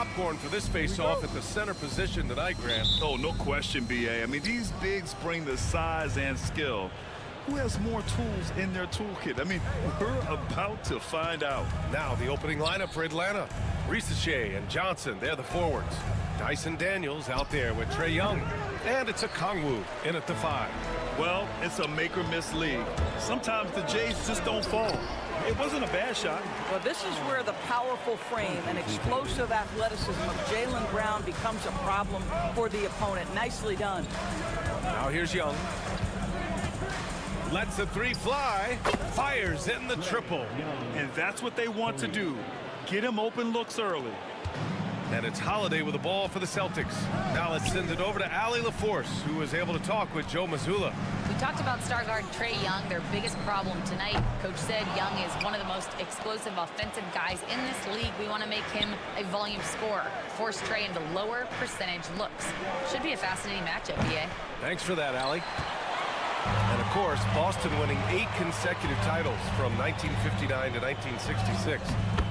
popcorn for this face-off at the center position tonight, Grant. Oh, no question, B.A. I mean, these bigs bring the size and skill. Who has more tools in their toolkit? I mean, we're about to find out. Now the opening lineup for Atlanta. Risache and Johnson, they're the forwards. Dyson Daniels out there with Trae Young. And it's a Kongwu in at the 5. Well, it's a make-or-miss league. Sometimes the Jays just don't fall. It wasn't a bad shot. Well, this is where the powerful frame and explosive athleticism of Jaylen Brown becomes a problem for the opponent. Nicely done. Now here's Young. Lets the 3 fly. Fires in the triple. And that's what they want to do. Get him open looks early. And it's Holiday with the ball for the Celtics. Now let's send it over to Allie LaForce, who was able to talk with Joe Mazzulla. We talked about star guard Trae Young, their biggest problem tonight. Coach said Young is one of the most explosive offensive guys in this league. We want to make him a volume scorer, force Trae into lower percentage looks. Should be a fascinating matchup, BA. Thanks for that, Allie. And of course, Boston winning 8 consecutive titles from 1959 to 1966.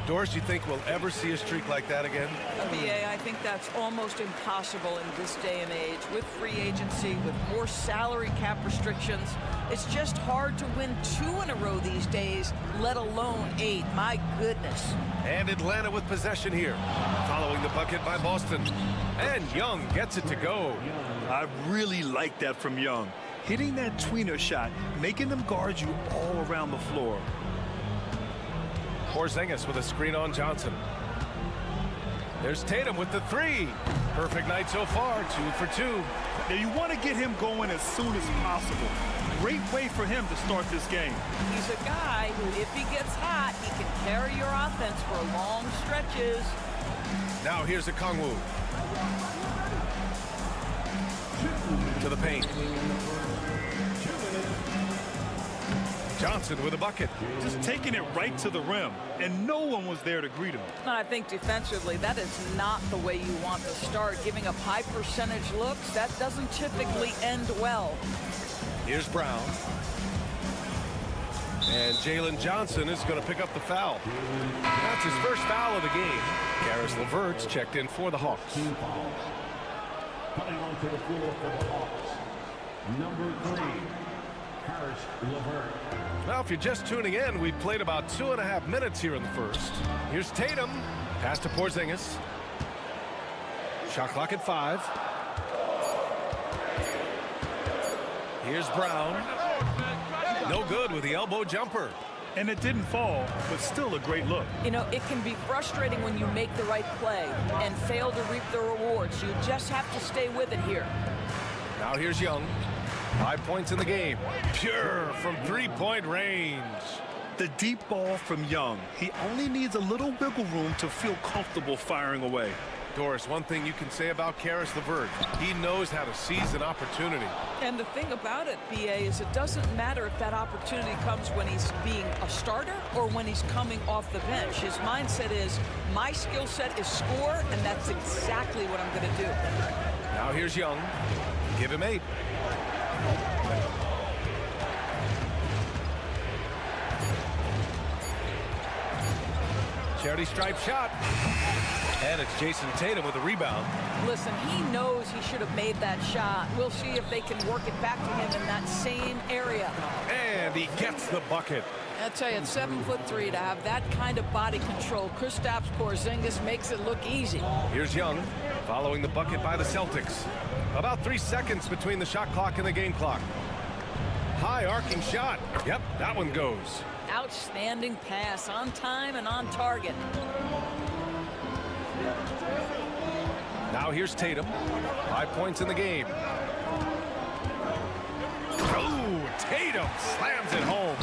Doris, you think we'll ever see a streak like that again? BA, I think that's almost impossible in this day and age. With free agency, with more salary cap restrictions, it's just hard to win 2 in a row these days, let alone 8. My goodness. And Atlanta with possession here, following the bucket by Boston. And Young gets it to go. I really like that from Young. Hitting that tweener shot, making them guard you all around the floor. Porzingis with a screen on Johnson. There's Tatum with the 3. Perfect night so far, 2 for 2. Now you want to get him going as soon as possible. Great way for him to start this game. He's a guy who, if he gets hot, he can carry your offense for long stretches. Now here's a Kongwu. To the paint. Johnson with a bucket. Just taking it right to the rim, and no one was there to greet him. I think defensively, that is not the way you want to start. Giving up high percentage looks, that doesn't typically end well. Here's Brown. And Jalen Johnson is going to pick up the foul. That's his first foul of the game. Caris LeVert's checked in for the Hawks. Coming onto the floor for the Hawks, number 3, Caris LeVert. Well, if you're just tuning in, we've played about 2.5 minutes here in the first. Here's Tatum. Pass to Porzingis. Shot clock at 5. Here's Brown. No good with the elbow jumper. And it didn't fall, but still a great look. You know, it can be frustrating when you make the right play and fail to reap the rewards. You just have to stay with it here. Now here's Young. 5 points in the game. Pure from 3-point range. The deep ball from Young. He only needs a little wiggle room to feel comfortable firing away. Doris, one thing you can say about Caris LeVert, he knows how to seize an opportunity. And the thing about it, BA, is it doesn't matter if that opportunity comes when he's being a starter or when he's coming off the bench. His mindset is, my skill set is score, and that's exactly what I'm going to do. Now here's Young. Give him 8. Charity stripe shot. And it's Jason Tatum with a rebound. Listen, he knows he should have made that shot. We'll see if they can work it back to him in that same area. And he gets the bucket. I tell you, at 7'3", to have that kind of body control, Kristaps Porzingis makes it look easy. Here's Young, following the bucket by the Celtics. About 3 seconds between the shot clock and the game clock. High arcing shot. Yep, that one goes. Outstanding pass, on time and on target. Now here's Tatum. 5 points in the game. Oh, Tatum slams it home.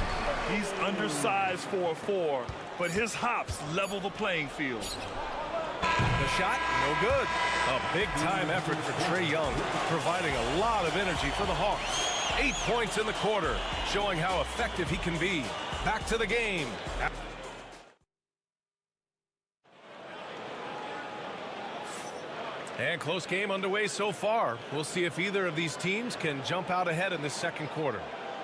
He's undersized for a 4, but his hops level the playing field. The shot, no good. A big-time effort for Trae Young, providing a lot of energy for the Hawks. 8 points in the quarter, showing how effective he can be. Back to the game. And close game underway so far. We'll see if either of these teams can jump out ahead in this second quarter.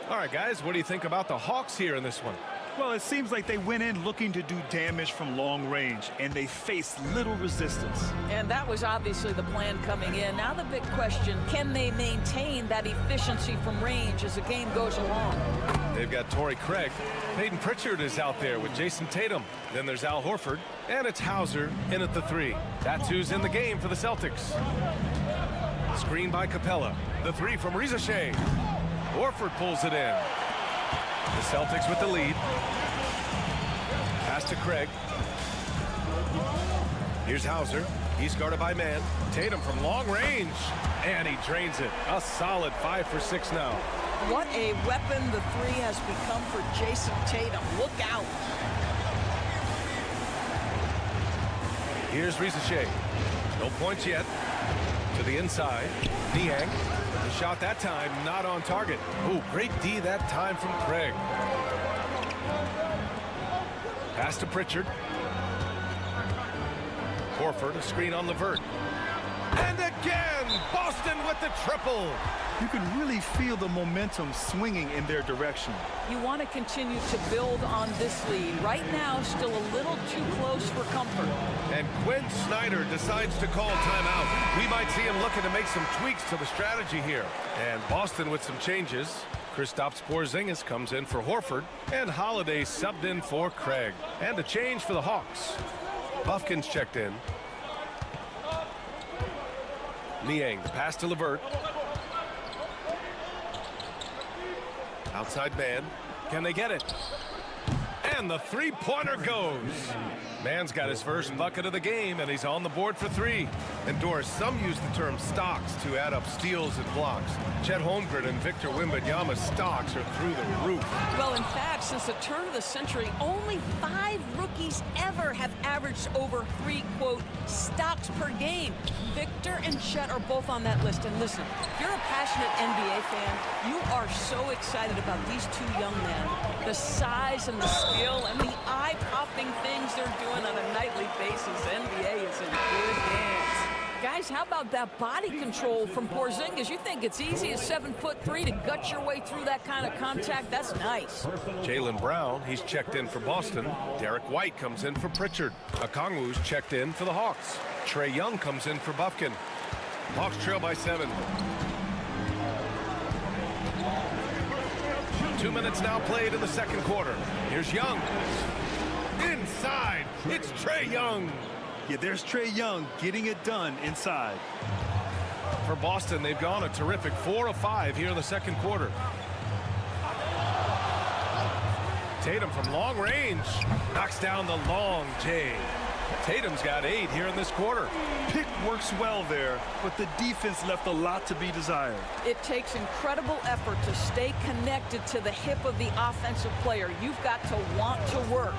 All right, guys, what do you think about the Hawks here in this one? Well, it seems like they went in looking to do damage from long range, and they faced little resistance. And that was obviously the plan coming in. Now the big question, can they maintain that efficiency from range as the game goes along? They've got Torrey Craig. Peyton Pritchard is out there with Jason Tatum. Then there's Al Horford. And it's Hauser in at the 3. That's who's in the game for the Celtics. Screen by Capella. The 3 from Rizachet. Horford pulls it in. The Celtics with the lead. Pass to Craig. Here's Hauser. He's guarded by man. Tatum from long range. And he drains it. A solid 5 for 6 now. What a weapon the 3 has become for Jason Tatum. Look out. Here's Rizachet. No points yet. To the inside. Niang. The shot that time not on target. Ooh, great D that time from Craig. Pass to Pritchard. Horford, a screen on Levert. And again, Boston with the triple. You can really feel the momentum swinging in their direction. You want to continue to build on this lead. Right now, still a little too close for comfort. And Quinn Snyder decides to call timeout. We might see him looking to make some tweaks to the strategy here. And Boston with some changes. Kristaps Porzingis comes in for Horford. And Holiday subbed in for Craig. And a change for the Hawks. Buffkin's checked in. Niang, the pass to Levert. Outside man. Can they get it? And the three-pointer goes. Man's got his first bucket of the game, and he's on the board for 3. And Doris, some use the term stocks to add up steals and blocks. Chet Holmgren and Victor Wembanyama's stocks are through the roof. Well, in fact, since the turn of the century, only 5 rookies ever have averaged over 3, quote, stocks per game. Victor and Chet are both on that list. And listen, if you're a passionate NBA fan, you are so excited about these 2 young men. The size and the skill and the eye-popping things they're doing on a nightly basis. NBA is in good hands. Guys, how about that body control from Porzingis? You think it's easy as 7'3" to gut your way through that kind of contact? That's nice. Jaylen Brown, he's checked in for Boston. Derek White comes in for Pritchard. Okongwu's checked in for the Hawks. Trae Young comes in for Buffkin. Hawks trail by 7. 2 minutes now played in the second quarter. Here's Young. Inside, it's Trae Young. Yeah, there's Trae Young getting it done inside. For Boston, they've gone a terrific 4 of 5 here in the second quarter. Tatum from long range knocks down the long J. Tatum's got 8 here in this quarter. Pick works well there, but the defense left a lot to be desired. It takes incredible effort to stay connected to the hip of the offensive player. You've got to want to work.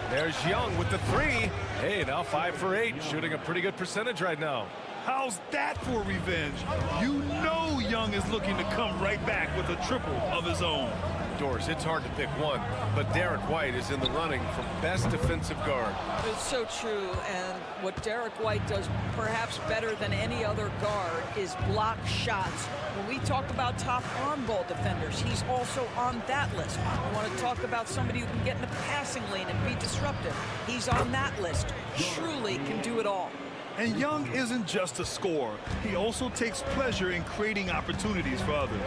There's Young with the 3. Hey, now 5 for 8, shooting a pretty good percentage right now. How's that for revenge? You know Young is looking to come right back with a triple of his own. Doris, it's hard to pick one, but Derek White is in the running for best defensive guard. It's so true, and what Derek White does perhaps better than any other guard is block shots. When we talk about top on-ball defenders, he's also on that list. We want to talk about somebody who can get in the passing lane and be disruptive. He's on that list. Truly can do it all. And Young isn't just a scorer. He also takes pleasure in creating opportunities for others.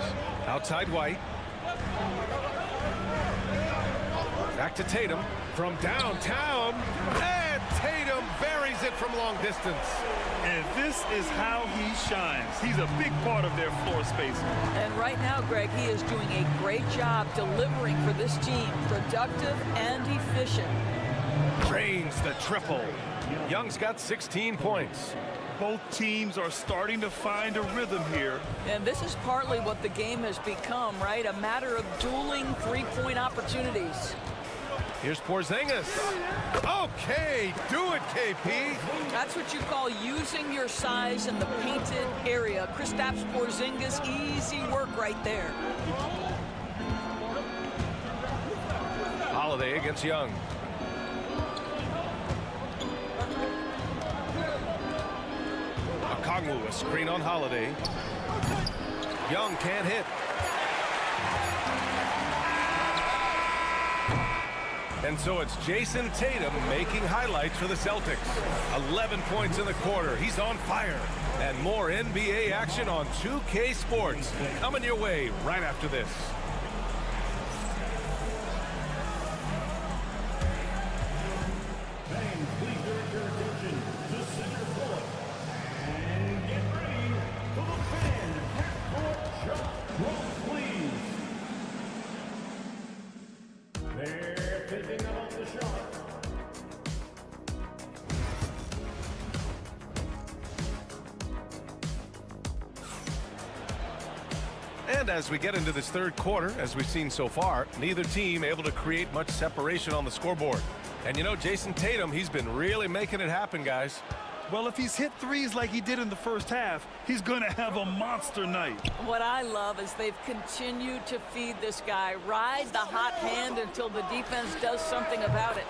Outside White. Back to Tatum from downtown. And Tatum buries it from long distance. And this is how he shines. He's a big part of their floor space. And right now, Greg, he is doing a great job delivering for this team. Productive and efficient. Drains the triple. Young's got 16 points. Both teams are starting to find a rhythm here. And this is partly what the game has become, right? A matter of dueling three-point opportunities. Here's Porzingis. Okay, do it, KP. That's what you call using your size in the painted area. Kristaps Porzingis, easy work right there. Holiday against Young. Okongwu, a screen on Holiday. Young can't hit. And so it's Jason Tatum making highlights for the Celtics. 11 points in the quarter. He's on fire. And more NBA action on 2K Sports coming your way right after this. Fans, please direct your attention to center court. And get ready for the fan half-court shot clock, please. They're thinking about the shot. And as we get into this third quarter, as we've seen so far, neither team able to create much separation on the scoreboard. And you know, Jason Tatum, he's been really making it happen, guys. Well, if he's hit threes like he did in the first half, he's going to have a monster night. What I love is they've continued to feed this guy, ride the hot hand until the defense does something about it.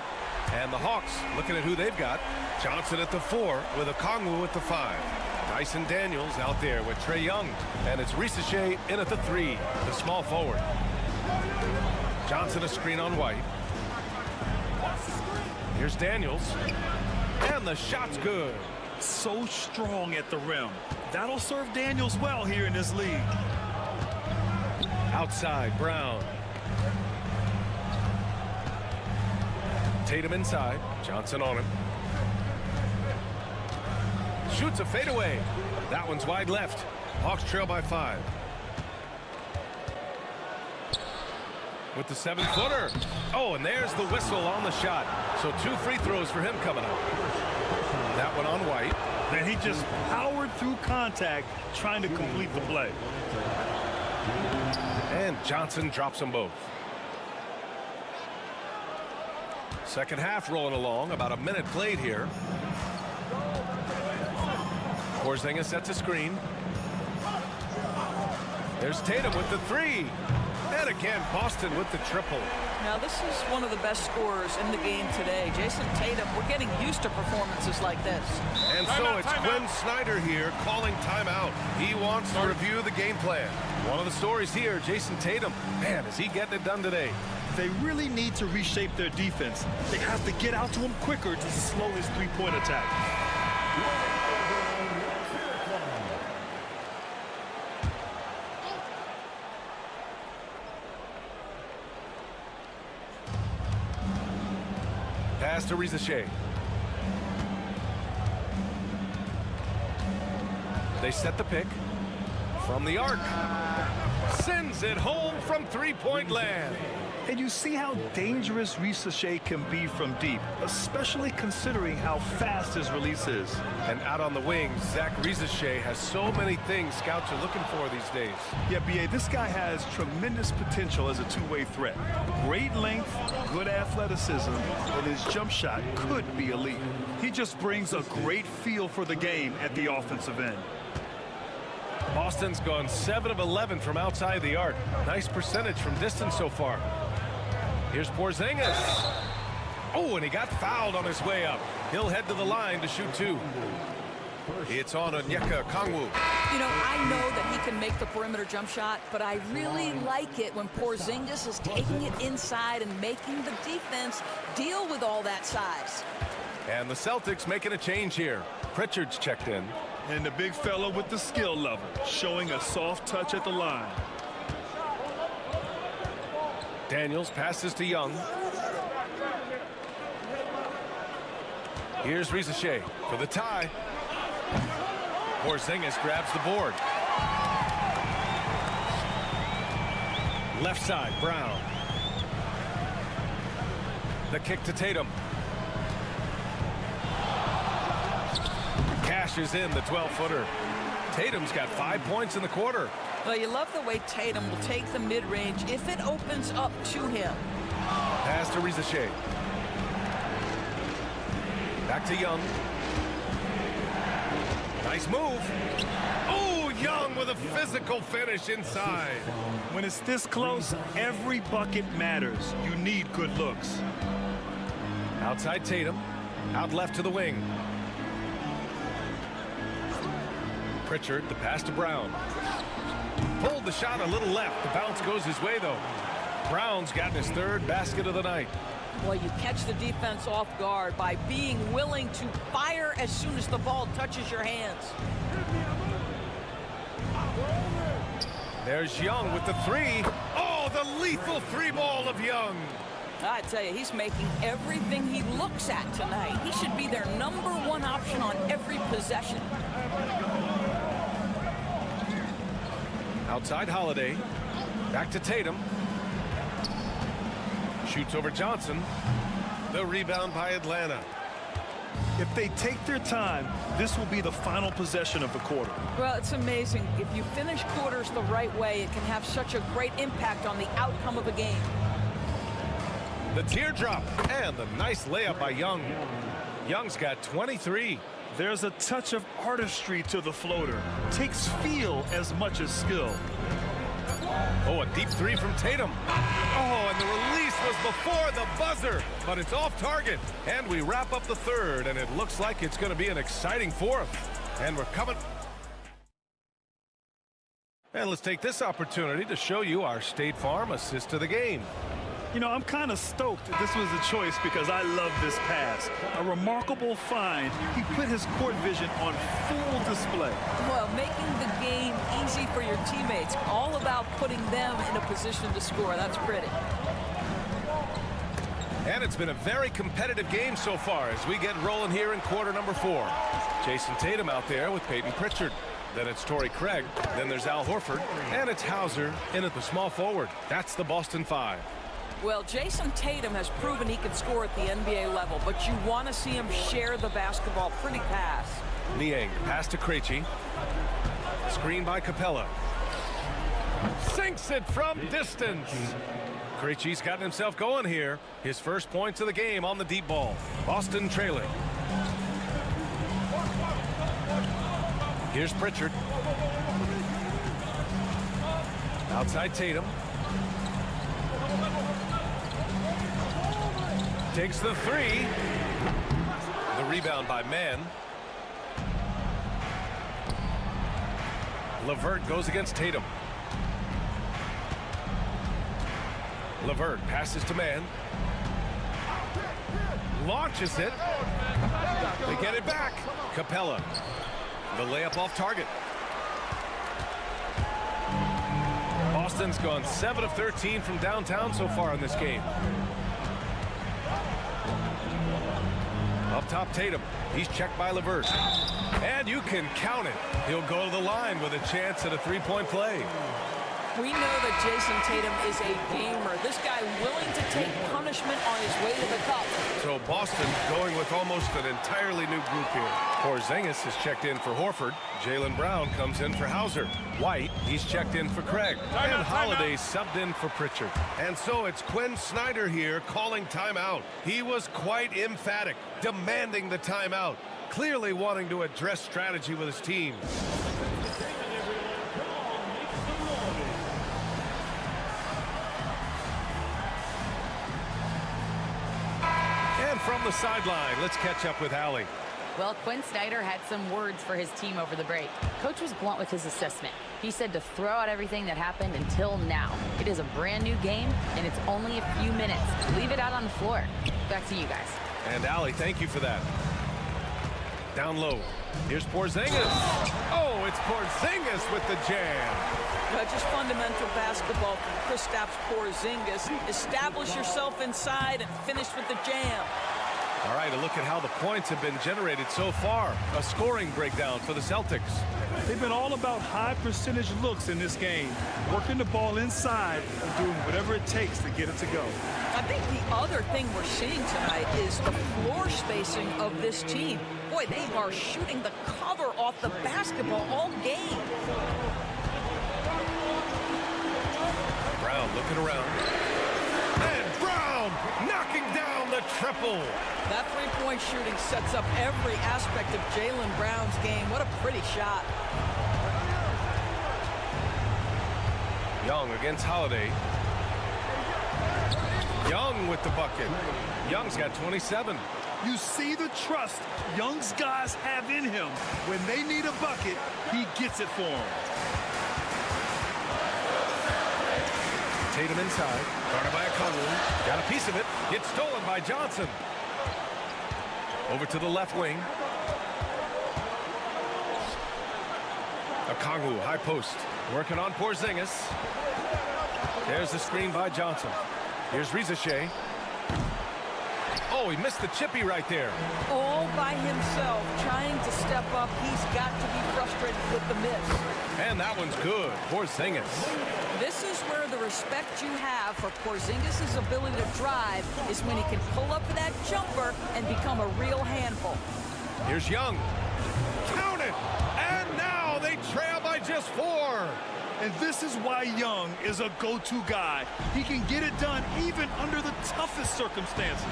And the Hawks, looking at who they've got. Johnson at the 4 with Okongwu at the 5. Dyson Daniels out there with Trae Young. And it's Risache in at the 3, the small forward. Johnson a screen on White. Here's Daniels. And the shot's good. So strong at the rim. That'll serve Daniels well here in this league. Outside, Brown. Tatum inside. Johnson on him. Shoots a fadeaway. That one's wide left. Hawks trail by 5. With the 7-footer. Oh, and there's the whistle on the shot. So 2 free throws for him coming up. That one on White. And he just powered through contact trying to complete the play. And Johnson drops them both. Second half rolling along. About a minute played here. Porzingis sets a screen. There's Tatum with the 3. And again, Boston with the triple. Now, this is one of the best scorers in the game today. Jason Tatum, we're getting used to performances like this. And so it's Quinn Snyder here calling timeout. He wants to review the game plan. One of the stories here, Jason Tatum. Man, is he getting it done today? They really need to reshape their defense. They have to get out to him quicker to slow his three-point attack. Pass to Risache. They set the pick from the arc. Sends it home from three-point land. And you see how dangerous Risache can be from deep, especially considering how fast his release is. And out on the wing, Zach Risache has so many things scouts are looking for these days. Yeah, B.A., this guy has tremendous potential as a two-way threat. Great length, good athleticism, and his jump shot could be elite. He just brings a great feel for the game at the offensive end. Boston's gone 7 of 11 from outside the arc. Nice percentage from distance so far. Here's Porzingis. Oh, and he got fouled on his way up. He'll head to the line to shoot 2. It's on Onyeka Okongwu. You know, I know that he can make the perimeter jump shot, but I really like it when Porzingis is taking it inside and making the defense deal with all that size. And the Celtics making a change here. Pritchard's checked in. And the big fella with the skill level, showing a soft touch at the line. Daniels passes to Young. Here's Risache for the tie. Porzingis grabs the board. Left side, Brown. The kick to Tatum. Cashes in the 12-footer. Tatum's got 5 points in the quarter. Well, you love the way Tatum will take the mid-range if it opens up to him. Pass to Risache. Back to Young. Nice move. Oh, Young with a physical finish inside. When it's this close, every bucket matters. You need good looks. Outside Tatum. Out left to the wing. Pritchard, the pass to Brown. Pulled the shot a little left. The bounce goes his way, though. Brown's gotten his third basket of the night. Well, you catch the defense off guard by being willing to fire as soon as the ball touches your hands. There's Young with the three. Oh, the lethal three ball of Young. I tell you, he's making everything he looks at tonight. He should be their #1 option on every possession. Outside Holiday. Back to Tatum. Shoots over Johnson. The rebound by Atlanta. If they take their time, this will be the final possession of the quarter. Well, it's amazing. If you finish quarters the right way, it can have such a great impact on the outcome of a game. The teardrop and the nice layup by Young. Young's got 23. There's a touch of artistry to the floater. Takes feel as much as skill. Oh, a deep three from Tatum. Oh, and the release was before the buzzer, but it's off target. And we wrap up the third, and it looks like it's going to be an exciting fourth. And we're coming. And let's take this opportunity to show you our State Farm assist to the game. You know, I'm kind of stoked that this was a choice because I love this pass. A remarkable find. He put his court vision on full display. Well, making the game easy for your teammates. All about putting them in a position to score. That's pretty. And it's been a very competitive game so far as we get rolling here in quarter number 4. Jason Tatum out there with Peyton Pritchard. Then it's Torrey Craig. Then there's Al Horford. And it's Hauser in at the small forward. That's the Boston 5. Well, Jason Tatum has proven he can score at the NBA level, but you want to see him share the basketball. Pretty pass. Niang, pass to Krejci. Screen by Capella. Sinks it from distance. Krejci's gotten himself going here. His first points of the game on the deep ball. Boston trailing. Here's Pritchard. Outside Tatum. Takes the three. The rebound by Mann. LeVert goes against Tatum. LeVert passes to Mann. Launches it. They get it back. Capella. The layup off target. Boston's gone 7 of 13 from downtown so far in this game. Up top, Tatum. He's checked by LeVert. And you can count it. He'll go to the line with a chance at a three-point play. We know that Jason Tatum is a gamer. This guy willing to take punishment on his way to the cup. So Boston going with almost an entirely new group here. Porzingis is checked in for Horford. Jaylen Brown comes in for Hauser. White, he's checked in for Craig. And Holiday subbed in for Pritchard. And so it's Quinn Snyder here calling timeout. He was quite emphatic, demanding the timeout, clearly wanting to address strategy with his team. And from the sideline, let's catch up with Allie. Well, Quinn Snyder had some words for his team over the break. Coach was blunt with his assessment. He said to throw out everything that happened until now. It is a brand new game, and it's only a few minutes. Leave it out on the floor. Back to you guys. And Allie, thank you for that. Down low. Here's Porzingis. Oh, it's Porzingis with the jam. Just fundamental basketball from Kristaps Porzingis. Establish yourself inside and finish with the jam. All right, a look at how the points have been generated so far. A scoring breakdown for the Celtics. They've been all about high percentage looks in this game, working the ball inside and doing whatever it takes to get it to go. I think the other thing we're seeing tonight is the floor spacing of this team. Boy, they are shooting the cover off the basketball all game. Brown looking around. And Brown knocking down the triple. That three-point shooting sets up every aspect of Jaylen Brown's game. What a pretty shot. Young against Holiday. Young with the bucket. Young's got 27. You see the trust Young's guys have in him. When they need a bucket, he gets it for them. Tatum inside. Guarded by Okongwu. Got a piece of it. It's stolen by Johnson. Over to the left wing. Okongwu, high post. Working on Porzingis. There's the screen by Johnson. Here's Rizashea. Oh, he missed the chippy right there. All by himself, trying to step up. He's got to be frustrated with the miss. And that one's good. Porzingis. This is where the respect you have for Porzingis' ability to drive is when he can pull up for that jumper and become a real handful. Here's Young. Count it! And now they trail by just 4. And this is why Young is a go-to guy. He can get it done even under the toughest circumstances.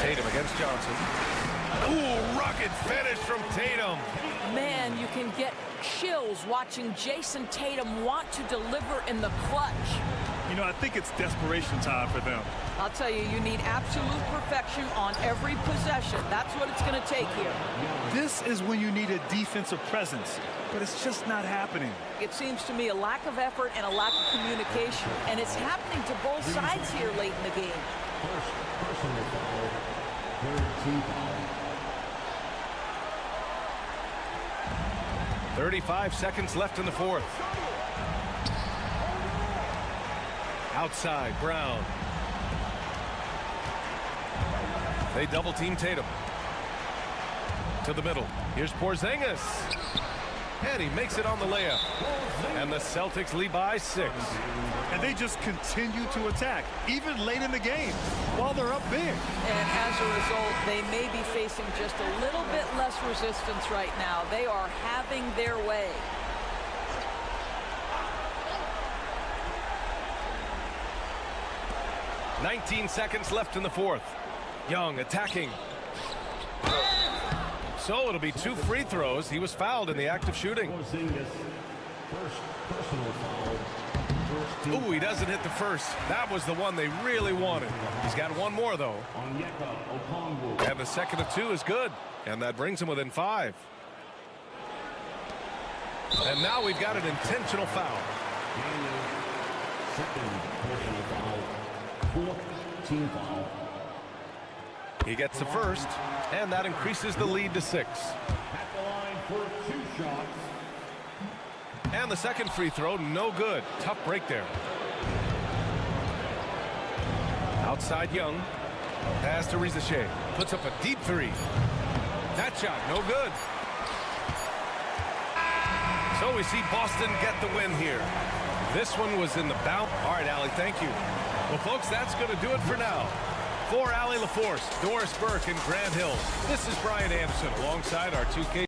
Tatum against Johnson. Ooh, rocket finish from Tatum. Man, you can get chills watching Jason Tatum want to deliver in the clutch. You know, I think it's desperation time for them. I'll tell you, you need absolute perfection on every possession. That's what it's going to take here. This is when you need a defensive presence, but it's just not happening. It seems to me a lack of effort and a lack of communication, and it's happening to both sides here late in the game. First personal foul. Third team foul. 35 seconds left in the fourth. Outside, Brown. They double team Tatum. To the middle. Here's Porzingis. And he makes it on the layup. And the Celtics lead by 6. And they just continue to attack, even late in the game, while they're up big. And as a result, they may be facing just a little bit less resistance right now. They are having their way. "19 seconds left in the fourth. Young attacking. So it'll be 2 free throws. He was fouled in the act of shooting. Porzingis. First personal foul. First team Ooh, he doesn't hit the first. That was the one they really wanted. He's got one more, though. Onyeka Okongwu. And the second of 2 is good. And that brings him within 5. And now we've got an intentional foul. Second personal foul. Fourth team foul. He gets the first, and that increases the lead to 6. At the line for 2 shots. And the second free throw, no good. Tough break there. Outside Young. Pass to Rizashea. Puts up a deep 3. That shot, no good. So we see Boston get the win here. This one was in the bounce. All right, Allie, thank you. Well, folks, that's going to do it for now. For Allie LaForce, Doris Burke, and Grant Hill, this is Brian Anderson alongside our 2K.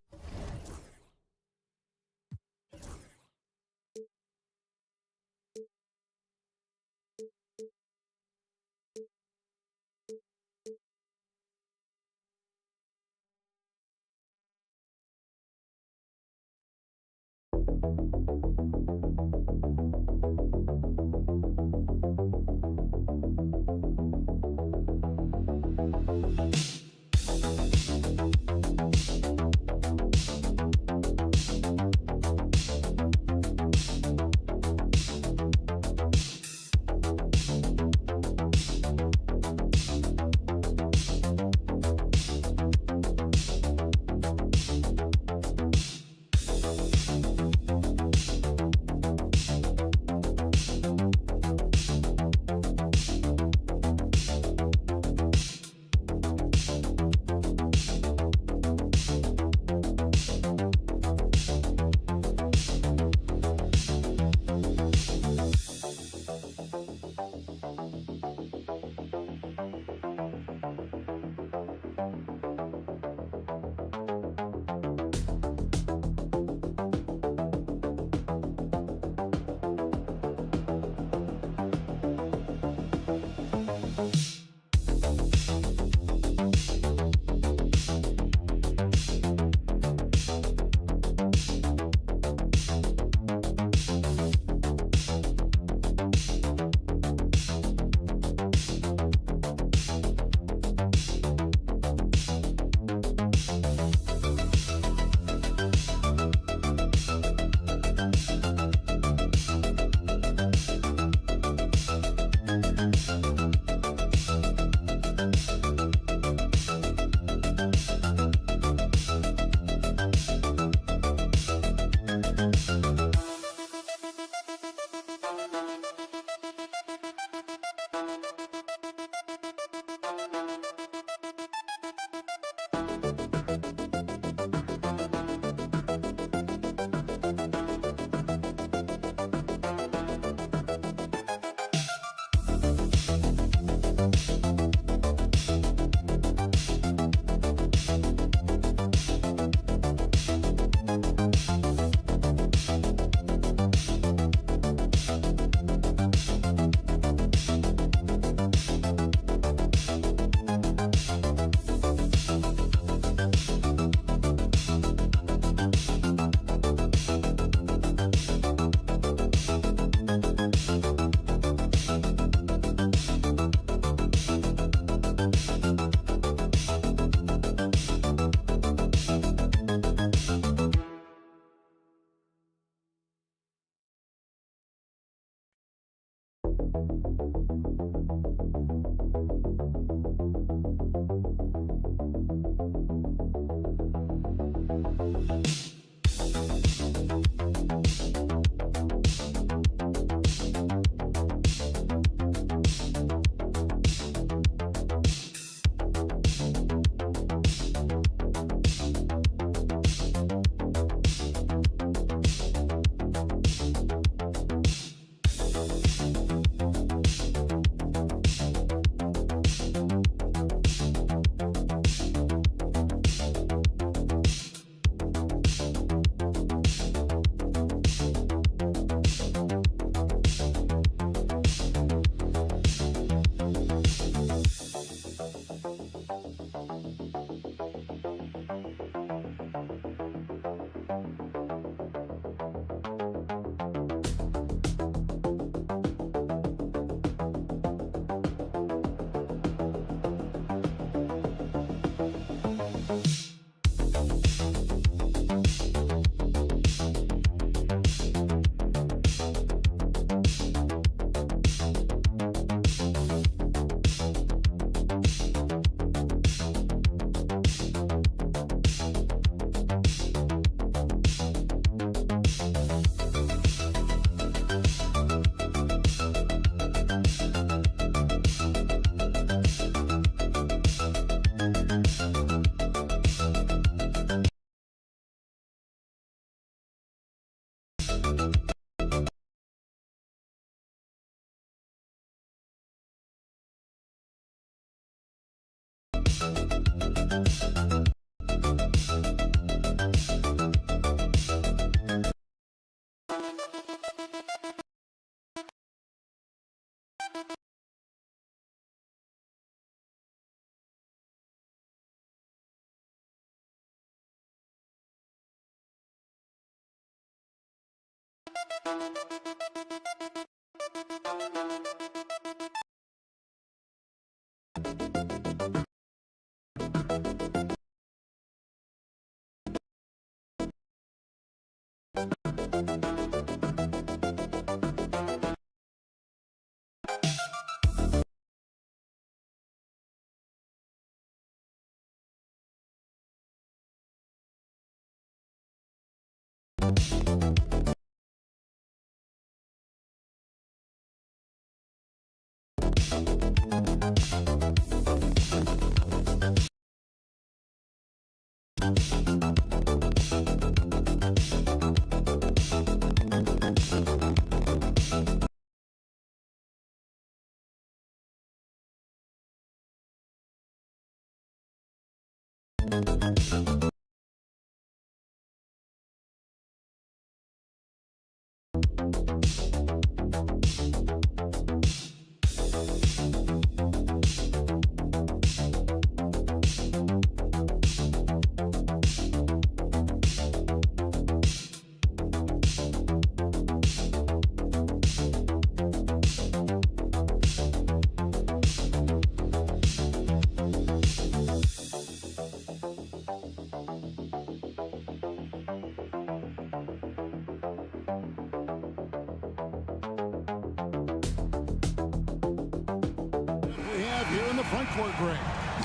Here in the front court, Greg.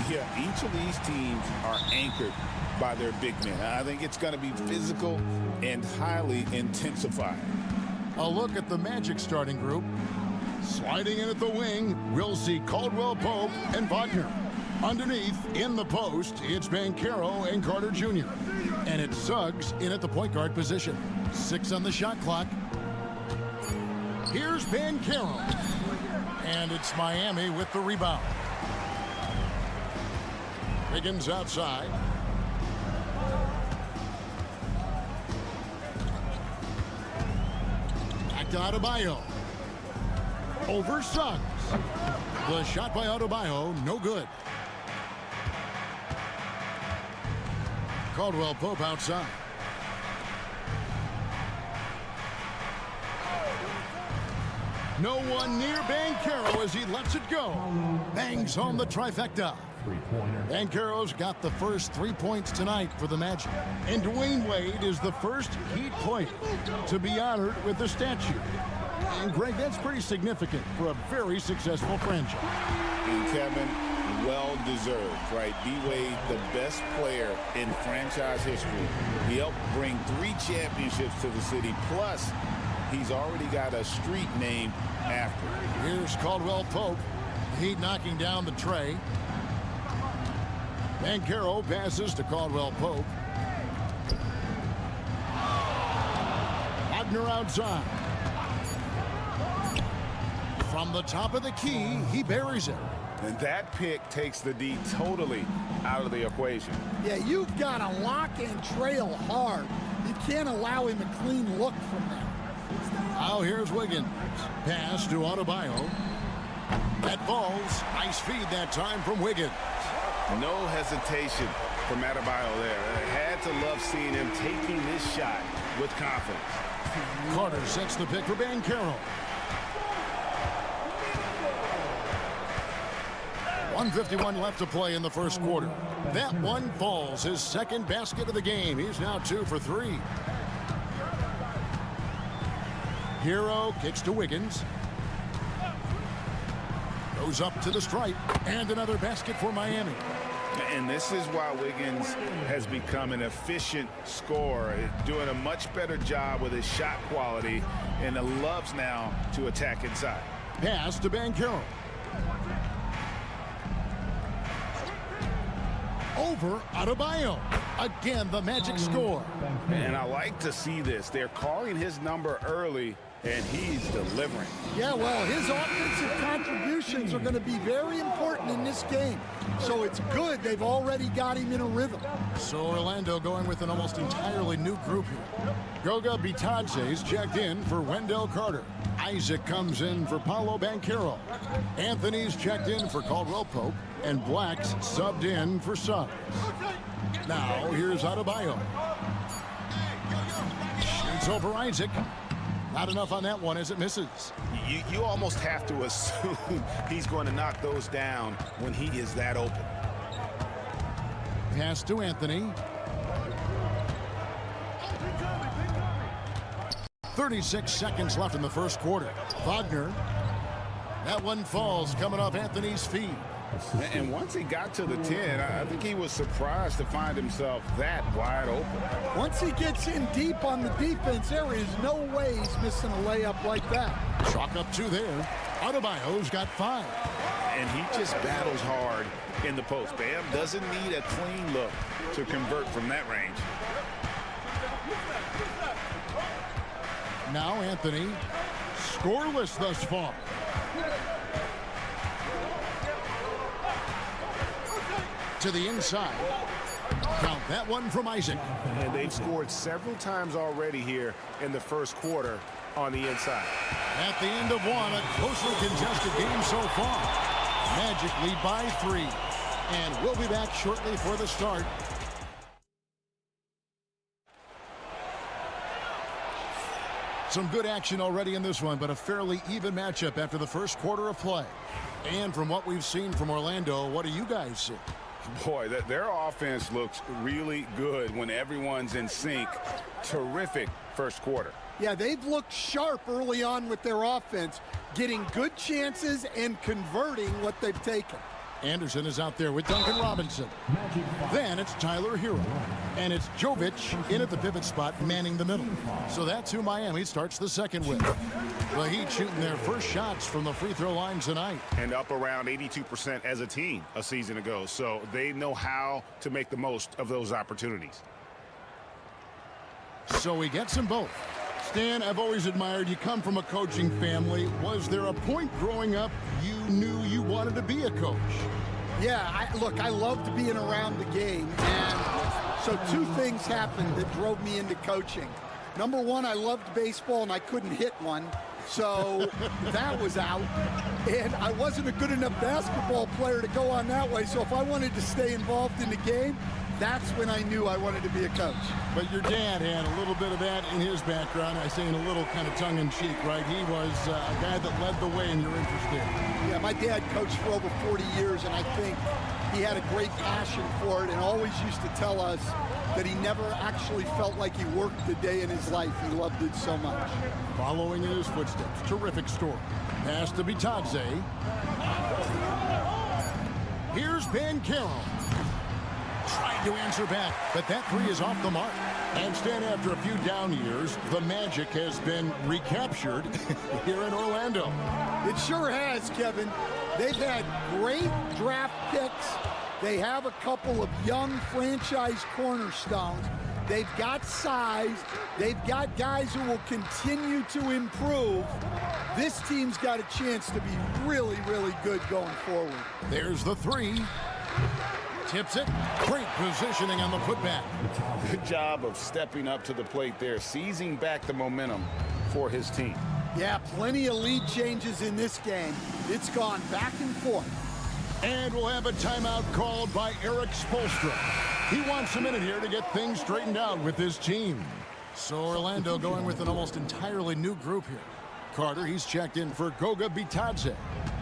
Yeah, each of these teams are anchored by their big men. I think it's going to be physical and highly intensified. A look at the Magic starting group. Sliding in at the wing, we'll see Caldwell Pope and Wagner. Underneath, in the post, it's Banchero and Carter Jr. And it's Suggs in at the point guard position. 6 on the shot clock. Here's Banchero. And it's Miami with the rebound. Higgins outside. Back to Adebayo. Over Suggs. The shot by Adebayo, no good. Caldwell Pope outside. No one near Banchero as he lets it go. Bangs home the trifecta. Banchero's got the first 3 points tonight for the Magic. And Dwayne Wade is the first Heat player to be honored with the statue. And Greg, that's pretty significant for a very successful franchise. And Kevin, well-deserved, right? D-Wade, the best player in franchise history. He helped bring 3 championships to the city, plus he's already got a street named after him. Here's Caldwell Pope. Heat knocking down the tray. Banchero passes to Caldwell Pope. Wagner outside. From the top of the key, he buries it. And that pick takes the D totally out of the equation. Yeah, you've got to lock and trail hard. You can't allow him a clean look from there. Now here's Wiggins. Pass to Adebayo. That falls. Nice feed that time from Wiggins. No hesitation from Adebayo there. I had to love seeing him taking this shot with confidence. Carter sets the pick for Banchero. 1:51 left to play in the first quarter. That one falls. His second basket of the game. He's now 2 for 3. Hero kicks to Wiggins. Goes up to the stripe. And another basket for Miami. And this is why Wiggins has become an efficient scorer, doing a much better job with his shot quality, and loves now to attack inside. Pass to Banchero. Over Adebayo. Again, the Magic score. And I like to see this. They're calling his number early, and he's delivering. Yeah, well, his offensive contributions are going to be very important in this game. So it's good they've already got him in a rhythm. So Orlando going with an almost entirely new group here. Goga Bitadze's checked in for Wendell Carter. Isaac comes in for Paolo Banchero. Anthony's checked in for Caldwell Pope. And Black's subbed in for Suggs. Now here's Adebayo. Shoots over Isaac. Not enough on that one as it misses. You almost have to assume he's going to knock those down when he is that open. Pass to Anthony. 36 seconds left in the first quarter. Wagner. That one falls coming off Anthony's feet. And once he got to the 10, I think he was surprised to find himself that wide open. Once he gets in deep on the defense, there is no way he's missing a layup like that. Chalk up 2 there. Adebayo's got 5. And he just battles hard in the post. Bam doesn't need a clean look to convert from that range. Now Anthony, scoreless thus far. To the inside. Count that one from Isaac. And they've scored several times already here in the first quarter on the inside. At the end of one, a closely contested game so far. Magic lead by 3. And we'll be back shortly for the start. Some good action already in this one, but a fairly even matchup after the first quarter of play. And from what we've seen from Orlando, what do you guys see? Boy, their offense looks really good when everyone's in sync. Terrific first quarter. Yeah, they've looked sharp early on with their offense, getting good chances and converting what they've taken. Anderson is out there with Duncan Robinson. Then it's Tyler Hero. And it's Jovic in at the pivot spot, manning the middle. So that's who Miami starts the second with. The Heat shooting their first shots from the free throw line tonight. And up around 82% as a team a season ago. So they know how to make the most of those opportunities. So he gets them both. Stan, I've always admired you. Come from a coaching family. Was there a point growing up you knew you wanted to be a coach? Yeah, look, I loved being around the game. And so 2 things happened that drove me into coaching. Number one, I loved baseball and I couldn't hit one. So that was out. And I wasn't a good enough basketball player to go on that way. So if I wanted to stay involved in the game, that's when I knew I wanted to be a coach. But your dad had a little bit of that in his background. I say in a little kind of tongue-in-cheek, right? He was a guy that led the way in your interest in. Yeah, my dad coached for over 40 years, and I think he had a great passion for it and always used to tell us that he never actually felt like he worked a day in his life. He loved it so much. Following in his footsteps, terrific story. Pass to Bitadze. Here's Banchero. Trying to answer back, but that three is off the mark. Instead, after a few down years, the magic has been recaptured here in Orlando. It sure has, Kevin. They've had great draft picks. They have a couple of young franchise cornerstones. They've got size. They've got guys who will continue to improve. This team's got a chance to be really, really good going forward. There's the three. Tips it. Great positioning on the putback. Good job of stepping up to the plate there, seizing back the momentum for his team. Yeah, plenty of lead changes in this game. It's gone back and forth. And we'll have a timeout called by Eric Spoelstra. He wants a minute here to get things straightened out with his team. So Orlando going with an almost entirely new group here. Carter, he's checked in for Goga Bitadze.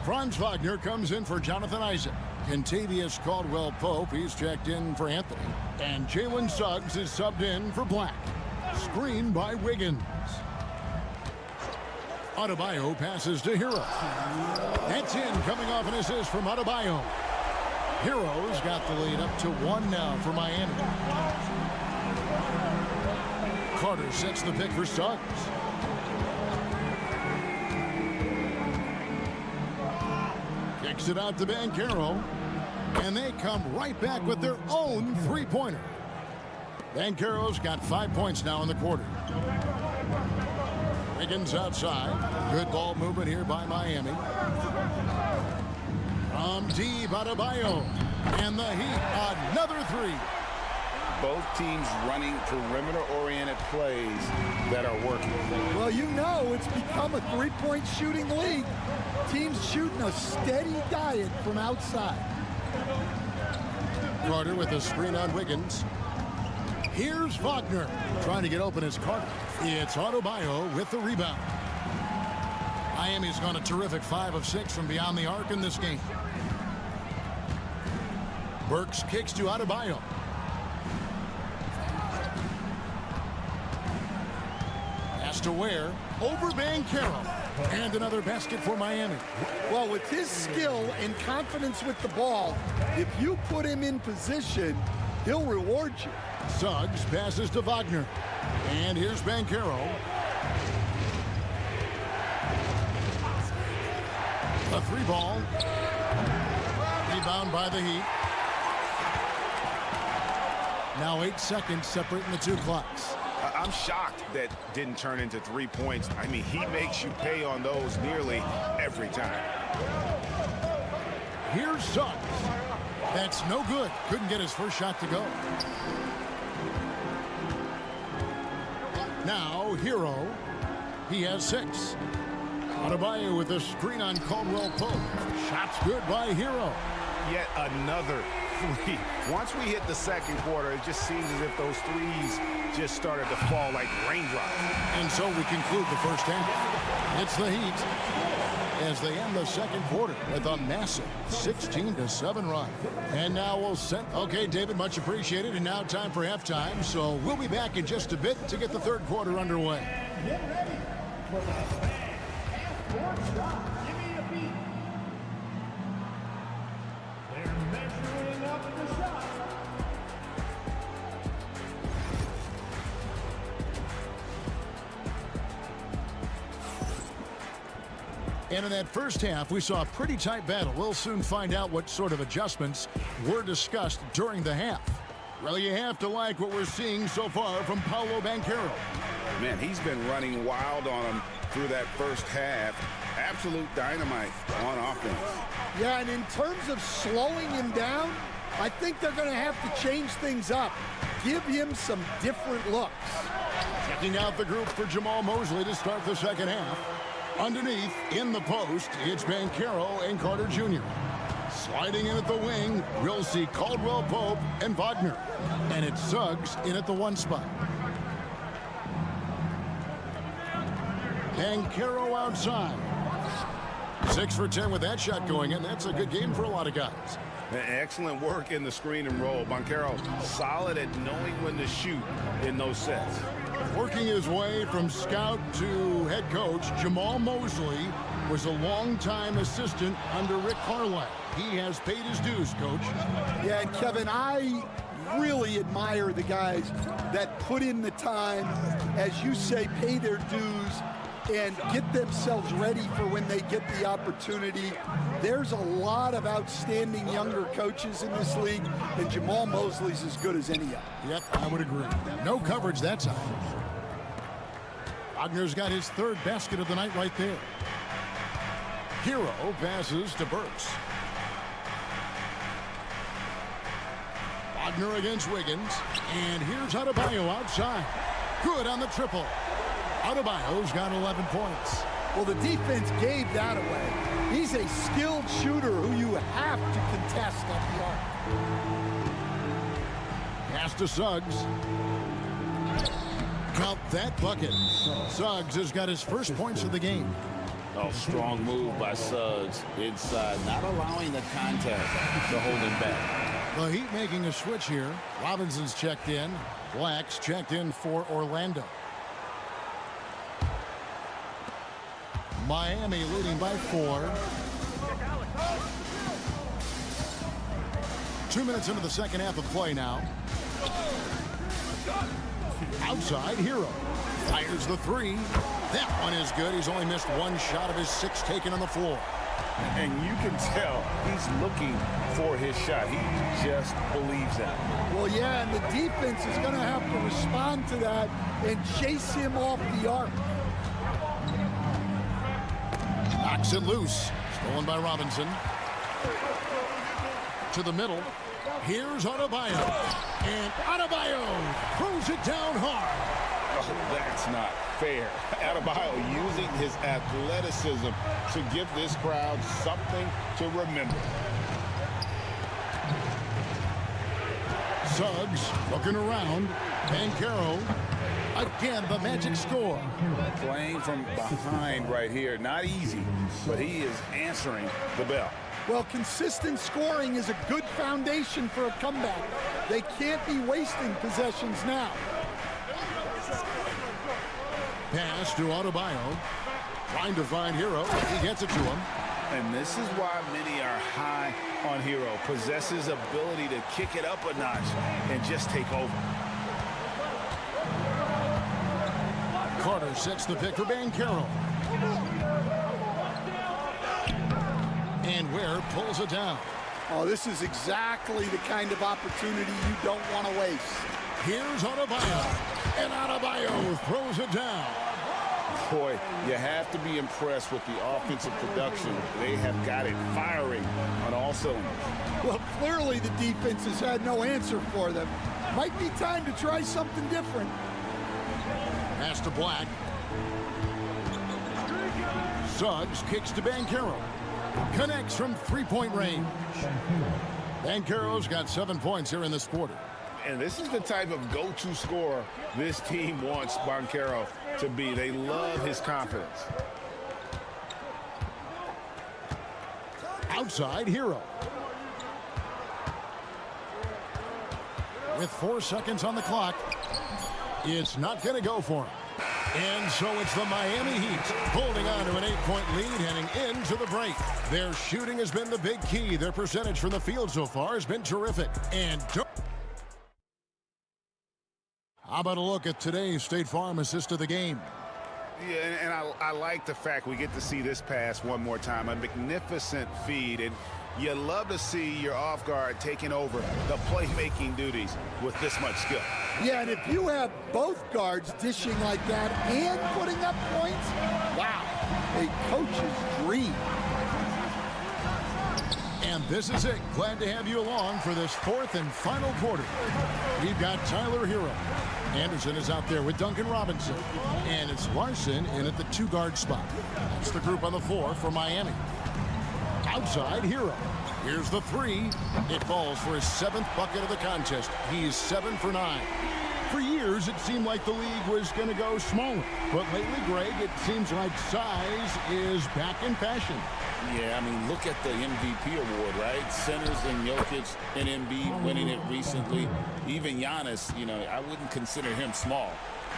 Franz Wagner comes in for Jonathan Isaac. Kentavious Caldwell-Pope, he's checked in for Anthony. And Jalen Suggs is subbed in for Black. Screened by Wiggins. Adebayo passes to Hero. That's in, coming off an assist from Adebayo. Hero's got the lead up to 1 now for Miami. Carter sets the pick for Suggs. Kicks it out to Banchero. And they come right back with their own three-pointer. Banchero's got 5 points now in the quarter. Wiggins outside. Good ball movement here by Miami. From deep, Adebayo. And the Heat, another three. Both teams running perimeter-oriented plays that are working. Well, you know it's become a three-point shooting league. Teams shooting a steady diet from outside. Carter with a screen on Wiggins. Here's Wagner trying to get open as Carter. It's Adebayo with the rebound. Miami's gone a terrific 5 of 6 from beyond the arc in this game. Burks kicks to Adebayo. Pass to Ware over Banchero. And another basket for Miami. Well, with his skill and confidence with the ball, if you put him in position, he'll reward you. Suggs passes to Wagner. And here's Banchero. A three ball. Rebound by the Heat. Now 8 seconds separating the two clocks. I'm shocked that didn't turn into 3 points. I mean, he makes you pay on those nearly every time. Here's Suggs. That's no good. Couldn't get his first shot to go. Now, Hero. He has 6. Adebayo with a screen on Caldwell-Pope. Shots good by Hero. Yet another three. Once we hit the second quarter, it just seems as if those threes just started to fall like raindrops. And so we conclude the first half. It's the Heat as they end the second quarter with a massive 16-7 run. And now we'll set. Okay, David, much appreciated. And now time for halftime. So we'll be back in just a bit to get the third quarter underway. Get ready for the half-court shot. Give me a beat. They're measuring up the shot. And in that first half, we saw a pretty tight battle. We'll soon find out what sort of adjustments were discussed during the half. Well, you have to like what we're seeing so far from Paolo Banchero. Man, he's been running wild on him through that first half. Absolute dynamite on offense. Yeah, and in terms of slowing him down, I think they're going to have to change things up. Give him some different looks. Checking out the group for Jamal Mosley to start the second half. Underneath, in the post, it's Banchero and Carter Jr. Sliding in at the wing, we'll see Caldwell Pope and Wagner. And it's Suggs in at the 1 spot. Banchero outside. 6 for 10 with that shot going in. That's a good game for a lot of guys. Excellent work in the screen and roll. Banchero solid at knowing when to shoot in those sets. Working his way from scout to head coach, Jamal Mosley was a longtime assistant under Rick Carlisle. He has paid his dues, Coach. Yeah, and Kevin, I really admire the guys that put in the time, as you say, pay their dues, and get themselves ready for when they get the opportunity. There's a lot of outstanding younger coaches in this league, and Jamal Mosley's as good as any of them. Yep, I would agree. No coverage that time. Wagner's got his 3rd basket of the night right there. Hero passes to Burks. Wagner against Wiggins. And here's Adebayo outside. Good on the triple. Adebayo's got 11 points. Well, the defense gave that away. He's a skilled shooter who you have to contest at the arc. Pass to Suggs. Count that bucket. Suggs has got his first points of the game. Oh, strong move by Suggs inside, not allowing the contact to hold him back. The Heat making a switch here. Robinson's checked in. Black's checked in for Orlando. Miami leading by 4. 2 minutes into the second half of play now. Outside, Hero fires the 3. That one is good. He's only missed 1 shot of his 6 taken on the floor. And you can tell he's looking for his shot. He just believes that. Well, yeah, and the defense is going to have to respond to that and chase him off the arc. Knocks it loose. Stolen by Robinson. To the middle. Here's Adebayo. And Adebayo throws it down hard. Oh, that's not fair. Adebayo using his athleticism to give this crowd something to remember. Suggs looking around. Banchero. Again, the Magic score. Playing from behind right here. Not easy, but he is answering the bell. Well, consistent scoring is a good foundation for a comeback. They can't be wasting possessions now. Pass to Adebayo. Trying to find Hero. He gets it to him. And this is why many are high on Hero. Possesses ability to kick it up a notch and just take over. Carter sets the pick for Banchero. And Ware pulls it down. Oh, this is exactly the kind of opportunity you don't want to waste. Here's Adebayo. And Adebayo throws it down. Boy, you have to be impressed with the offensive production. They have got it firing on all cylinders. Well, clearly the defense has had no answer for them. Might be time to try something different. Pass to Black. Suggs kicks to Banchero. Connects from 3-point range. Banchero's got 7 points here in this quarter. And this is the type of go-to scorer this team wants Banchero to be. They love his confidence. Outside, Hero. With 4 seconds on the clock, it's not going to go for him. And so it's the Miami Heat holding on to an 8-point lead heading into the break. Their shooting has been the big key. Their percentage from the field so far has been terrific. And how about a look at today's State Farm assist of the game? Yeah, and I like the fact we get to see this pass one more time. A magnificent feed, and you love to see your off guard taking over the playmaking duties with this much skill. Yeah, and if you have both guards dishing like that and putting up points, wow, a coach's dream. And this is it. Glad to have you along for this 4th and final quarter. We've got Tyler Hero. Anderson is out there with Duncan Robinson. And it's Larson in at the 2-guard spot. That's the group on the floor for Miami. Outside, Hero. Here's the three. It falls for his 7th bucket of the contest. He's 7 for 9. For years, it seemed like the league was going to go smaller. But lately, Greg, it seems like size is back in fashion. Yeah, I mean, look at the MVP award, right? Centers and Jokic and Embiid winning it recently. Even Giannis, you know, I wouldn't consider him small.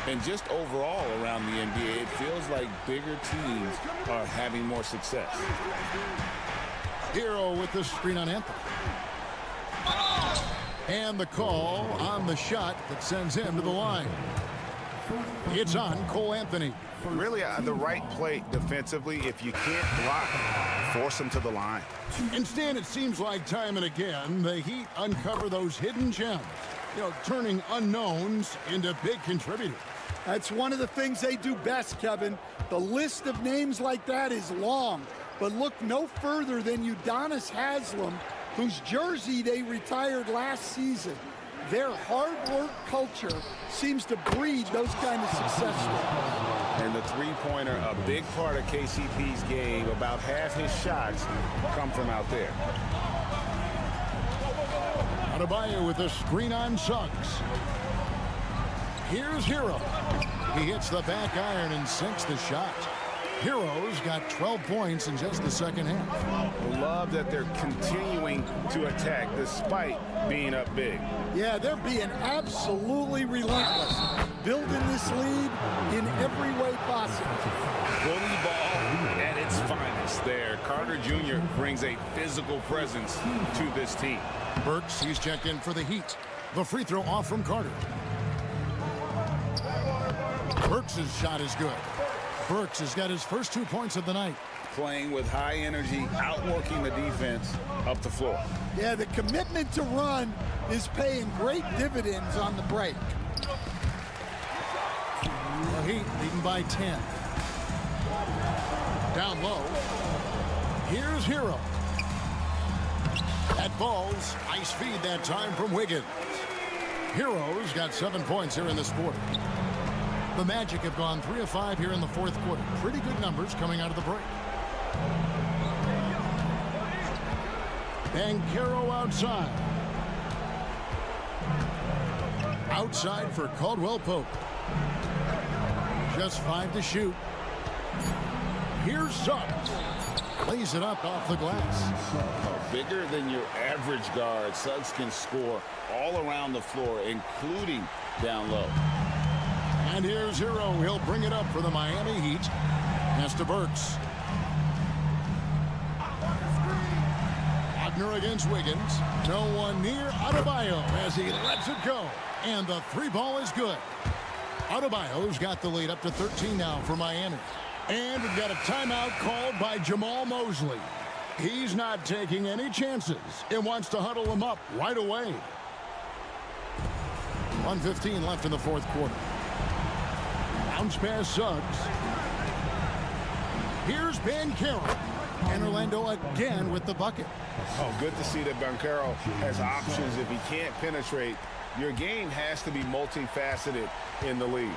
And just overall around the NBA, it feels like bigger teams are having more success. Hero with the screen on Anthony. And the call on the shot that sends him to the line. It's on Cole Anthony. Really the right play defensively. If you can't block, force him to the line. Instead, it seems like time and again, the Heat uncover those hidden gems, you know, turning unknowns into big contributors. That's one of the things they do best, Kevin. The list of names like that is long, but look no further than Udonis Haslem, whose jersey they retired last season. Their hard work culture seems to breed those kind of success stories. And the three-pointer, a big part of KCP's game. About half his shots come from out there. Adebayo with the screen on Suggs. Here's Hero. He hits the back iron and sinks the shot. Hero's got 12 points in just the second half. Love that they're continuing to attack despite being up big. Yeah, they're being absolutely relentless, building this lead in every way possible. Bully ball at its finest there. Carter Jr. brings a physical presence to this team. Burks, he's checked in for the Heat. The free throw off from Carter. Burks' shot is good. Burks has got his first 2 points of the night. Playing with high energy, outworking the defense up the floor. Yeah, the commitment to run is paying great dividends on the break. The Heat leading by 10. Down low. Here's Hero. That ball's ice feed that time from Wiggins. Hero's got 7 points here in this quarter. The Magic have gone 3 of 5 here in the fourth quarter. Pretty good numbers coming out of the break. Banchero outside. Outside for Caldwell Pope. Just 5 to shoot. Here's Suggs. Lays it up off the glass. Bigger than your average guard, Suggs can score all around the floor, including down low. And here's Hero. He'll bring it up for the Miami Heat. Pass to Burks. Wagner against Wiggins. No one near Adebayo as he lets it go. And the 3-ball is good. Adebayo's got the lead up to 13 now for Miami. And we've got a timeout called by Jamal Mosley. He's not taking any chances. It wants to huddle him up right away. 1:15 left in the fourth quarter. Bounce pass Suggs. Here's Banchero. And Orlando again with the bucket. Oh, good to see that Banchero has options. If he can't penetrate, your game has to be multifaceted in the league.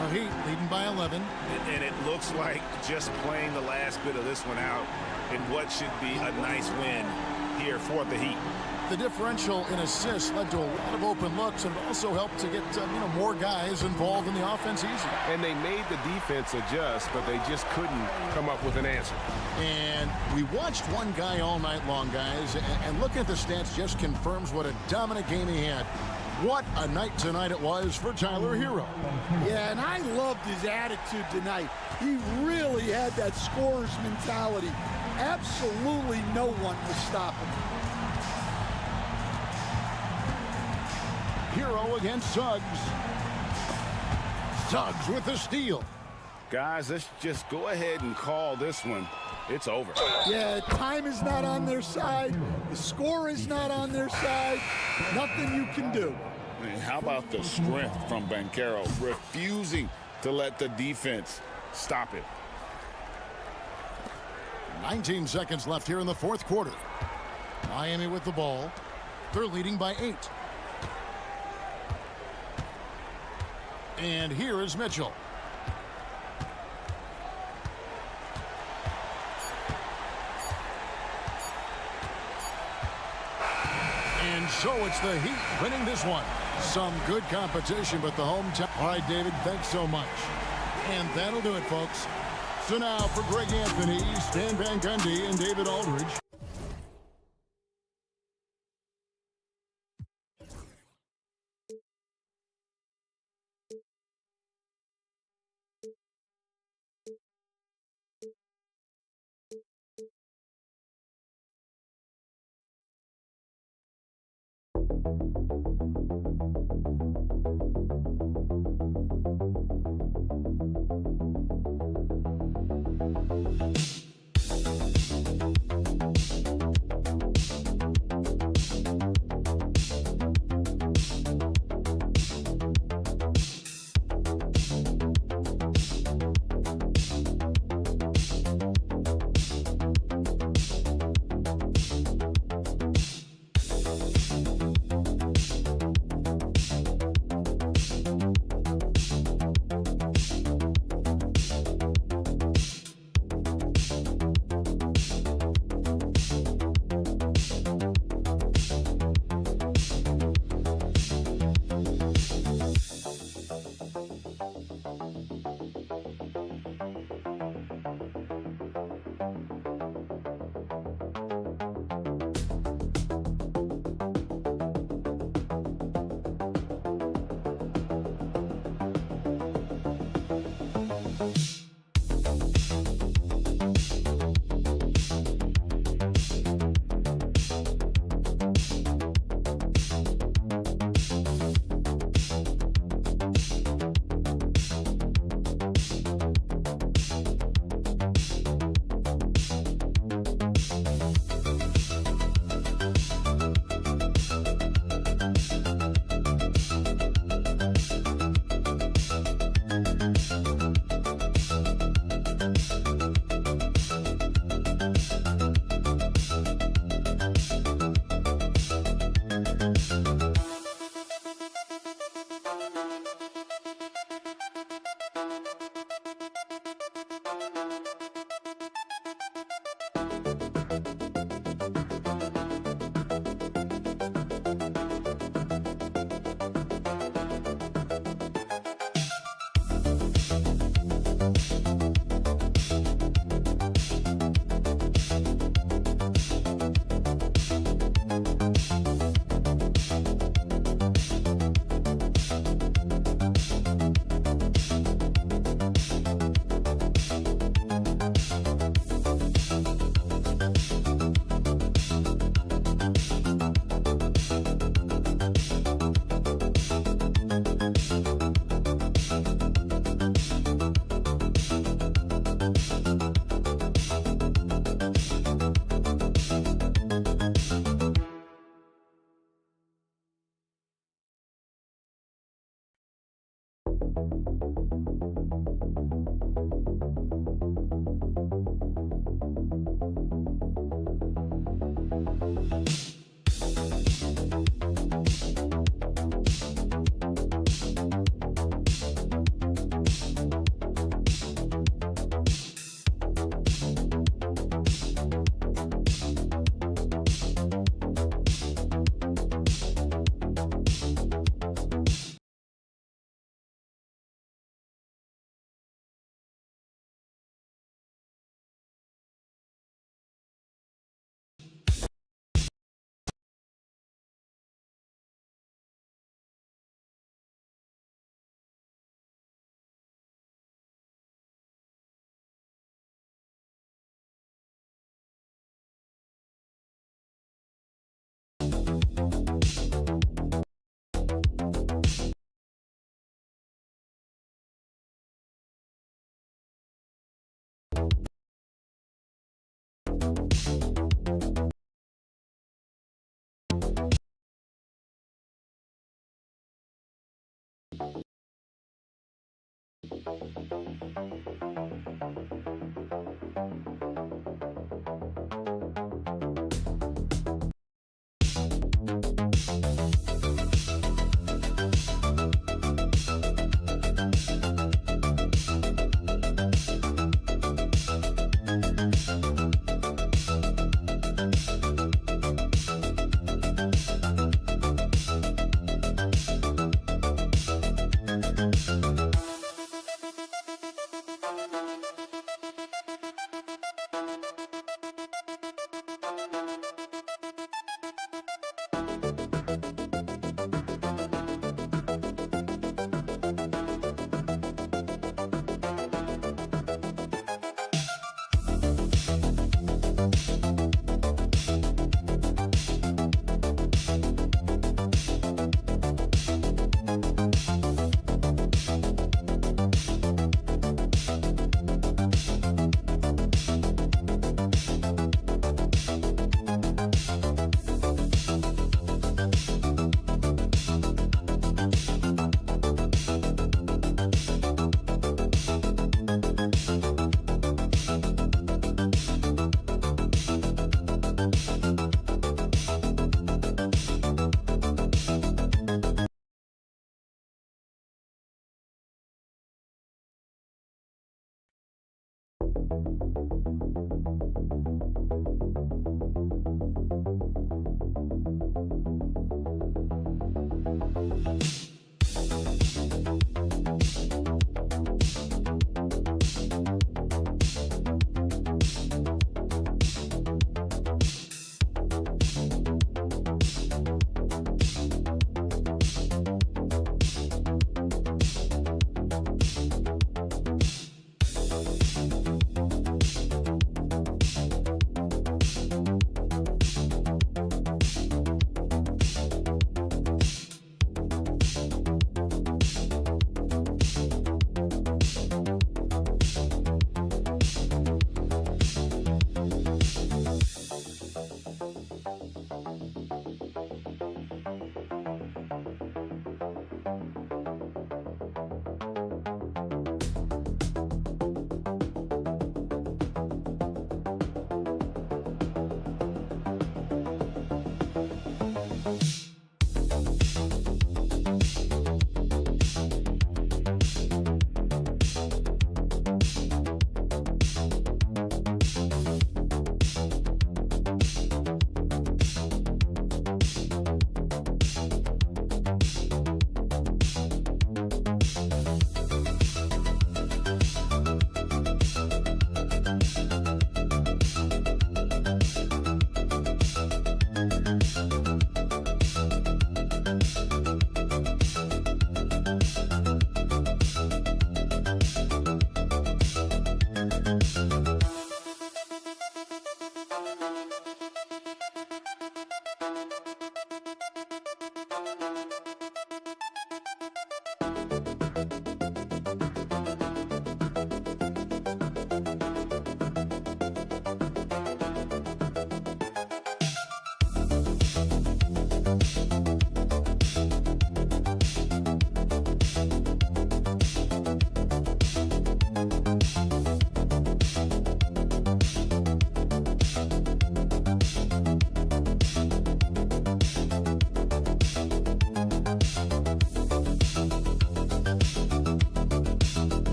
The Heat leading by 11. And it looks like just playing the last bit of this one out in what should be a nice win here for the Heat. The differential in assists led to a lot of open looks and also helped to get more guys involved in the offense easy. And they made the defense adjust, but they just couldn't come up with an answer. And we watched one guy all night long, guys, and looking at the stats just confirms what a dominant game he had. What a night tonight it was for Tyler Hero. Yeah, and I loved his attitude tonight. He really had that scorer's mentality. Absolutely no one was stopping him. Hero against Suggs. Suggs with the steal. Guys, let's just go ahead and call this one. It's over. Yeah, time is not on their side. The score is not on their side. Nothing you can do. And how about the strength from Banchero, refusing to let the defense stop it. 19 seconds left here in the fourth quarter. Miami with the ball. They're leading by 8. And here is Mitchell. And so it's the Heat winning this one. Some good competition, but the hometown. All right, David, thanks so much. And that'll do it, folks. So now for Greg Anthony, Stan Van Gundy, and David Aldridge.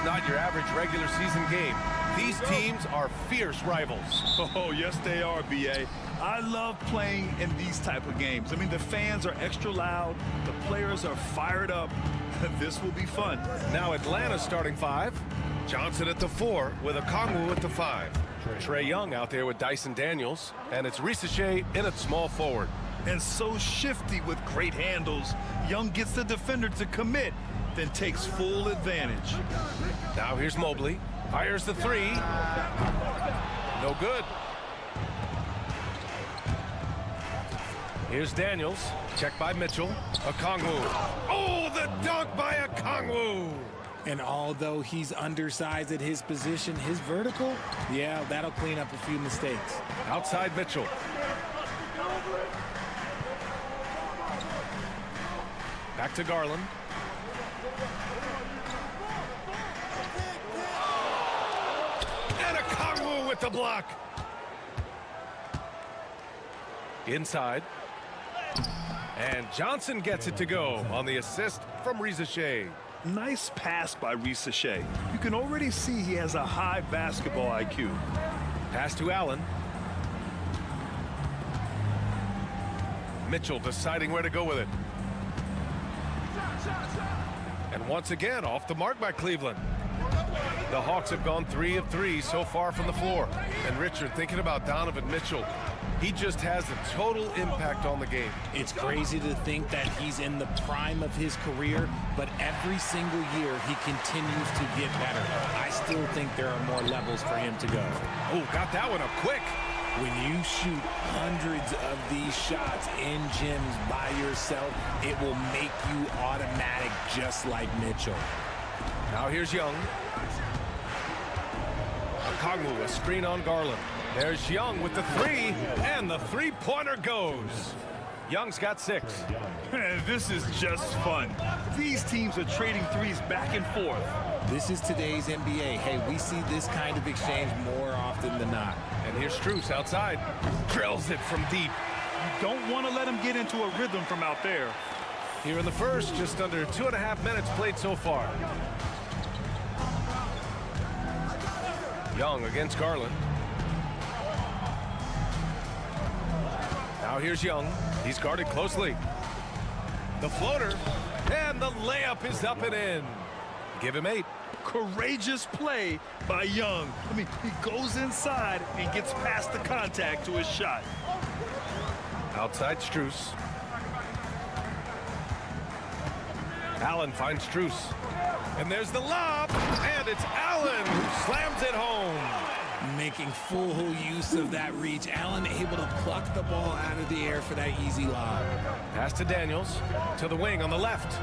not your average regular season game. These teams are fierce rivals. Oh, yes, they are, B.A. I love playing in these type of games. I mean, the fans are extra loud. The players are fired up. This will be fun. Now Atlanta's starting five. Johnson at the 4 with Okongwu at the 5. Trae Young out there with Dyson Daniels. And it's Ricochet in at small forward. And so shifty with great handles. Young gets the defender to commit, then takes full advantage. Now here's Mobley. Fires the 3. No good. Here's Daniels. Check by Mitchell. Okongwu. Oh, the dunk by Okongwu. And although he's undersized at his position, his vertical, yeah, that'll clean up a few mistakes. Outside Mitchell. Back to Garland. And a Kongwu with the block. Inside. And Johnson gets it to go on the assist from Rizachet. Nice pass by Rizachet. You can already see he has a high basketball IQ. Pass to Allen. Mitchell deciding where to go with it. And once again, off the mark by Cleveland. The Hawks have gone 3 of 3 so far from the floor. And Richard, thinking about Donovan Mitchell, he just has a total impact on the game. It's crazy to think that he's in the prime of his career, but every single year he continues to get better. I still think there are more levels for him to go. Oh, got that one up quick. When you shoot hundreds of these shots in gyms by yourself, it will make you automatic just like Mitchell. Now here's Young. Kongwu, a screen on Garland. There's Young with the three, and the three-pointer goes. Young's got 6. This is just fun. These teams are trading threes back and forth. This is today's NBA. Hey, we see this kind of exchange more often than not. And here's Strus outside. Drills it from deep. You don't want to let him get into a rhythm from out there. Here in the first, just under 2.5 minutes played so far. Young against Garland. Now here's Young. He's guarded closely. The floater, and the layup is up and in. Give him 8. Courageous play by Young. I mean, he goes inside and gets past the contact to his shot. Outside Strus. Allen finds Strus. And there's the lob, and it's Allen who slams it home. Making full use of that reach. Allen able to pluck the ball out of the air for that easy lob. Pass to Daniels, to the wing on the left.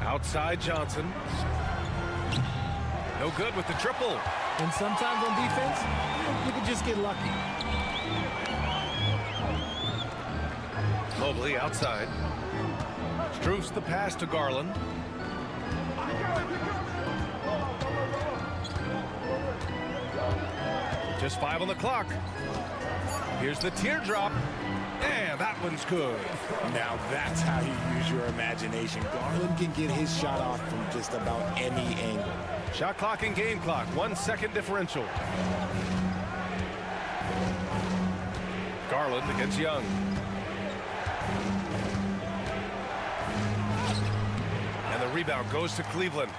Outside Johnson. No good with the triple. And sometimes on defense, you can just get lucky. Mobley outside. Strus the pass to Garland. Just 5 on the clock. Here's the teardrop. And that one's good. Now that's how you use your imagination. Garland can get his shot off from just about any angle. Shot clock and game clock. 1 second differential. Garland against Young. And the rebound goes to Cleveland.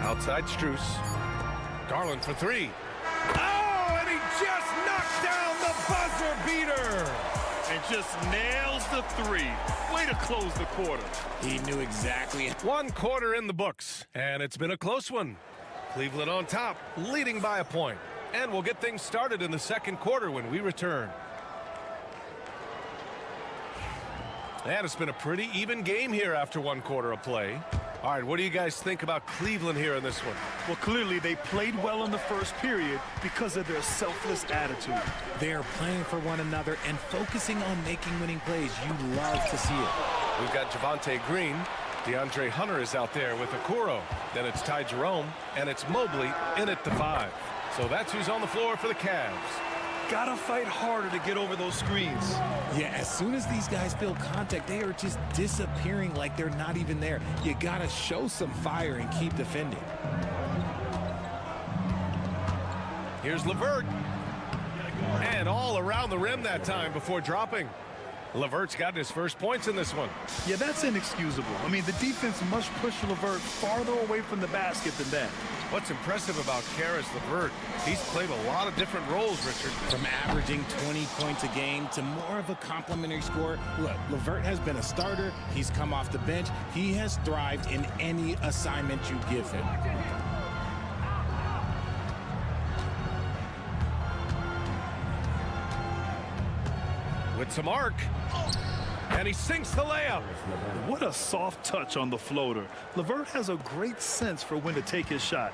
Outside Strus. Garland for 3. Oh, and he just knocked down the buzzer beater. And just nails the 3. Way to close the quarter. He knew exactly. 1 quarter in the books, and it's been a close one. Cleveland on top, leading by a point. And we'll get things started in the second quarter when we return. And it's been a pretty even game here after 1 quarter of play. All right, what do you guys think about Cleveland here in this one? Well, clearly they played well in the first period because of their selfless attitude. They are playing for one another and focusing on making winning plays. You love to see it. We've got Javonte Green. DeAndre Hunter is out there with Okoro. Then it's Ty Jerome, and it's Mobley in at the 5. So that's who's on the floor for the Cavs. Gotta fight harder to get over those screens. Yeah, as soon as these guys feel contact, they are just disappearing like they're not even there. You gotta show some fire and keep defending. Here's LeVert. And all around the rim that time before dropping. LeVert's gotten his first points in this one. Yeah, that's inexcusable. I mean, the defense must push LeVert farther away from the basket than that. What's impressive about Karis LeVert, he's played a lot of different roles, Richard. From averaging 20 points a game to more of a complimentary scorer. Look, LeVert has been a starter. He's come off the bench. He has thrived in any assignment you give him. With some arc. And he sinks the layup. What a soft touch on the floater. LeVert has a great sense for when to take his shot.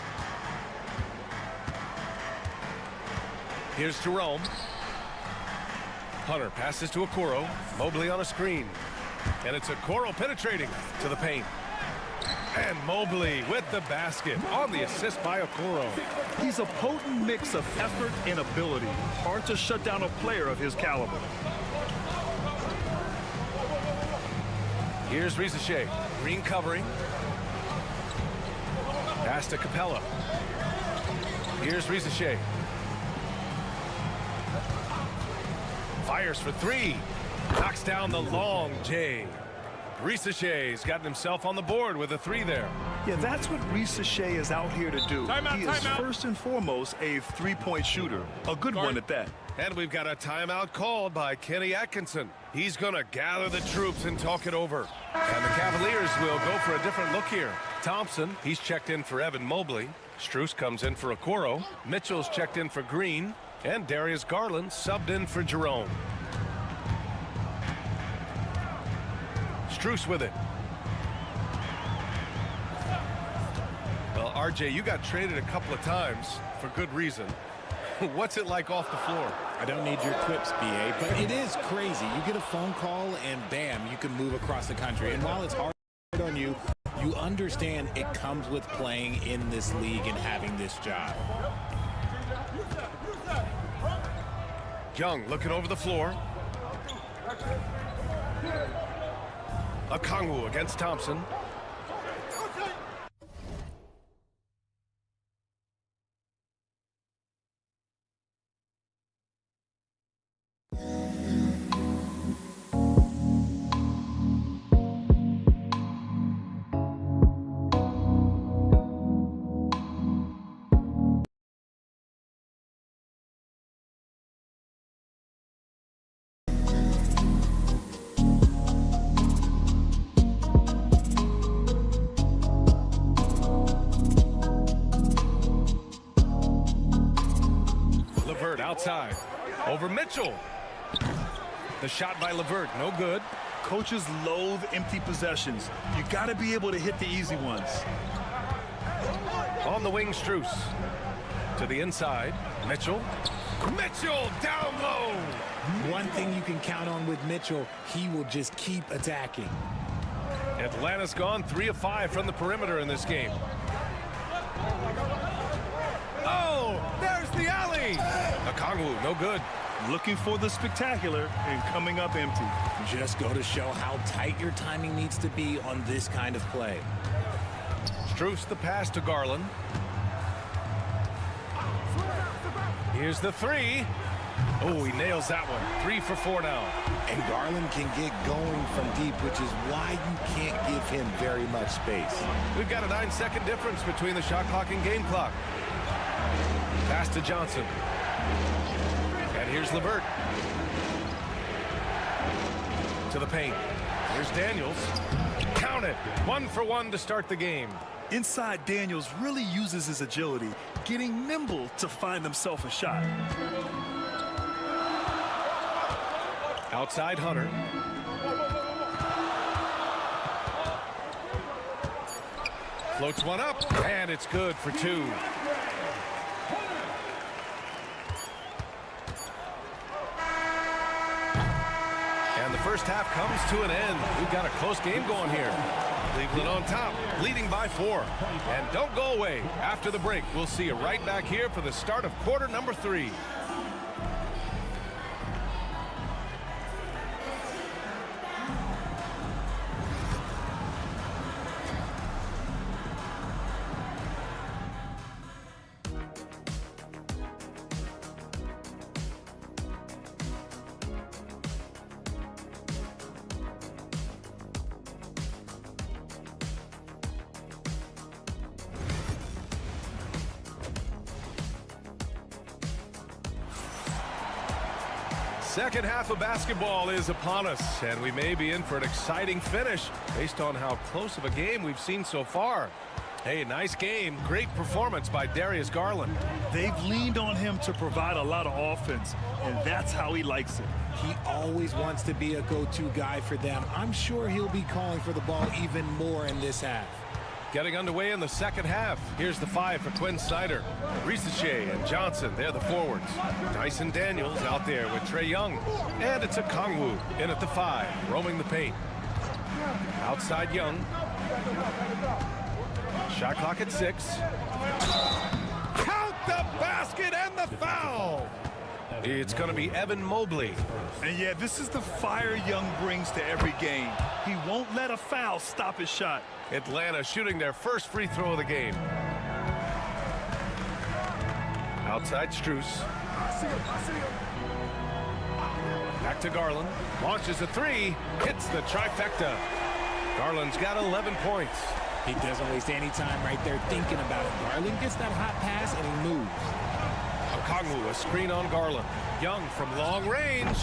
Here's Jerome. Hunter passes to Okoro. Mobley on a screen. And it's Okoro penetrating to the paint. And Mobley with the basket on the assist by Okoro. He's a potent mix of effort and ability. Hard to shut down a player of his caliber. Here's Risache. Green covering. Pass to Capella. Here's Risache. Fires for three. Knocks down the long J. Risache's gotten himself on the board with a three there. Yeah, that's what Risache is out here to do. He is first and foremost a three-point shooter. A good one at that. And we've got a timeout called by Kenny Atkinson. He's going to gather the troops and talk it over. And the Cavaliers will go for a different look here. Thompson, he's checked in for Evan Mobley. Strus comes in for Okoro. Mitchell's checked in for Green. And Darius Garland subbed in for Jerome. Strus with it. Well, RJ, you got traded a couple of times for good reason. What's it like off the floor? I don't need your quips, BA, but it is crazy. You get a phone call and bam, you can move across the country. And while it's hard on you, you understand it comes with playing in this league and having this job. Young looking over the floor. Okongwu against Thompson. Outside over Mitchell. The shot by LeVert, no good. Coaches loathe empty possessions. You got to be able to hit the easy ones. On the wing, Strus. To the inside, Mitchell. Mitchell down low. One thing you can count on with Mitchell, he will just keep attacking. Atlanta's gone 3 of 5 from the perimeter in this game. Oh, there's the alley. Okongwu, no good. Looking for the spectacular and coming up empty. Just go to show how tight your timing needs to be on this kind of play. Strus the pass to Garland. Here's the three. Oh, he nails that one. 3 for 4 now. And Garland can get going from deep, which is why you can't give him very much space. We've got a 9-second difference between the shot clock and game clock. Pass to Johnson. And here's LeVert. To the paint. Here's Daniels. Count it. 1 for 1 to start the game. Inside, Daniels really uses his agility, getting nimble to find himself a shot. Outside Hunter. Floats one up, and it's good for 2. And the first half comes to an end. We've got a close game going here. Cleveland on top, leading by 4. And don't go away. After the break, we'll see you right back here for the start of quarter number 3. Second half of basketball is upon us, and we may be in for an exciting finish based on how close of a game we've seen so far. Hey, nice game. Great performance by Darius Garland. They've leaned on him to provide a lot of offense, and that's how he likes it. He always wants to be a go-to guy for them. I'm sure he'll be calling for the ball even more in this half. Getting underway in the second half. Here's the 5 for Quinn Snyder. Risache and Johnson, they're the forwards. Dyson Daniels out there with Trae Young. And it's a Kongwu in at the 5, roaming the paint. Outside Young. Shot clock at 6. Count the basket and the foul. It's going to be Evan Mobley. And yeah, this is the fire Young brings to every game. He won't let a foul stop his shot. Atlanta shooting their first free throw of the game. Outside Strus. Back to Garland. Launches a 3. Hits the trifecta. Garland's got 11 points. He doesn't waste any time right there thinking about it. Garland gets that hot pass and he moves. Okongwu, a screen on Garland. Young from long range.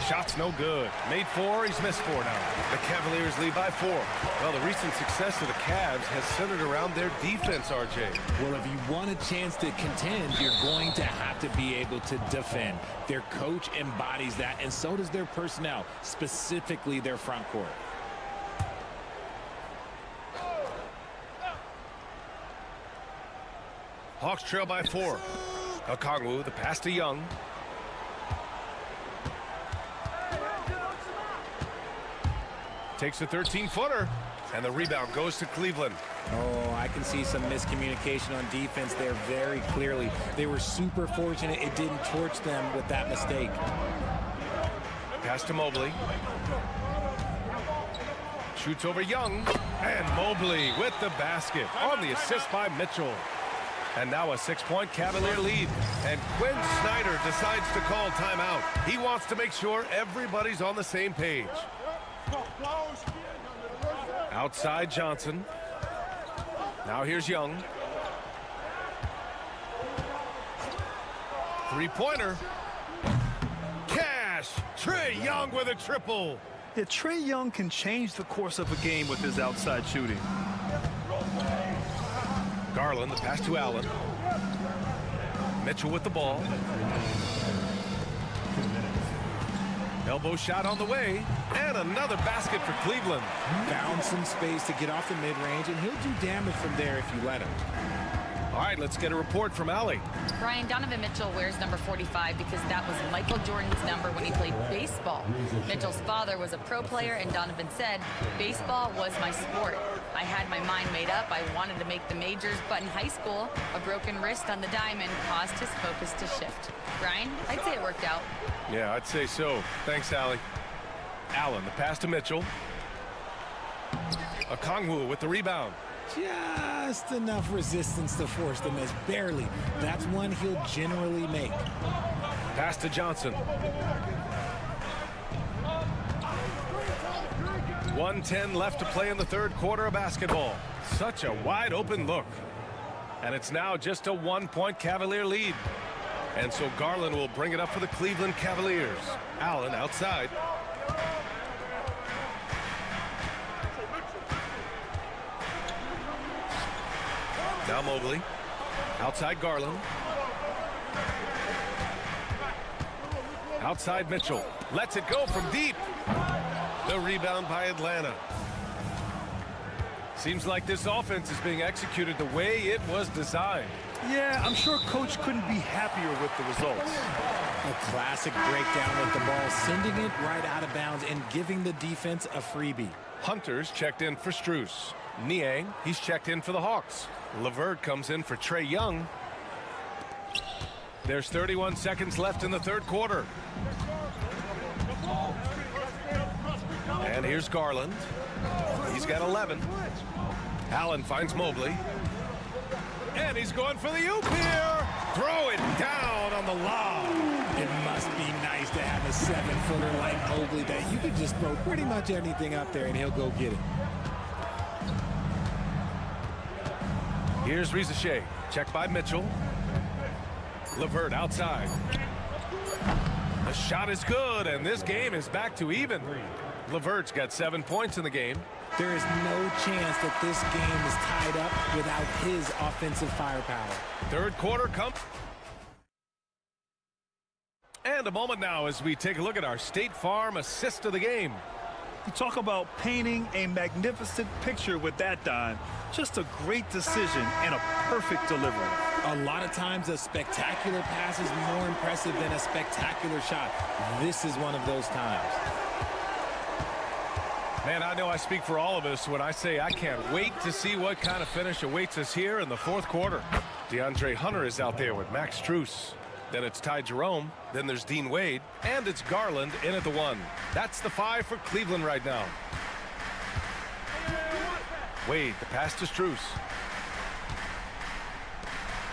Shot's no good. Made 4, he's missed 4 now. The Cavaliers lead by 4. Well, the recent success of the Cavs has centered around their defense, RJ. Well, if you want a chance to contend, you're going to have to be able to defend. Their coach embodies that, and so does their personnel, specifically their front court. Hawks trail by 4. Okongwu, the pass to Young. Takes a 13-footer, and the rebound goes to Cleveland. Oh, I can see some miscommunication on defense there very clearly. They were super fortunate it didn't torch them with that mistake. Pass to Mobley. Shoots over Young, and Mobley with the basket on the assist by Mitchell. And now a 6-point Cavalier lead. And Quinn Snyder decides to call timeout. He wants to make sure everybody's on the same page. Outside Johnson. Now here's Young. Three-pointer. Cash. Trae Young with a triple. Yeah, Trae Young can change the course of a game with his outside shooting. Garland, the pass to Allen. Mitchell with the ball. Elbow shot on the way. And another basket for Cleveland. Found some space to get off the mid-range, and he'll do damage from there if you let him. All right, let's get a report from Allie. Brian, Donovan Mitchell wears number 45 because that was Michael Jordan's number when he played baseball. Mitchell's father was a pro player, and Donovan said, baseball was my sport. I had my mind made up. I wanted to make the majors, but in high school, a broken wrist on the diamond caused his focus to shift. Brian, I'd say it worked out. Yeah, I'd say so. Thanks, Allie. Allen, the pass to Mitchell. Okongwu with the rebound. Just enough resistance to force the miss. Barely. That's one he'll generally make. Pass to Johnson. 1:10 left to play in the third quarter of basketball. Such a wide open look. And it's now just a 1-point Cavalier lead. And so Garland will bring it up for the Cleveland Cavaliers. Allen outside. Now Mobley. Outside Garland. Outside Mitchell. Lets it go from deep. The rebound by Atlanta. Seems like this offense is being executed the way it was designed. Yeah, I'm sure Coach couldn't be happier with the results. A classic breakdown with the ball, sending it right out of bounds and giving the defense a freebie. Hunter's checked in for Strus. Niang, he's checked in for the Hawks. LeVert comes in for Trae Young. There's 31 seconds left in the third quarter. And here's Garland. He's got 11. Allen finds Mobley. And he's going for the oop here. Throw it down on the lob. It must be nice to have a 7-footer like Mobley that you can just throw pretty much anything up there and he'll go get it. Here's Risache. Checked by Mitchell. LeVert outside. The shot is good, and this game is back to even. LeVert's got 7 points in the game. There is no chance that this game is tied up without his offensive firepower. Third quarter comes. And a moment now as we take a look at our State Farm assist of the game. You talk about painting a magnificent picture with that, Don. Just a great decision and a perfect delivery. A lot of times a spectacular pass is more impressive than a spectacular shot. This is one of those times. Man, I know I speak for all of us when I say I can't wait to see what kind of finish awaits us here in the fourth quarter. DeAndre Hunter is out there with Max Strus. Then it's Ty Jerome. Then there's Dean Wade. And it's Garland in at the 1. That's the 5 for Cleveland right now. Wade, the pass to Strus.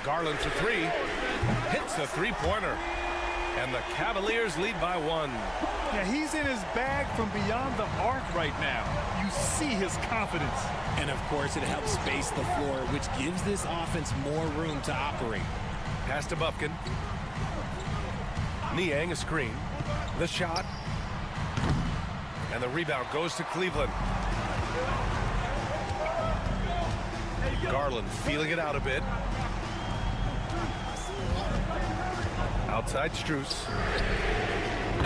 Garland for 3. Hits the three-pointer. And the Cavaliers lead by 1. Yeah, he's in his bag from beyond the arc right now. You see his confidence. And, of course, it helps space the floor, which gives this offense more room to operate. Pass to Bufkin. Niang a screen. The shot. And the rebound goes to Cleveland. Garland feeling it out a bit. Outside Strus.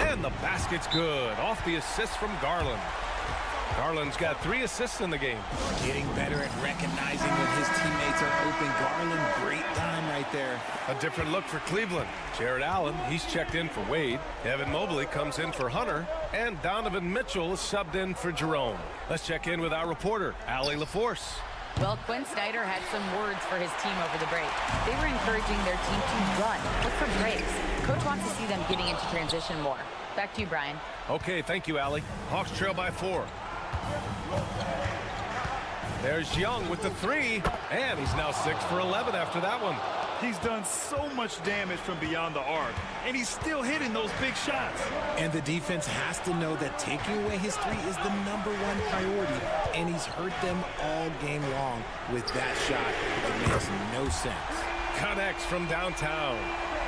And the basket's good. Off the assist from Garland. Garland's got 3 assists in the game. Getting better at recognizing when his teammates are open. Garland, great time right there. A different look for Cleveland. Jared Allen, he's checked in for Wade. Evan Mobley comes in for Hunter. And Donovan Mitchell is subbed in for Jerome. Let's check in with our reporter, Allie LaForce. Well, Quinn Snyder had some words for his team over the break. They were encouraging their team to run, look for breaks. Coach wants to see them getting into transition more. Back to you, Brian. Okay, thank you, Allie. Hawks trail by 4. There's Young with the 3, and he's now 6 for 11 after that one. He's done so much damage from beyond the arc, and he's still hitting those big shots. And the defense has to know that taking away his 3 is the #1 priority, and he's hurt them all game long with that shot. It makes no sense. Connects from downtown.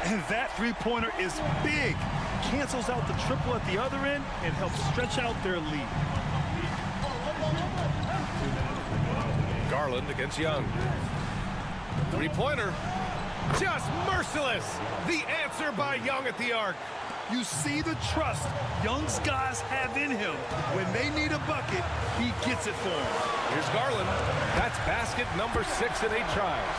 And that three-pointer is big. Cancels out the triple at the other end and helps stretch out their lead. Garland against Young. Three-pointer. Just merciless. The answer by Young at the arc. You see the trust Young's guys have in him. When they need a bucket, he gets it for them. Here's Garland. That's basket number 6 in 8 tries.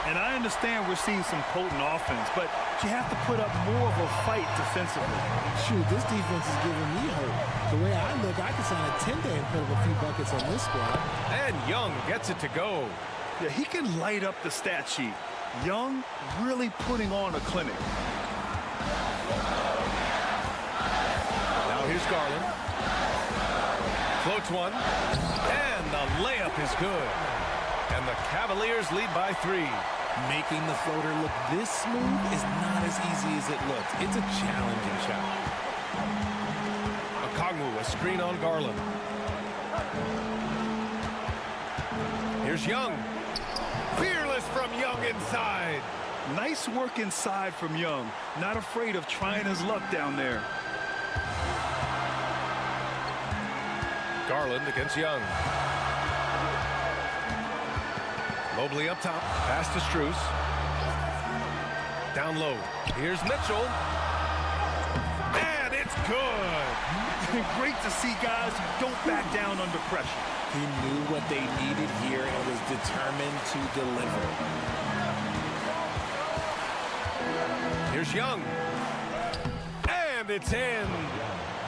And I understand we're seeing some potent offense, but you have to put up more of a fight defensively. Shoot, this defense is giving me hope. The way I look, I could sign a 10-day and put up a few buckets on this squad. And Young gets it to go. Yeah, he can light up the stat sheet. Young really putting on a clinic. Now here's Garland. Floats one. And the layup is good. And the Cavaliers lead by 3. Making the floater look this smooth is not as easy as it looks. It's a challenging shot. Okongwu, a screen on Garland. Here's Young. Fearless from Young inside. Nice work inside from Young. Not afraid of trying his luck down there. Garland against Young. Mobley up top. Pass to Strus. Down low. Here's Mitchell. And it's good. Great to see guys who don't back down under pressure. He knew what they needed here and was determined to deliver. Here's Young. And it's in.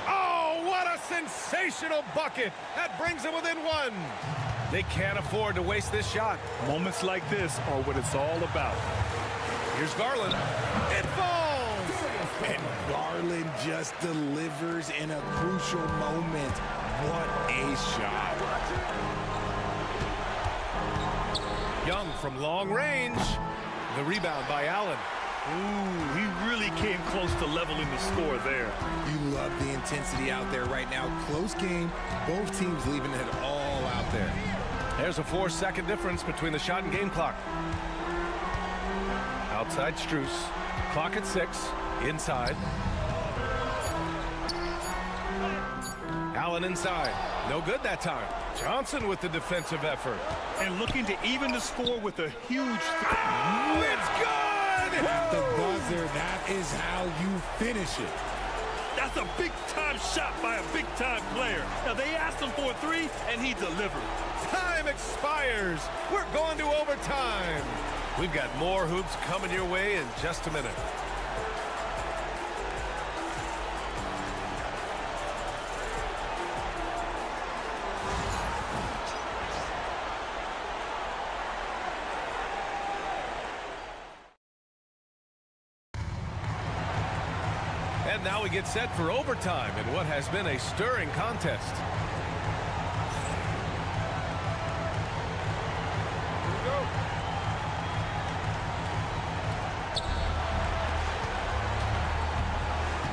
Oh, what a sensational bucket. That brings them within 1. They can't afford to waste this shot. Moments like this are what it's all about. Here's Garland. It falls! And Garland just delivers in a crucial moment. What a shot. Young from long range. The rebound by Allen. Ooh, he really came close to leveling the score there. You love the intensity out there right now. Close game. Both teams leaving it all out there. There's a 4-second difference between the shot and game clock. Outside Strus. Clock at 6. Inside. Allen inside. No good that time. Johnson with the defensive effort. And looking to even the score with a huge... Oh, it's good! At the buzzer, that is how you finish it. That's a big-time shot by a big-time player. Now, they asked him for a three, and he delivered. Time expires. We're going to overtime. We've got more hoops coming your way in just a minute. And now we get set for overtime in what has been a stirring contest.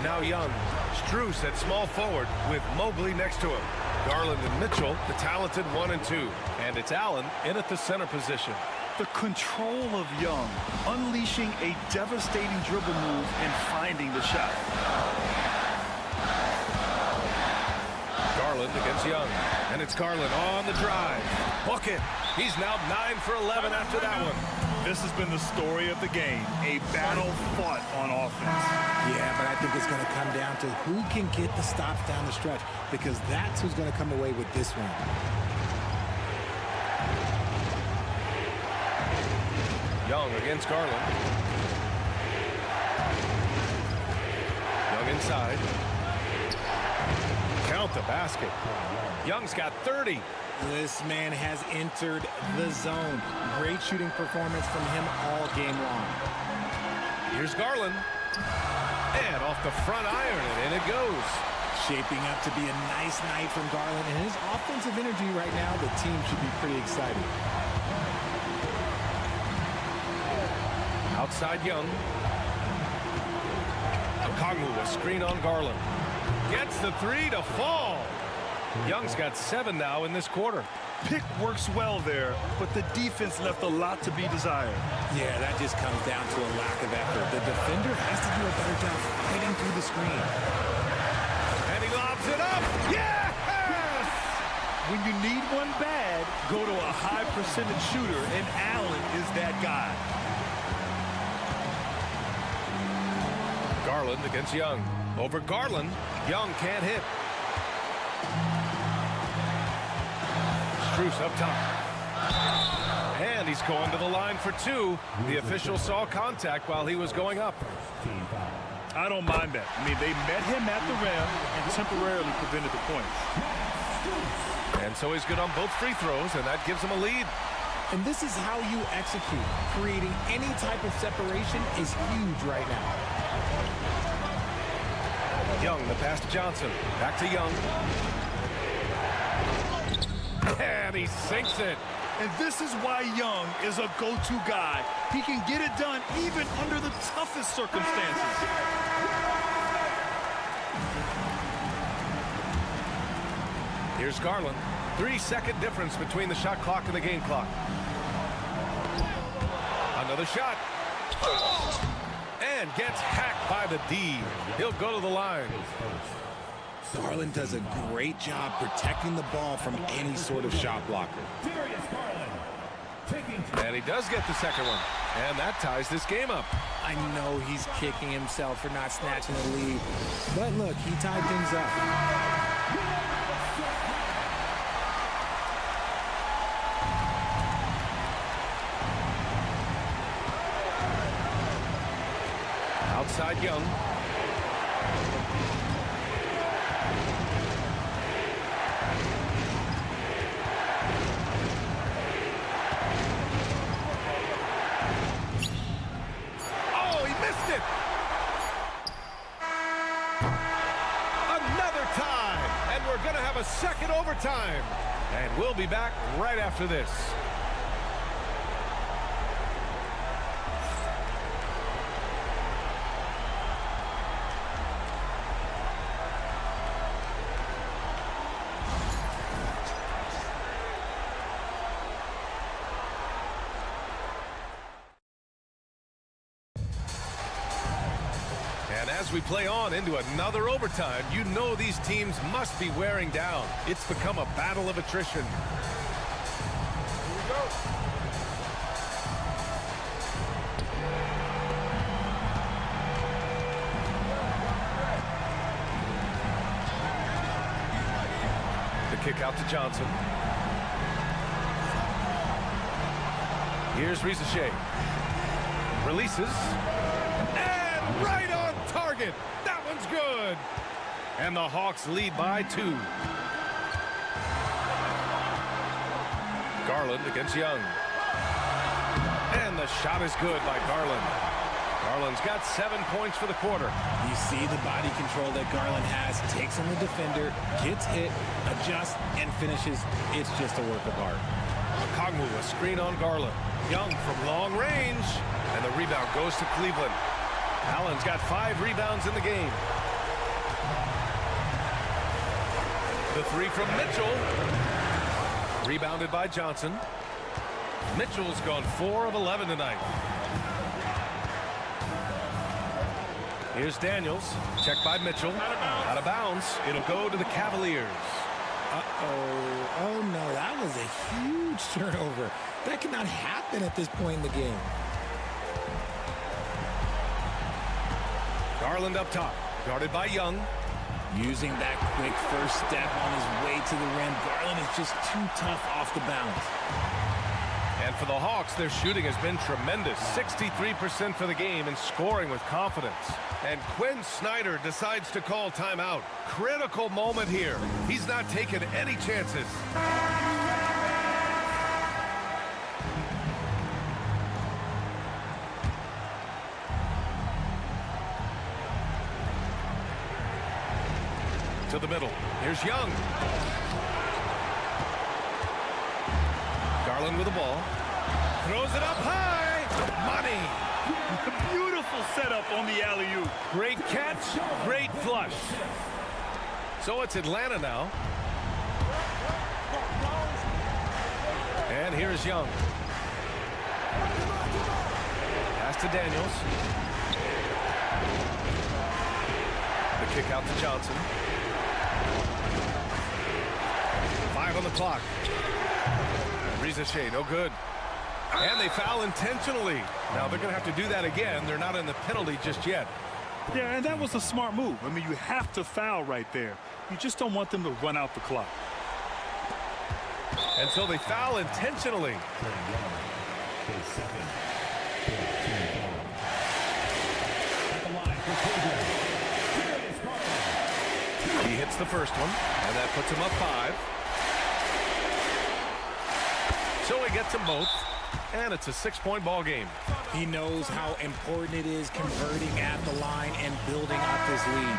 Now Young. Strus at small forward with Mobley next to him. Garland and Mitchell, the talented 1 and 2. And it's Allen in at the center position. The control of Young, unleashing a devastating dribble move and finding the shot. Garland against Young. And it's Garland on the drive. Bucket. He's now 9 for 11 after that one. This has been the story of the game, a battle fought on offense. Yeah, but I think it's going to come down to who can get the stops down the stretch, because that's who's going to come away with this one. Young against Garland. Young inside. Count the basket. Young's got 30. This man has entered the zone. Great shooting performance from him all game long. Here's Garland. And off the front iron, and in it goes. Shaping up to be a nice night from Garland, and his offensive energy right now, the team should be pretty excited. Outside Young. Okongwu, a screen on Garland. Gets the three to fall. Young's got 7 now in this quarter. Pick works well there, but the defense left a lot to be desired. Yeah, that just comes down to a lack of effort. The defender has to do a better job fighting through the screen. And he lobs it up. Yes! When you need one bad, go to a high percentage shooter, and Allen is that guy. Garland against Young. Over Garland. Young can't hit. Strus up top. And he's going to the line for 2. The official saw contact while he was going up. I don't mind that. I mean, they met him at the rim and temporarily prevented the points. And so he's good on both free throws, and that gives him a lead. And this is how you execute. Creating any type of separation is huge right now. Young, the pass to Johnson. Back to Young. And he sinks it. And this is why Young is a go-to guy. He can get it done even under the toughest circumstances. Here's Garland. 3-second difference between the shot clock and the game clock. Another shot. And gets hacked by the D. He'll go to the line. Garland does a great job protecting the ball from any sort of shot blocker. And he does get the second one. And that ties this game up. I know he's kicking himself for not snatching the lead. But look, he tied things up. Outside Young. Oh, he missed it. Another time. And we're going to have a second overtime. And we'll be back right after this. As we play on into another overtime, you know these teams must be wearing down. It's become a battle of attrition. Here we go. kick out to Johnson. Here's Rizachet. Releases. And right on target. That one's good. And the Hawks lead by 2. Garland against Young. And the shot is good by Garland. Garland's got 7 points for the quarter. You see the body control that Garland has. Takes on the defender, gets hit, adjusts, and finishes. It's just a work of art. Kongwu, a screen on Garland. Young from long range. And the rebound goes to Cleveland. Allen's got 5 rebounds in the game. The 3 from Mitchell. Rebounded by Johnson. Mitchell's gone 4 of 11 tonight. Here's Daniels. Checked by Mitchell. Out of bounds. It'll go to the Cavaliers. Uh-oh. Oh, no. That was a huge turnover. That cannot happen at this point in the game. Garland up top. Guarded by Young. Using that quick first step on his way to the rim. Garland is just too tough off the bounce. And for the Hawks, their shooting has been tremendous. 63% for the game and scoring with confidence. And Quinn Snyder decides to call timeout. Critical moment here. He's not taking any chances. To the middle. Here's Young. Garland with the ball. Throws it up high. Money. Beautiful setup on the alley-oop. Great catch. Great flush. So it's Atlanta now. And here's Young. Pass to Daniels. The kick out to Johnson. 5 on the clock. Rizachet, no good. And they foul intentionally. Now they're going to have to do that again. They're not in the penalty just yet. Yeah, and that was a smart move. I mean, you have to foul right there. You just don't want them to run out the clock. And so they foul intentionally. He hits the first one, and that puts him up 5. So he gets them both, and it's a 6-point ball game. He knows how important it is converting at the line and building up this lead.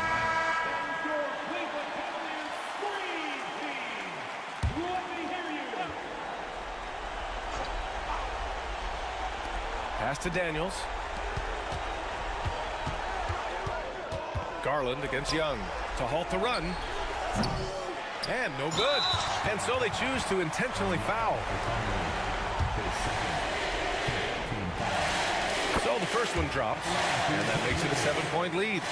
Pass to Daniels. Garland against Young to halt the run. And no good. And so they choose to intentionally foul. So the first one drops, and that makes it a 7-point lead.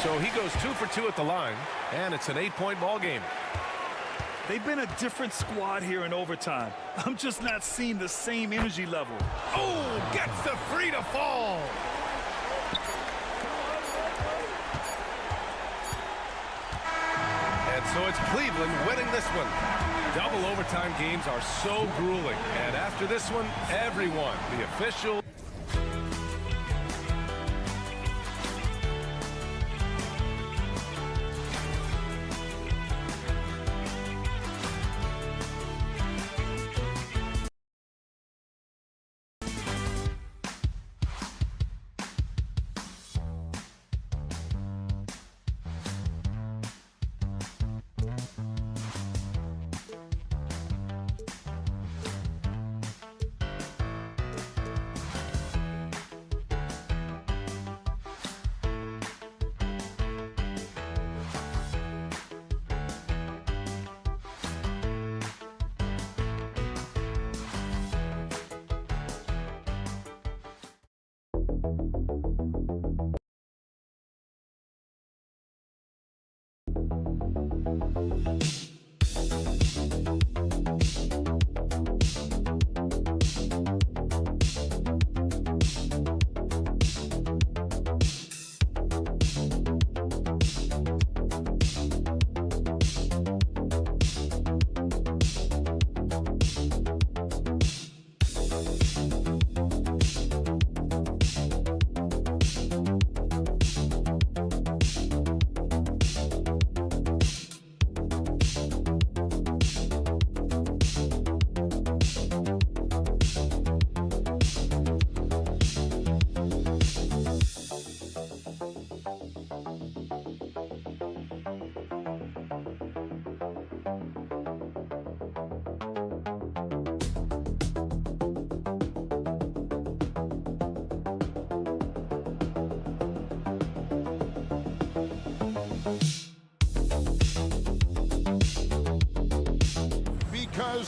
So he goes 2 for 2 at the line, and it's an 8-point ball game. They've been a different squad here in overtime. I'm just not seeing the same energy level. Oh, gets the 3 to fall. And so it's Cleveland winning this one. Double overtime games are so grueling. And after this one, everyone, the official.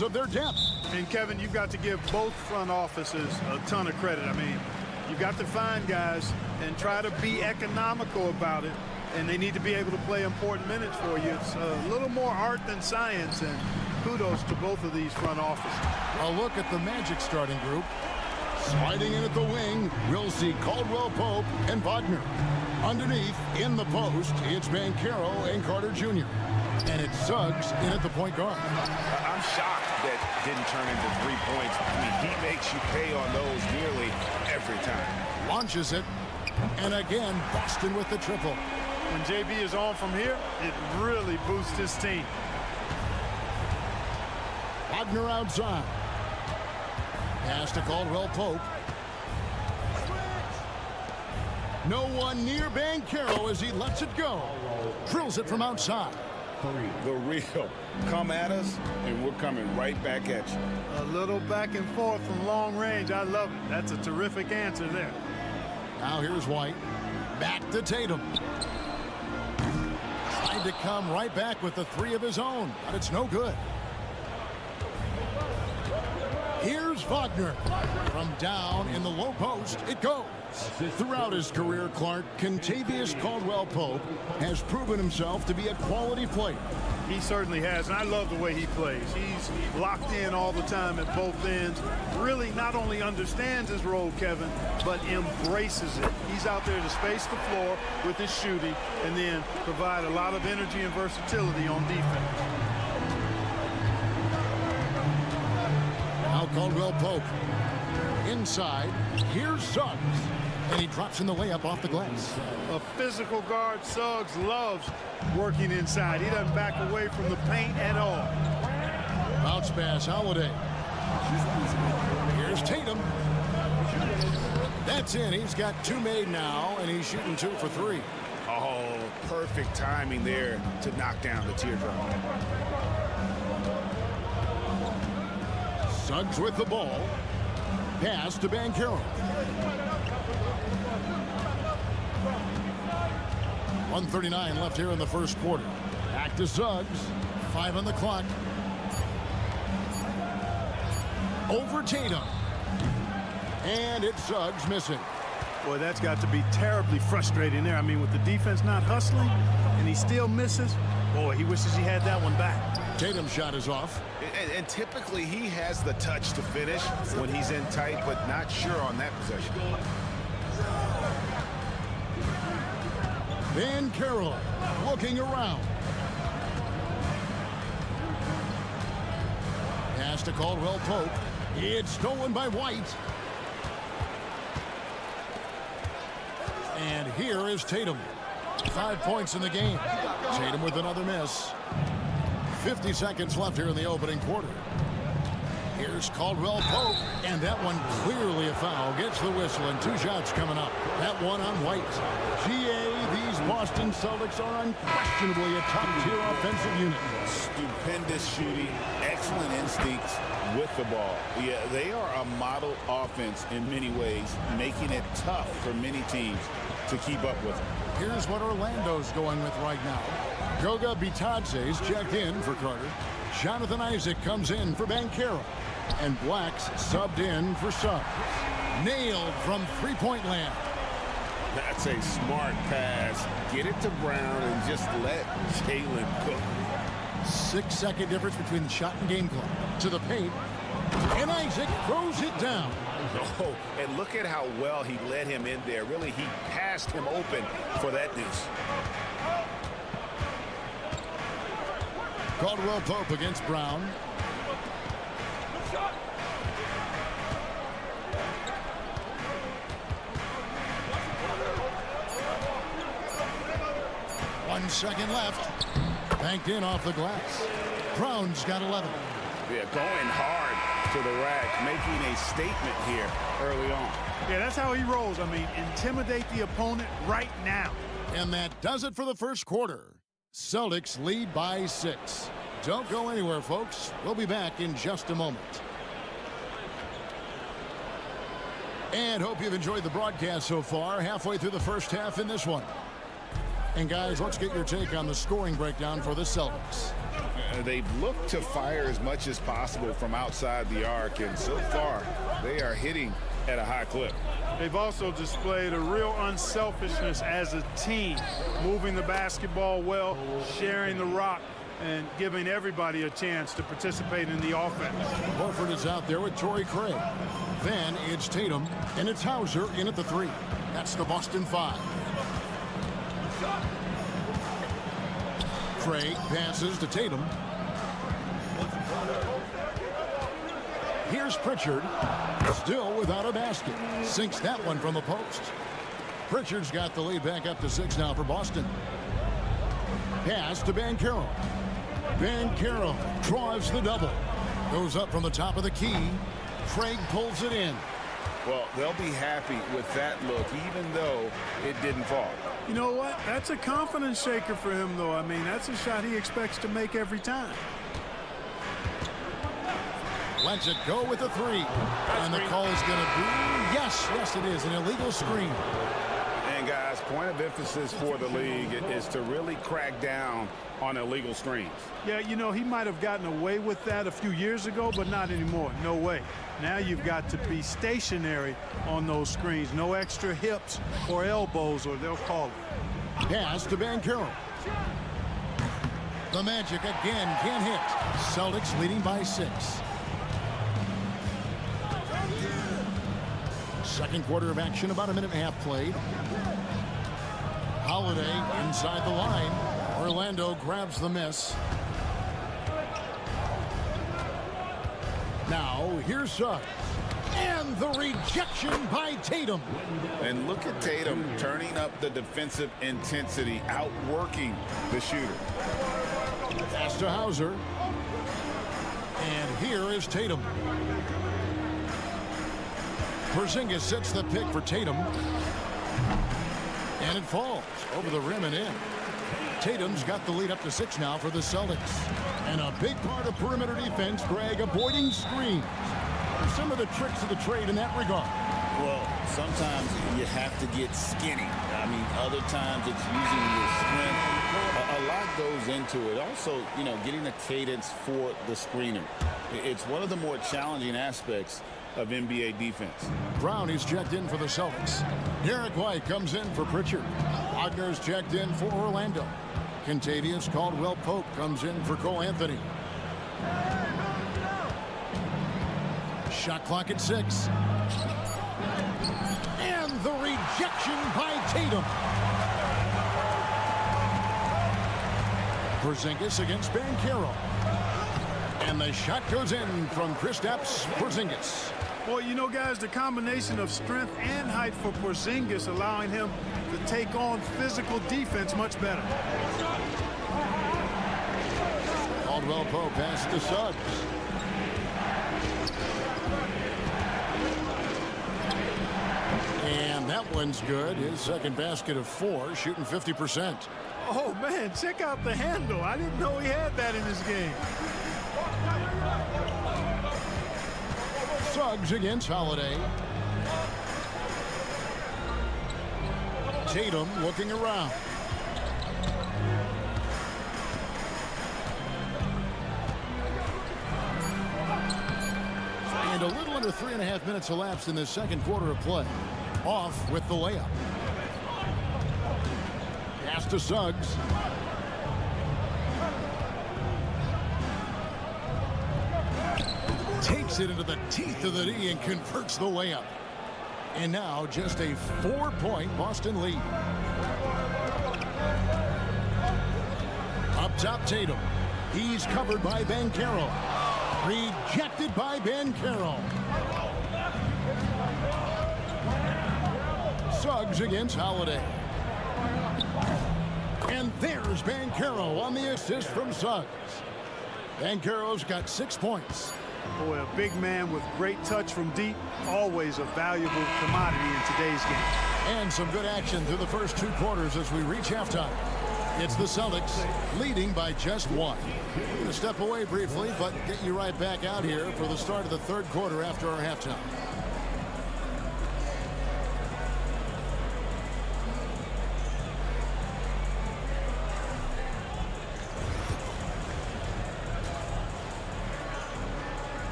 because of their depth. And, Kevin, you've got to give both front offices a ton of credit. I mean, you've got to find guys and try to be economical about it, and they need to be able to play important minutes for you. It's a little more art than science, and kudos to both of these front offices. A look at the Magic starting group. Sliding in at the wing, we'll see Caldwell Pope and Wagner. Underneath, in the post, it's Banchero and Carter Jr. And it's Suggs in at the point guard. I'm shocked that didn't turn into 3 points. I mean, he makes you pay on those nearly every time. Launches it. And again, Boston with the triple. When JB is on from here, it really boosts his team. Wagner outside. Pass to Caldwell Pope. No one near Banchero as he lets it go. Drills it from outside. The real come at us, and we're coming right back at you. A little back and forth from long range. I love it. That's a terrific answer there. Now here's White. Back to Tatum. Tried to come right back with the three of his own, but it's no good. Here's Wagner. From down in the low post, it goes. Throughout his career, Clark, Kentavious Caldwell-Pope has proven himself to be a quality player. He certainly has, and I love the way he plays. He's locked in all the time at both ends. Really not only understands his role, Kevin, but embraces it. He's out there to space the floor with his shooting and then provide a lot of energy and versatility on defense. Now Caldwell-Pope. Inside, here's Suggs. And he drops in the layup off the glass. A physical guard, Suggs, loves working inside. He doesn't back away from the paint at all. Bounce pass, Holiday. Here's Tatum. That's in. He's got two made now, and he's shooting 2 for 3. Oh, perfect timing there to knock down the teardrop. Suggs with the ball. Pass to Banchero. 1:39 left here in the first quarter. Back to Suggs. 5 on the clock. Over Tatum. And it's Suggs missing. Boy, that's got to be terribly frustrating there. I mean, with the defense not hustling and he still misses, boy, he wishes he had that one back. Tatum's shot is off. And typically he has the touch to finish when he's in tight, but not sure on that possession. Banchero looking around. Pass to Caldwell-Pope. It's stolen by White. And here is Tatum. 5 points in the game. Tatum with another miss. 50 seconds left here in the opening quarter. Here's Caldwell-Pope, and that one clearly a foul. Gets the whistle, and 2 shots coming up. That one on White. These Boston Celtics are unquestionably a top-tier offensive unit. Stupendous shooting, excellent instincts with the ball. Yeah, they are a model offense in many ways, making it tough for many teams to keep up with them. Here's what Orlando's going with right now. Goga Bitadze's checked in for Carter. Jonathan Isaac comes in for Banchero. And Black's subbed in for Suggs. Nailed from three-point land. That's a smart pass. Get it to Brown and just let Jalen cook. 6-second difference between the shot and game clock. To the paint. And Isaac throws it down. Oh, and look at how well he led him in there. Really, he passed him open for that deuce. Caldwell-Pope against Brown. One second left. Banked in off the glass. Brown's got 11. Yeah, going hard to the rack, making a statement here early on. Yeah, that's how he rolls. I mean, intimidate the opponent right now. And that does it for the first quarter. Celtics lead by 6. Don't go anywhere, folks. We'll be back in just a moment. And hope you've enjoyed the broadcast so far. Halfway through the first half in this one. And guys, let's get your take on the scoring breakdown for the Celtics. They've looked to fire as much as possible from outside the arc, and so far they are hitting at a high clip. They've also displayed a real unselfishness as a team, moving the basketball well, sharing the rock, and giving everybody a chance to participate in the offense. Horford is out there with Torrey Craig. Then it's Tatum, and it's Hauser in at the 3. That's the Boston 5. Craig passes to Tatum. Here's Pritchard, still without a basket. Sinks that one from the post. Pritchard's got the lead back up to 6 now for Boston. Pass to Banchero. Banchero drives the double. Goes up from the top of the key. Craig pulls it in. Well, they'll be happy with that look, even though it didn't fall. You know what? That's a confidence shaker for him, though. I mean, that's a shot he expects to make every time. Lets it go with the 3. And the call is going to be, yes, it is, an illegal screen. And guys, point of emphasis for the league is to really crack down on illegal screens. Yeah, you know, he might have gotten away with that a few years ago, but not anymore. No way. Now you've got to be stationary on those screens. No extra hips or elbows, or they'll call it. Pass to Banchero. The Magic again can't hit. Celtics leading by 6. Second quarter of action, about a minute and a half played. Holiday inside the line. Orlando grabs the miss. Now here's Suggs. And the rejection by Tatum. And look at Tatum turning up the defensive intensity, outworking the shooter. Pass to Hauser. And here is Tatum. Porzingis sets the pick for Tatum. And it falls over the rim and in. Tatum's got the lead up to 6 now for the Celtics. And a big part of perimeter defense, Greg, avoiding screens. Some of the tricks of the trade in that regard. Well, sometimes you have to get skinny. I mean, other times it's using your strength. A lot goes into it. Also, you know, getting the cadence for the screener. It's one of the more challenging aspects of NBA defense. Brown is checked in for the Celtics. Derek White comes in for Pritchard. Wagner's checked in for Orlando. Kentavious Caldwell-Pope comes in for Cole Anthony. Shot clock at 6. And the rejection by Tatum. Porzingis against Banchero. And the shot goes in from Kristaps Porzingis. Well, you know, guys, the combination of strength and height for Porzingis allowing him to take on physical defense much better. Caldwell-Pope pass to Suggs. And that one's good. His second basket of 4, shooting 50%. Oh, man, check out the handle. I didn't know he had that in his game. Suggs against Holiday. Tatum looking around. And a little under 3.5 minutes elapsed in the second quarter of play. Off with the layup. Pass to Suggs. Takes it into the teeth of the D and converts the layup. And now just a 4-point Boston lead. Up top, Tatum. He's covered by Banchero. Rejected by Banchero. Suggs against Holiday. And there's Banchero on the assist from Suggs. Banchero's got 6 points. Boy, a big man with great touch from deep, always a valuable commodity in today's game. And some good action through the first 2 quarters as we reach halftime. It's the Celtics leading by just 1. We're going to step away briefly, but get you right back out here for the start of the third quarter after our halftime.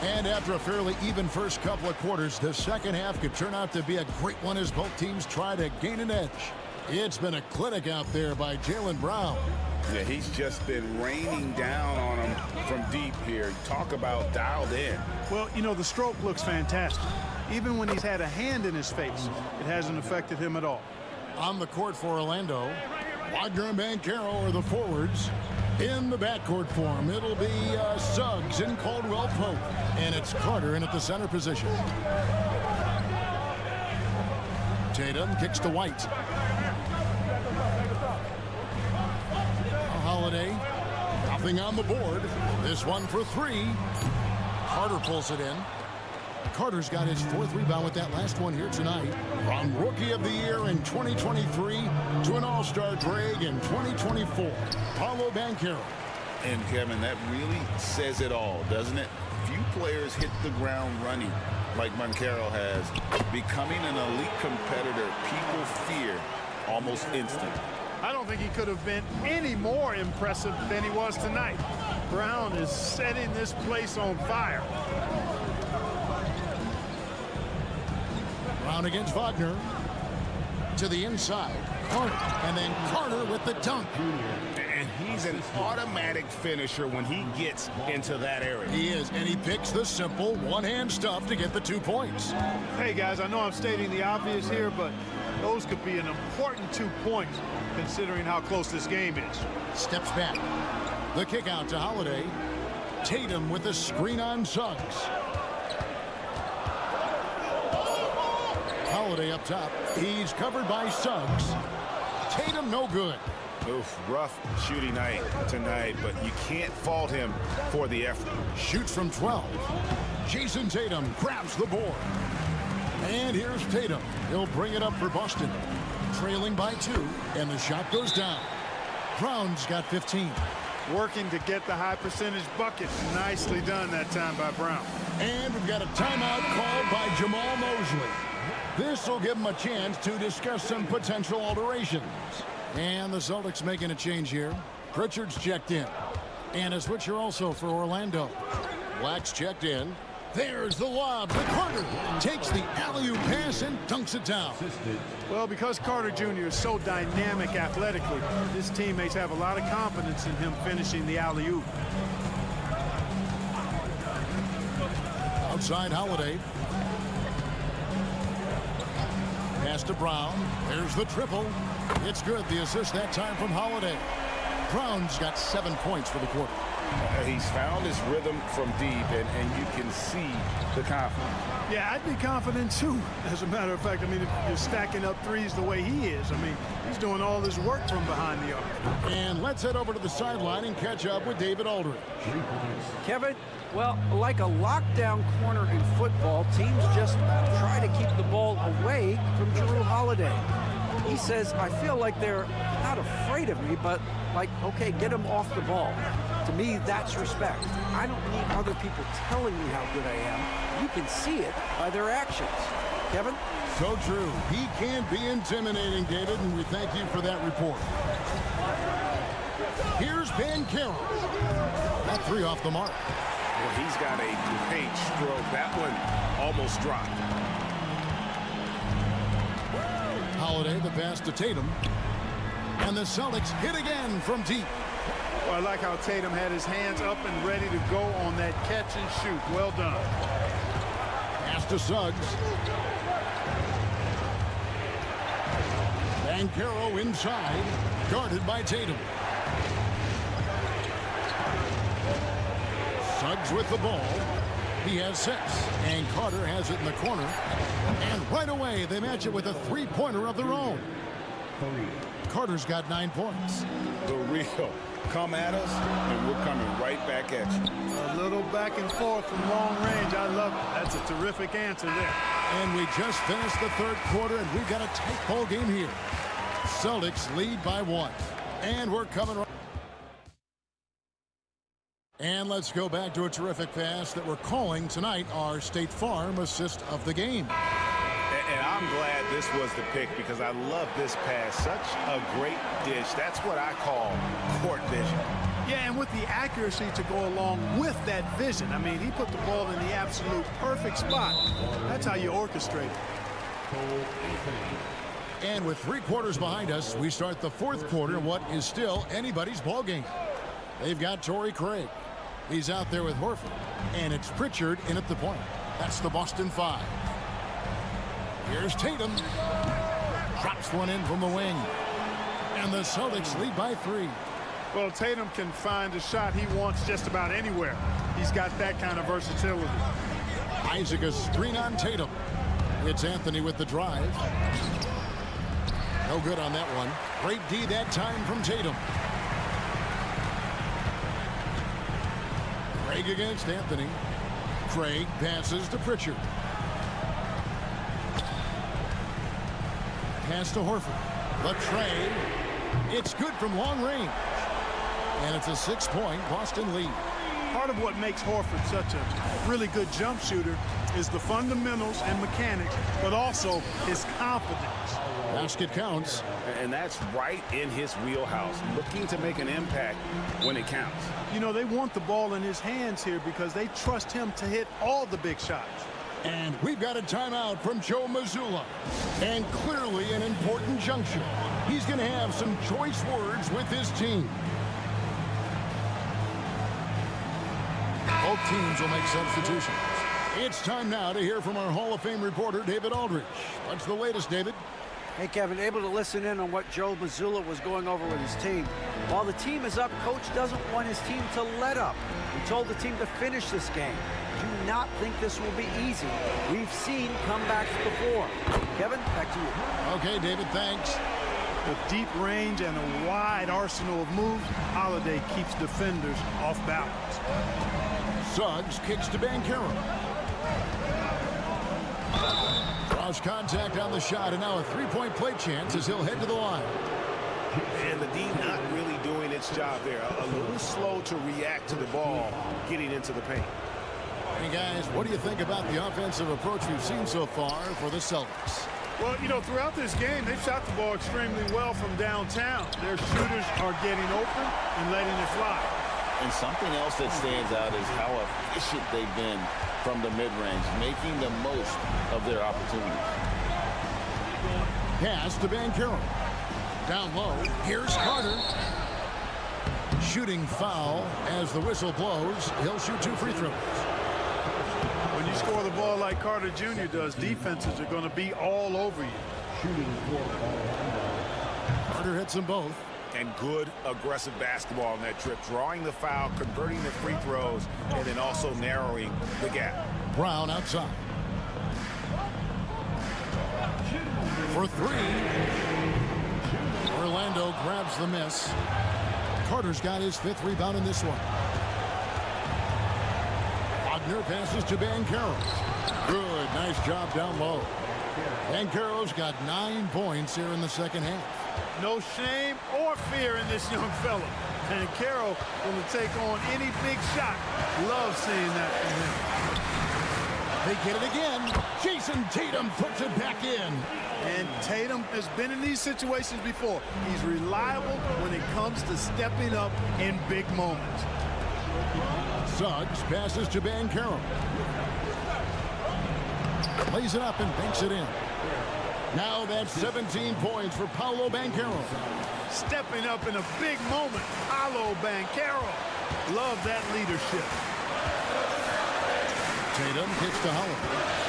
And after a fairly even first couple of quarters, the second half could turn out to be a great one as both teams try to gain an edge. It's been a clinic out there by Jaylen Brown. Yeah, he's just been raining down on him from deep here. Talk about dialed in. Well, you know, the stroke looks fantastic. Even when he's had a hand in his face, it hasn't affected him at all. On the court for Orlando, Wagner and Banchero are the forwards. In the backcourt form, it'll be Suggs and Caldwell Pope. And it's Carter in at the center position. Tatum kicks to White. Holiday, nothing on the board. This one for three. Carter pulls it in. Carter's got his fourth rebound with that last one here tonight. From Rookie of the Year in 2023 to an All-Star drag in 2024. Paolo Banchero. And Kevin, that really says it all, doesn't it? Few players hit the ground running like Banchero has. Becoming an elite competitor, people fear almost instant. I don't think he could have been any more impressive than he was tonight. Brown is setting this place on fire. Brown against Wagner. To the inside. Carter. And then Carter with the dunk. And he's an automatic finisher when he gets into that area. He is, and he picks the simple one-hand stuff to get the 2 points. Hey, guys, I know I'm stating the obvious here, but those could be an important 2 points considering how close this game is. Steps back. The kick out to Holiday. Tatum with the screen on Suggs. Holiday up top. He's covered by Suggs. Tatum no good. Oof, rough shooting night tonight, but you can't fault him for the effort. Shoots from 12. Jason Tatum grabs the board. And here's Tatum. He'll bring it up for Boston. Trailing by 2, and the shot goes down. Brown's got 15. Working to get the high percentage bucket. Nicely done that time by Brown. And we've got a timeout called by Jamal Mosley. This will give him a chance to discuss some potential alterations. And the Celtics making a change here. Pritchard's checked in. And a switcher also for Orlando. Black's checked in. There's the lob. The Carter takes the alley-oop pass and dunks it down. Well, because Carter Jr. is so dynamic athletically, his teammates have a lot of confidence in him finishing the alley-oop. Outside Holiday. Pass to Brown. There's the triple. It's good. The assist that time from Holiday. Brown's got 7 points for the quarter. He's found his rhythm from deep, and you can see the confidence. Yeah, I'd be confident too. As a matter of fact, I mean, if you're stacking up threes the way he is, I mean, he's doing all this work from behind the arc. And let's head over to the sideline and catch up with David Aldridge. Kevin, well, like a lockdown corner in football, teams just try to keep the ball away from Jrue Holiday. He says, I feel like they're not afraid of me, but like, okay, get him off the ball. To me, that's respect. I don't need other people telling me how good I am. You can see it by their actions. Kevin? So true. He can be intimidating, David, and we thank you for that report. Here's Banchero. That 3 off the mark. Well, he's got a great stroke. That one almost dropped. Holiday, the pass to Tatum. And the Celtics hit again from deep. Well, I like how Tatum had his hands up and ready to go on that catch and shoot. Well done. Pass to Suggs. Banchero inside, guarded by Tatum. Suggs with the ball. He has 6, and Carter has it in the corner. And right away, they match it with a three-pointer of their own. Carter's got 9 points. The real. Come at us, and we're coming right back at you. A little back and forth from long range. I love it. That's a terrific answer there. And we just finished the third quarter, and we've got a tight ball game here. Celtics lead by 1. And we're coming right. And let's go back to a terrific pass that we're calling tonight our State Farm assist of the game. And I'm glad this was the pick because I love this pass. Such a great dish. That's what I call court vision. Yeah, and with the accuracy to go along with that vision. I mean, he put the ball in the absolute perfect spot. That's how you orchestrate it. And with 3 quarters behind us, we start the 4th quarter, what is still anybody's ball game. They've got Torrey Craig. He's out there with Horford. And it's Pritchard in at the point. That's the Boston 5. Here's Tatum. Drops one in from the wing. And the Celtics lead by 3. Well, Tatum can find a shot he wants just about anywhere. He's got that kind of versatility. Isaac a screen on Tatum. It's Anthony with the drive. No good on that one. Great D that time from Tatum. Craig against Anthony. Craig passes to Pritchard. Pass to Horford. The tray. It's good from long range. And it's a 6-point Boston lead. Part of what makes Horford such a really good jump shooter is the fundamentals and mechanics, but also his confidence. Basket counts. And that's right in his wheelhouse, looking to make an impact when it counts. You know, they want the ball in his hands here because they trust him to hit all the big shots. And we've got a timeout from Joe Mazzulla. And clearly an important juncture. He's going to have some choice words with his team. Both teams will make substitutions. It's time now to hear from our Hall of Fame reporter, David Aldridge. What's the latest, David? Hey, Kevin, able to listen in on what Joe Mazzulla was going over with his team. While the team is up, Coach doesn't want his team to let up. He told the team to finish this game. Do not think this will be easy. We've seen comebacks before. Kevin, back to you. Okay, David, thanks. With deep range and a wide arsenal of moves, Holiday keeps defenders off balance. Suggs kicks to Banchero. Draws contact on the shot, and now a 3-point play chance as he'll head to the line. And the D not really doing its job there. A little slow to react to the ball getting into the paint. Hey, guys, what do you think about the offensive approach we've seen so far for the Celtics? Well, you know, throughout this game, they've shot the ball extremely well from downtown. Their shooters are getting open and letting it fly. And something else that stands out is how efficient they've been from the mid-range, making the most of their opportunities. Pass to Banchero. Down low. Here's Carter. Shooting foul as the whistle blows. He'll shoot 2 free throws. When you score the ball like Carter Jr. does, defenses are going to be all over you. Carter hits them both. And good aggressive basketball in that trip, drawing the foul, converting the free throws, and then also narrowing the gap. Brown outside. For 3. Orlando grabs the miss. Carter's got his 5th rebound in this one. Wagner passes to Banchero. Good, nice job down low. Banchero's got 9 points here in the second half. No shame or fear in this young fella. And Carroll going to take on any big shot. Love seeing that from him. They get it again. Jason Tatum puts it back in. And Tatum has been in these situations before. He's reliable when it comes to stepping up in big moments. Suggs passes to Banchero. Plays it up and banks it in. Now that's 17 points for Paolo Banchero. Stepping up in a big moment, Paolo Banchero. Love that leadership. Tatum kicks to Holiday.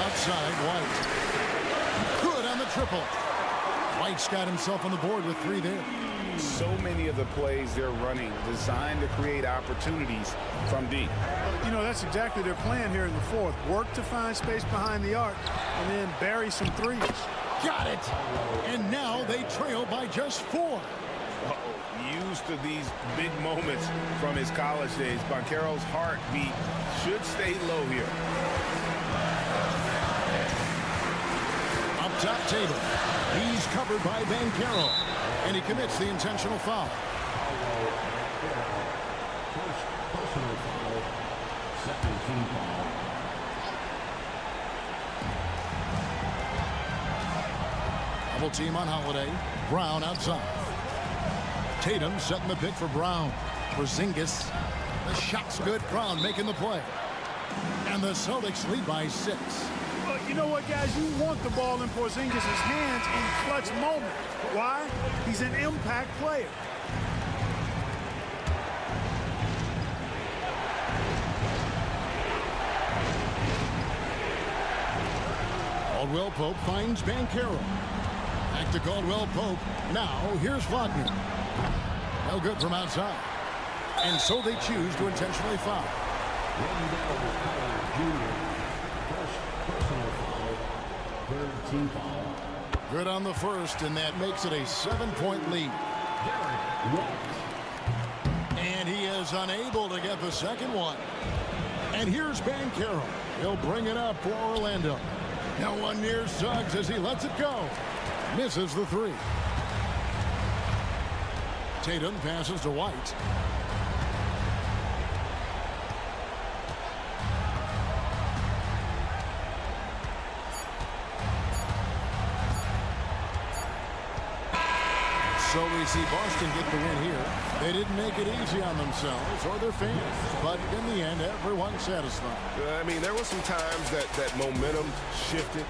Outside, White. Good on the triple. White's got himself on the board with 3 there. So many of the plays they're running designed to create opportunities from deep. You know, that's exactly their plan here in the 4th. Work to find space behind the arc and then bury some threes. Got it. And now they trail by just 4. Used to these big moments from his college days. Banchero's heartbeat should stay low here. Up top, Tatum. He's covered by Banchero. And he commits the intentional foul. Double team on Holiday. Brown outside. Tatum setting the pick for Brown. Porzingis. The shot's good. Brown making the play. And the Celtics lead by 6. Well, you know what, guys? You want the ball in Porzingis' hands in clutch moments. Why? He's an impact player. Caldwell Pope finds Banchero. Back to Caldwell Pope. Now here's Wagner. No good from outside. And so they choose to intentionally foul. Good on the first, and that makes it a 7-point lead. And he is unable to get the second one. And here's Banchero. He'll bring it up for Orlando. No one near Suggs as he lets it go. Misses the 3. Tatum passes to White. So we see Boston get the win here. They didn't make it easy on themselves or their fans, but in the end, everyone's satisfied. I mean, there were some times that momentum shifted.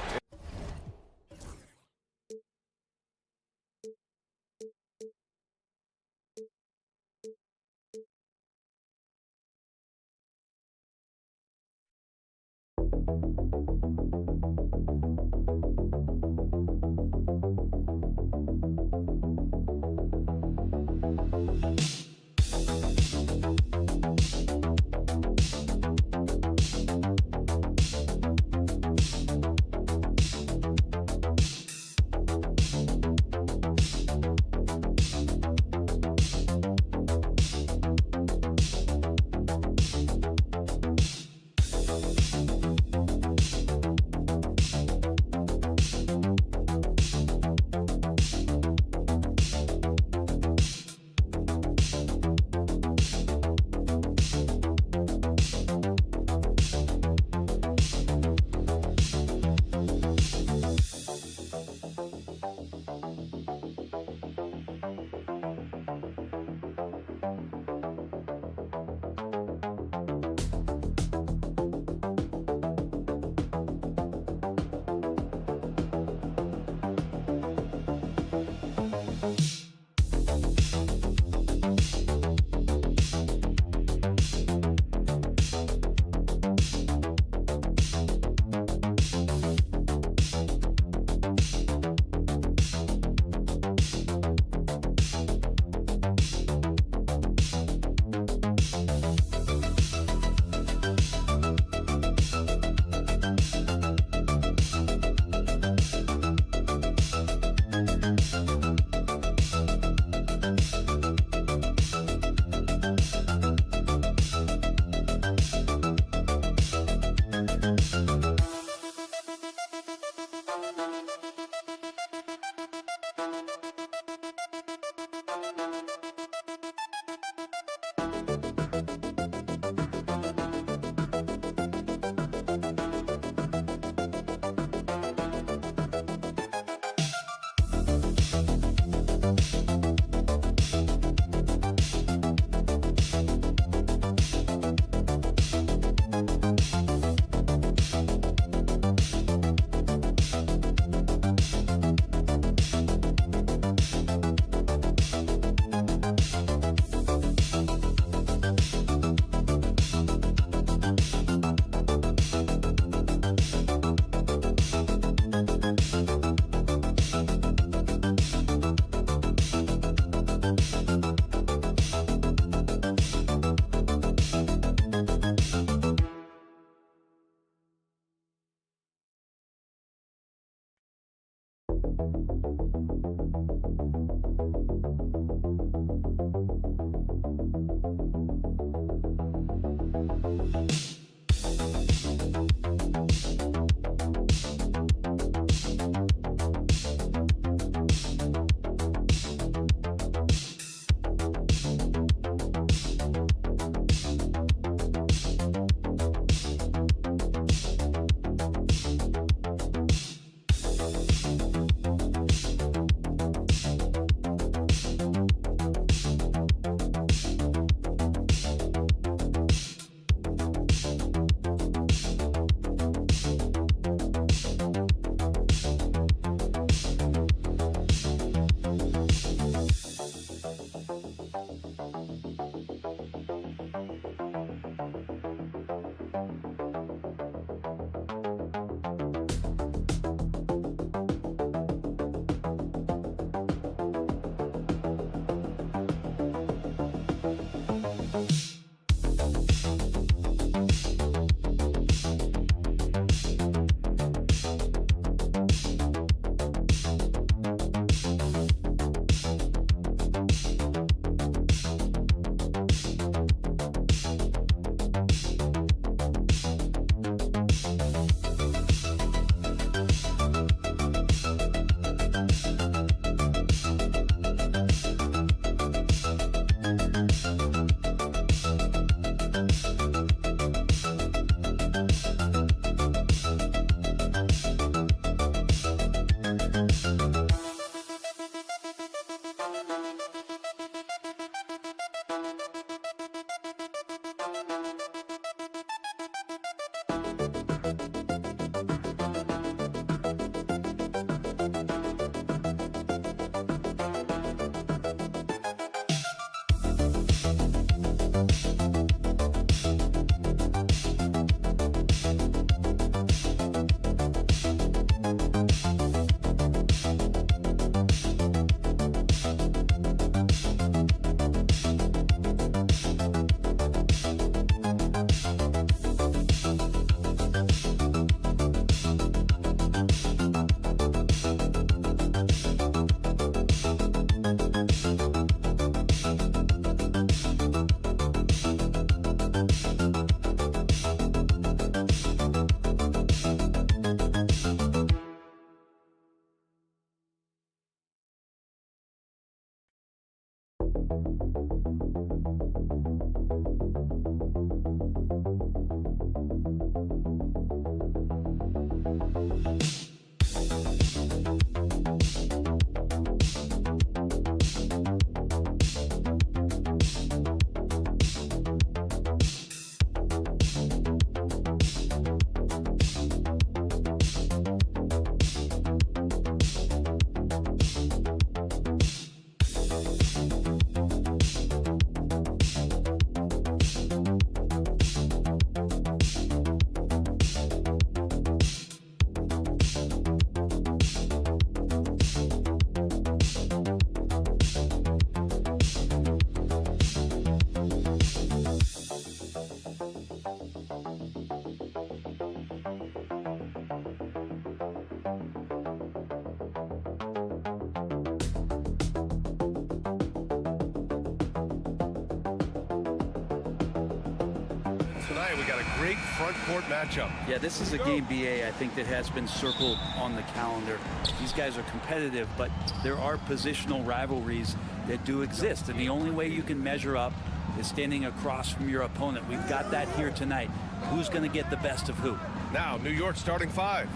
Tonight we got a great front court matchup. Yeah, this is a game, BA, I think that has been circled on the calendar. These guys are competitive, but there are positional rivalries that do exist, and the only way you can measure up is standing across from your opponent. We've got that here tonight. Who's going to get the best of who? Now, New York starting five.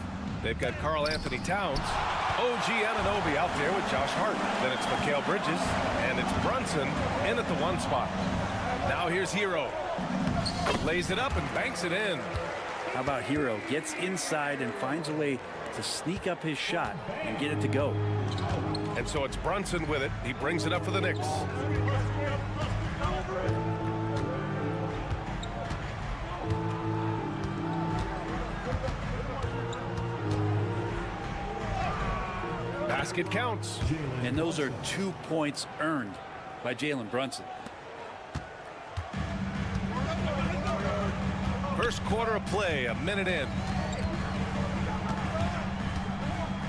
They've got Karl Anthony Towns, OG Anunoby out there with Josh Hart. Then it's Mikal Bridges, and it's Brunson in at the one spot. Now here's Hero. Lays it up and banks it in. How about Hero? Gets inside and finds a way to sneak up his shot and get it to go. And so it's Brunson with it. He brings it up for the Knicks. Basket counts. And those are 2 points earned by Jalen Brunson. First quarter of play, a minute in.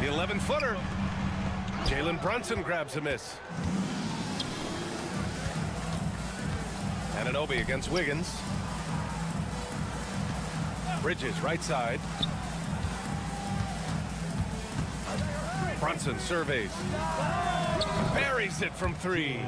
The 11-footer. Jalen Brunson grabs a miss. Anunoby against Wiggins. Bridges right side. Brunson surveys. Buries it from three.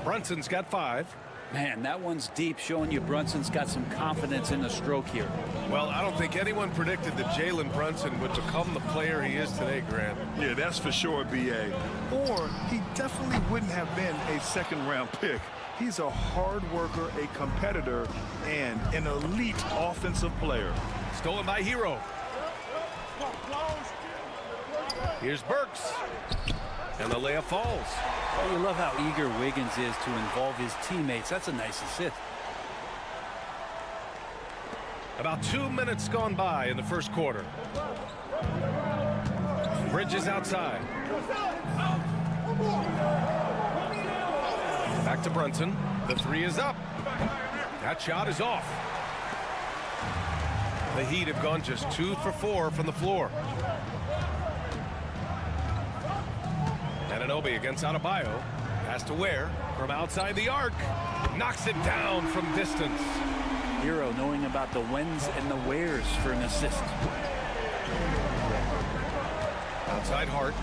Brunson's got 5. Man, that one's deep, showing you Brunson's got some confidence in the stroke here. Well, I don't think anyone predicted that Jalen Brunson would become the player he is today, Grant. Yeah, that's for sure, B.A. Or he definitely wouldn't have been a second-round pick. He's a hard worker, a competitor, and an elite offensive player. Stolen by Hero. Here's Burks. And the layup falls. Oh, you love how eager Wiggins is to involve his teammates. That's a nice assist. About 2 minutes gone by in the first quarter. Bridges outside. Back to Brunson. The 3 is up. That shot is off. The Heat have gone just 2 for 4 from the floor. Anunoby against Adebayo. Pass to Ware from outside the arc. Knocks it down from distance. Hero knowing about the whens and the wheres for an assist. Outside Hart.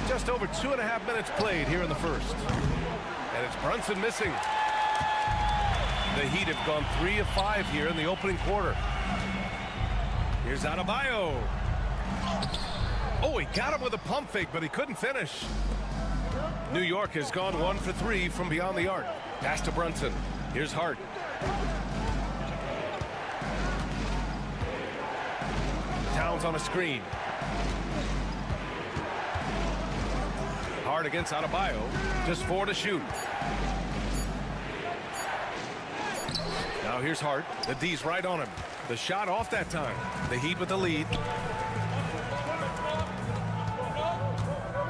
Just over 2.5 minutes played here in the first. And it's Brunson missing. The Heat have gone 3 of 5 here in the opening quarter. Here's Adebayo. Oh, he got him with a pump fake, but he couldn't finish. New York has gone 1 for 3 from beyond the arc. Pass to Brunson. Here's Hart. Towns on a screen. Hart against Adebayo. Just 4 to shoot. Now here's Hart. The D's right on him. The shot off that time. The Heat with the lead.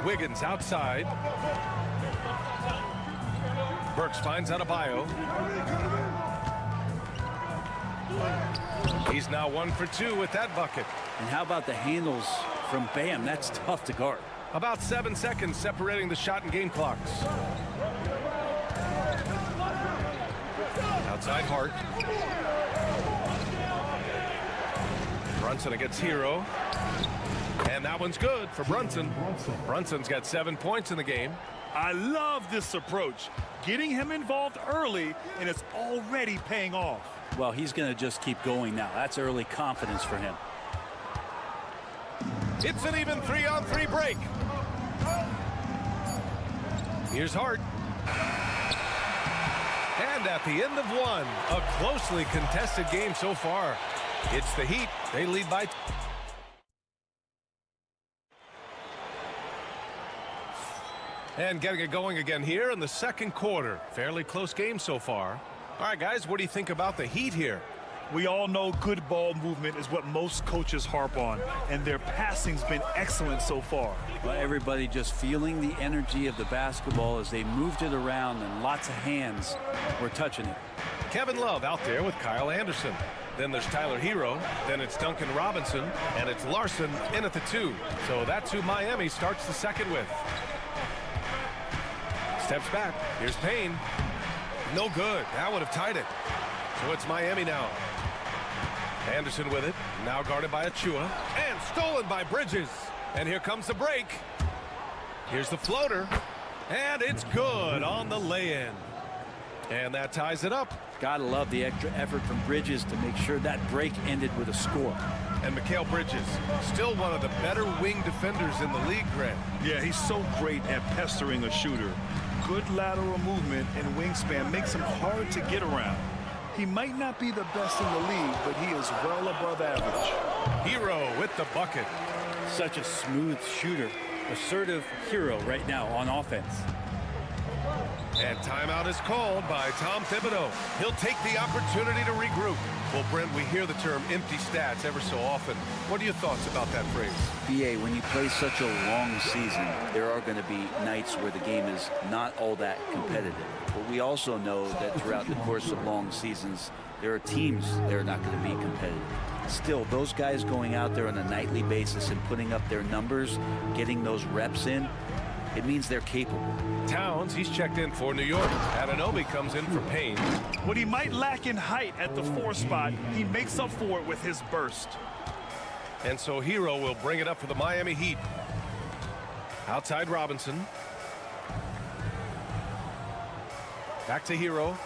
Wiggins outside. Burks finds Adebayo. He's now 1 for 2 with that bucket. And how about the handles from Bam? That's tough to guard. About 7 seconds separating the shot and game clocks. Outside Hart. Brunson against Hero. And that one's good for Brunson. Brunson's got 7 points in the game. I love this approach. Getting him involved early, and it's already paying off. Well, he's going to just keep going now. That's early confidence for him. It's an even 3-on-3 break. Here's Hart. And at the end of one, a closely contested game so far. It's the Heat. They lead by... And getting it going again here in the second quarter. Fairly close game so far. All right, guys, what do you think about the Heat here? We all know good ball movement is what most coaches harp on, and their passing's been excellent so far. Well, everybody just feeling the energy of the basketball as they moved it around, and lots of hands were touching it. Kevin Love out there with Kyle Anderson. Then there's Tyler Hero. Then it's Duncan Robinson. And it's Larson in at the 2. So that's who Miami starts the second with. Steps back. Here's Payne. No good. That would have tied it. So it's Miami now. Anderson with it. Now guarded by Achua. And stolen by Bridges. And here comes the break. Here's the floater. And it's good on the lay-in. And that ties it up. Gotta love the extra effort from Bridges to make sure that break ended with a score. And Mikal Bridges, still one of the better wing defenders in the league, Grant. Yeah, he's so great at pestering a shooter. Good lateral movement and wingspan makes him hard to get around. He might not be the best in the league, but he is well above average. Hero with the bucket. Such a smooth shooter. Assertive Hero right now on offense. And timeout is called by Tom Thibodeau. He'll take the opportunity to regroup. Well, Brent, we hear the term empty stats ever so often. What are your thoughts about that phrase? BA, when you play such a long season, there are going to be nights where the game is not all that competitive. But we also know that throughout the course of long seasons, there are teams that are not going to be competitive. Still, those guys going out there on a nightly basis and putting up their numbers, getting those reps in, it means they're capable. Towns, he's checked in for New York. Anunoby comes in for Payne. What he might lack in height at the 4 spot, he makes up for it with his burst. And so Hero will bring it up for the Miami Heat. Outside Robinson. Back to Hero.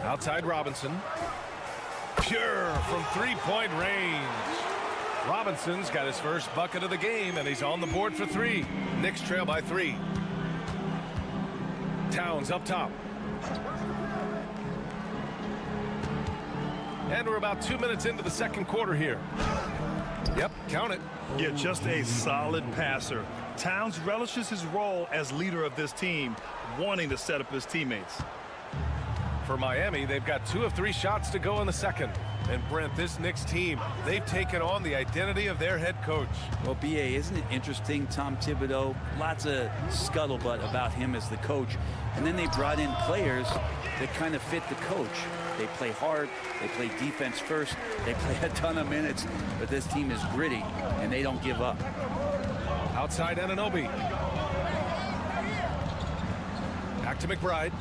Outside Robinson. Pure from three-point range. Robinson's got his first bucket of the game, and he's on the board for 3. Knicks trail by 3. Towns up top. And we're about 2 minutes into the second quarter here. Yep, count it. Yeah, just a solid passer. Towns relishes his role as leader of this team, wanting to set up his teammates. For Miami, they've got 2 of 3 shots to go in the second. And Brent, this Knicks team, they've taken on the identity of their head coach. Well, BA, isn't it interesting? Tom Thibodeau, lots of scuttlebutt about him as the coach. And then they brought in players that kind of fit the coach. They play hard, they play defense first, they play a ton of minutes, but this team is gritty, and they don't give up. Outside Anunoby. Back to McBride.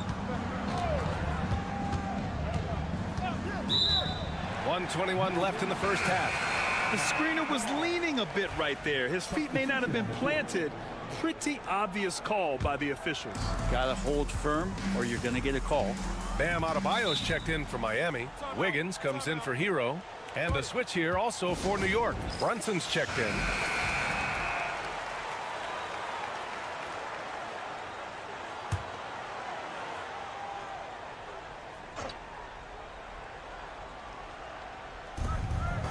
1:21 left in the first half. The screener was leaning a bit right there. His feet may not have been planted. Pretty obvious call by the officials. Gotta hold firm or you're gonna get a call. Bam Adebayo's checked in for Miami. Wiggins comes in for Hero. And a switch here also for New York. Brunson's checked in.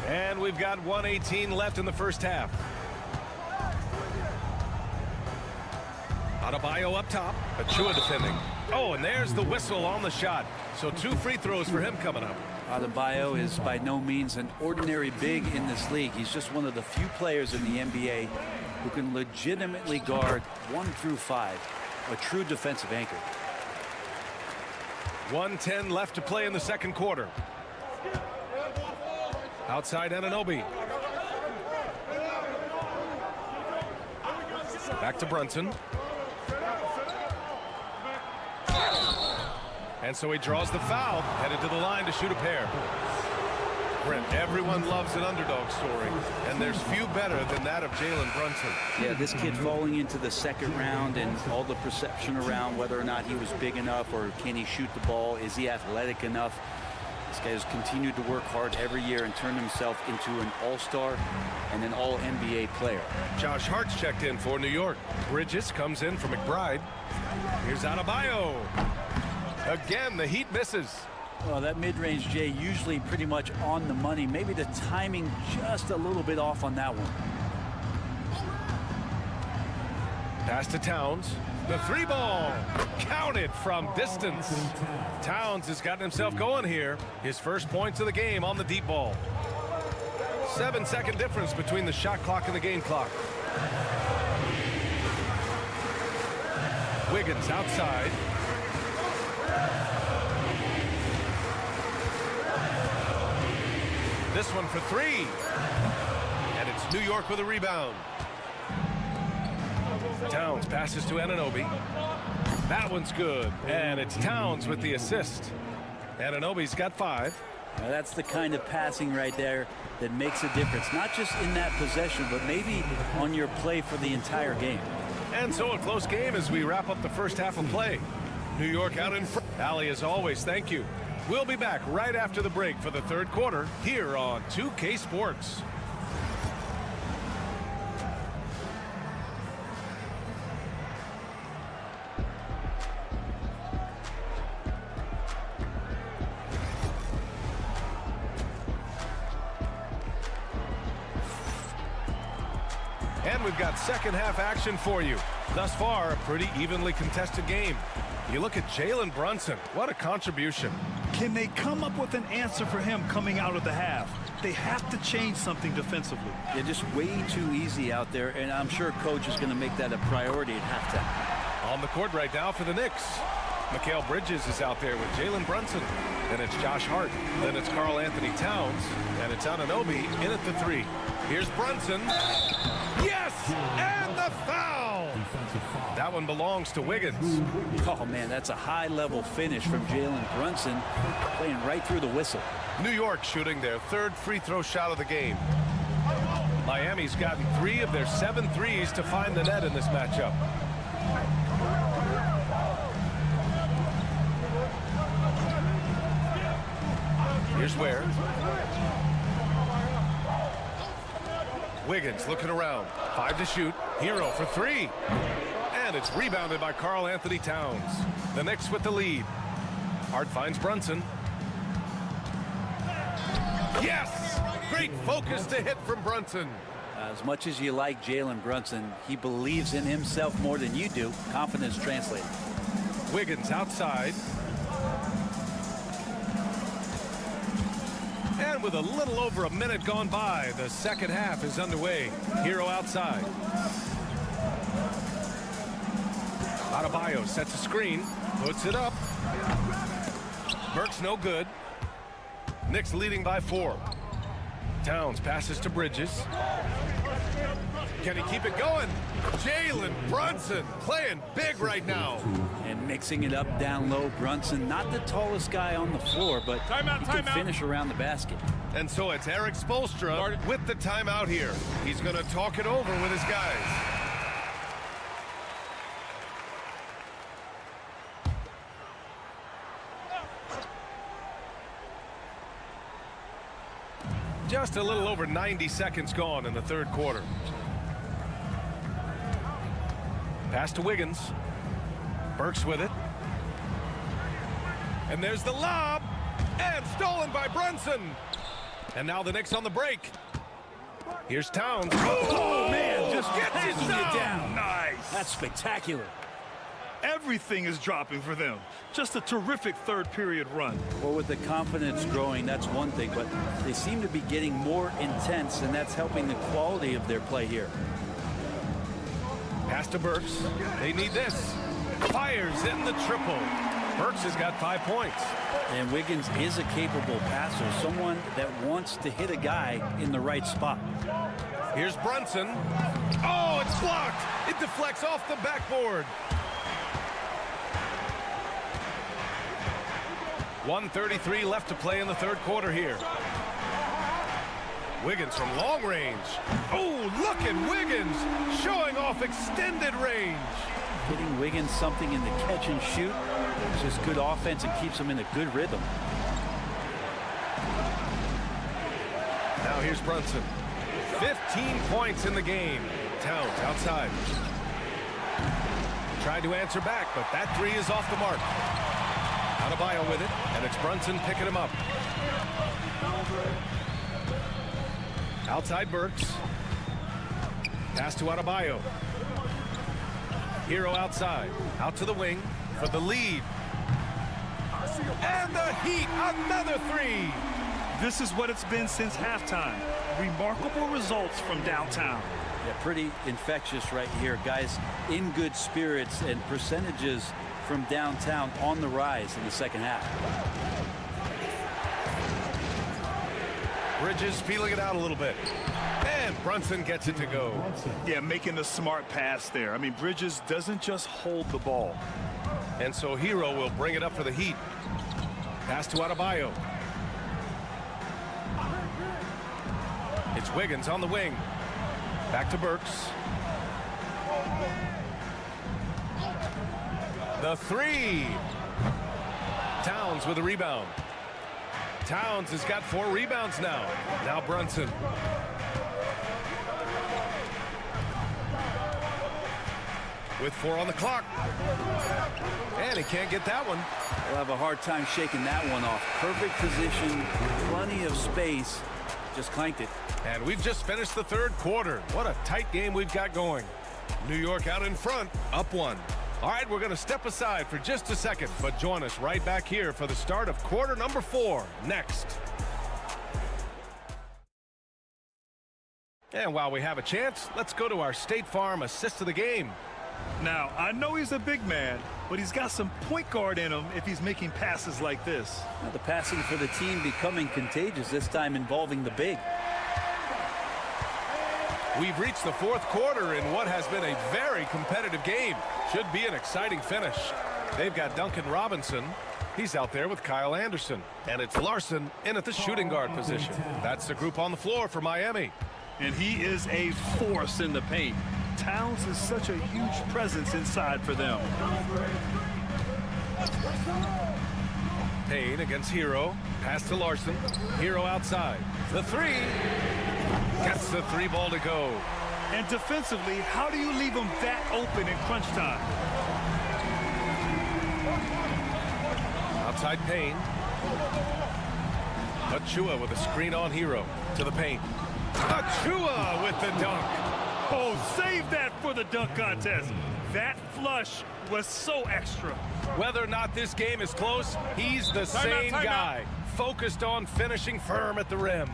And we've got 1:18 left in the first half. Adebayo up top. Achua defending. Oh, and there's the whistle on the shot. So 2 free throws for him coming up. Adebayo is by no means an ordinary big in this league. He's just one of the few players in the NBA who can legitimately guard 1 through 5. A true defensive anchor. 1:10 left to play in the second quarter. Outside Anunoby. Back to Brunson. And so he draws the foul, headed to the line to shoot a pair. Brent, everyone loves an underdog story, and there's few better than that of Jalen Brunson. Yeah, this kid falling into the second round and all the perception around whether or not he was big enough or can he shoot the ball, is he athletic enough? This guy has continued to work hard every year and turn himself into an all-star and an all-NBA player. Josh Hart's checked in for New York. Bridges comes in for McBride. Here's Adebayo. Again, the Heat misses. Well, that mid-range, Jay, usually pretty much on the money. Maybe the timing just a little bit off on that one. Pass to Towns. The three ball. Counted from distance. Towns has gotten himself going here. His first points of the game on the deep ball. 7-second difference between the shot clock and the game clock. Wiggins outside. This one for three. And it's New York with a rebound. Towns passes to Anunoby. That one's good. And it's Towns with the assist. Anunoby's got 5. Now that's the kind of passing right there that makes a difference. Not just in that possession, but maybe on your play for the entire game. And so a close game as we wrap up the first half of play. New York out in front. Allie, as always, thank you. We'll be back right after the break for the third quarter here on 2K Sports. And we've got second half action for you. Thus far, a pretty evenly contested game. You look at Jalen Brunson. What a contribution. Can they come up with an answer for him coming out of the half? They have to change something defensively. They're just way too easy out there, and I'm sure coach is going to make that a priority at halftime. On the court right now for the Knicks. Mikal Bridges is out there with Jalen Brunson. Then it's Josh Hart. Then it's Karl Anthony Towns. And it's Anunoby in at the 3. Here's Brunson. Yes! And the foul! That one belongs to Wiggins. Oh, man, that's a high-level finish from Jalen Brunson, playing right through the whistle. New York shooting their third free throw shot of the game. Miami's gotten 3 of their 7 threes to find the net in this matchup. Here's Ware. Wiggins looking around. 5 to shoot. Hero for 3. And it's rebounded by Karl Anthony Towns. The Knicks with the lead. Hart finds Brunson. Yes! Great focus to hit from Brunson. As much as you like Jalen Brunson, he believes in himself more than you do. Confidence translated. Wiggins outside. And with a little over a minute gone by, the second half is underway. Hero outside. Adebayo sets a screen, puts it up. Burke's no good. Knicks leading by 4. Towns passes to Bridges. Can he keep it going? Jalen Brunson playing big right now. And mixing it up down low. Brunson, not the tallest guy on the floor, but he can finish around the basket. And so it's Eric Spoelstra with the timeout here. He's going to talk it over with his guys. Just a little over 90 seconds gone in the third quarter. Pass to Wiggins. Burks with it. And there's the lob. And stolen by Brunson. And now the Knicks on the break. Here's Towns. Oh man, just gets it down. Nice. That's spectacular. Everything is dropping for them. Just a terrific third period run. Well, with the confidence growing, that's one thing, but they seem to be getting more intense, and that's helping the quality of their play here. Pass to Burks. They need this. Fires in the triple. Burks has got 5 points. And Wiggins is a capable passer, someone that wants to hit a guy in the right spot. Here's Brunson. Oh, it's blocked. It deflects off the backboard. 1:33 left to play in the third quarter here. Wiggins from long range. Oh, look at Wiggins showing off extended range. Getting Wiggins something in the catch and shoot. It's just good offense and keeps him in a good rhythm. Now here's Brunson. 15 points in the game. Towns outside. Tried to answer back, but that three is off the mark. Adebayo with it, and it's Brunson picking him up. Outside Burks. Pass to Adebayo. Hero outside. Out to the wing for the lead. And the Heat, another three. This is what it's been since halftime. Remarkable results from downtown. Yeah, pretty infectious right here. Guys in good spirits and percentages from downtown on the rise in the second half. Bridges feeling it out a little bit. And Brunson gets it to go. Yeah, making the smart pass there. I mean, Bridges doesn't just hold the ball. And so Hero will bring it up for the Heat. Pass to Adebayo. It's Wiggins on the wing. Back to Burks. The three. Towns with a rebound. Towns has got 4 rebounds now. Now Brunson. With 4 on the clock. And he can't get that one. He'll have a hard time shaking that one off. Perfect position, plenty of space. Just clanked it. And we've just finished the third quarter. What a tight game we've got going. New York out in front, up 1. All right, we're going to step aside for just a second, but join us right back here for the start of quarter number 4 next. And while we have a chance, let's go to our State Farm assist of the game. Now, I know he's a big man, but he's got some point guard in him if he's making passes like this. Now the passing for the team becoming contagious, this time involving the big. We've reached the fourth quarter in what has been a very competitive game. Should be an exciting finish. They've got Duncan Robinson. He's out there with Kyle Anderson. And it's Larson in at the shooting guard position. That's the group on the floor for Miami. And he is a force in the paint. Towns is such a huge presence inside for them. Payne against Hero. Pass to Larson. Hero outside. The three. Gets the 3 ball to go. And defensively, how do you leave them that open in crunch time? Outside Payne. Achua with a screen on Hero. To the paint. Achua with the dunk. Oh, save that for the dunk contest. That flush was so extra. Whether or not this game is close, he's the same guy. Focused on finishing firm at the rim.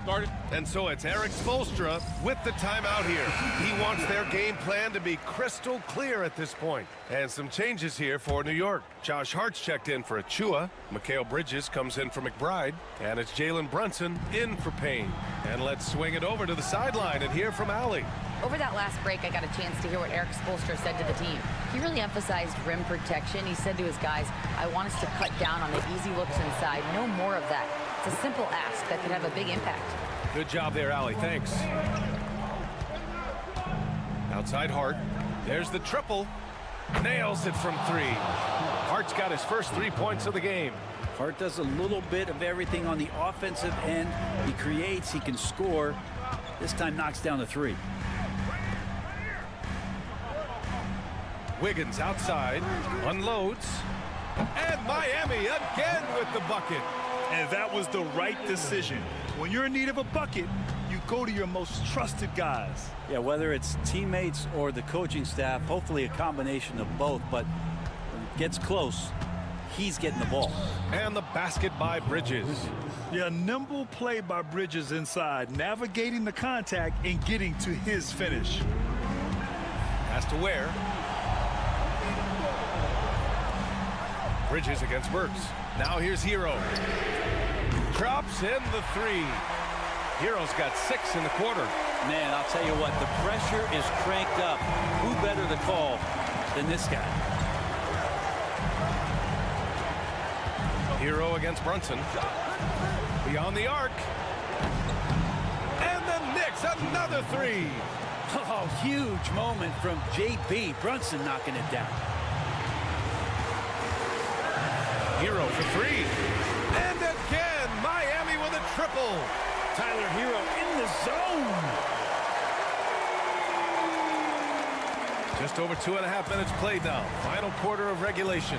And so it's Eric Spoelstra with the timeout here. He wants their game plan to be crystal clear at this point. And some changes here for New York. Josh Hart's checked in for Achua. Mikal Bridges comes in for McBride. And it's Jalen Brunson in for Payne. And let's swing it over to the sideline and hear from Allie. Over that last break, I got a chance to hear what Eric Spoelstra said to the team. He really emphasized rim protection. He said to his guys, I want us to cut down on the easy looks inside. No more of that. It's a simple ask that could have a big impact. Good job there, Allie. Thanks. Outside Hart. There's the triple. Nails it from 3. Hart's got his first 3 points of the game. Hart does a little bit of everything on the offensive end. He creates, he can score. This time knocks down the 3. Wiggins outside, unloads, and Miami again with the bucket. And that was the right decision. When you're in need of a bucket, you go to your most trusted guys. Yeah, whether it's teammates or the coaching staff, hopefully a combination of both, but when it gets close, he's getting the ball. And the basket by Bridges. Yeah, nimble play by Bridges inside, navigating the contact and getting to his finish. Has to wear. Bridges against Burks. Now here's Hero. Drops in the 3. Hero's got 6 in the quarter. Man, I'll tell you what, the pressure is cranked up. Who better to call than this guy? Hero against Brunson. Beyond the arc. And then Another three. Oh, huge moment from JB. Brunson knocking it down. Hero for three. And again, Miami with a triple. Tyler Hero in the zone. Just over 2.5 minutes played now. Final quarter of regulation.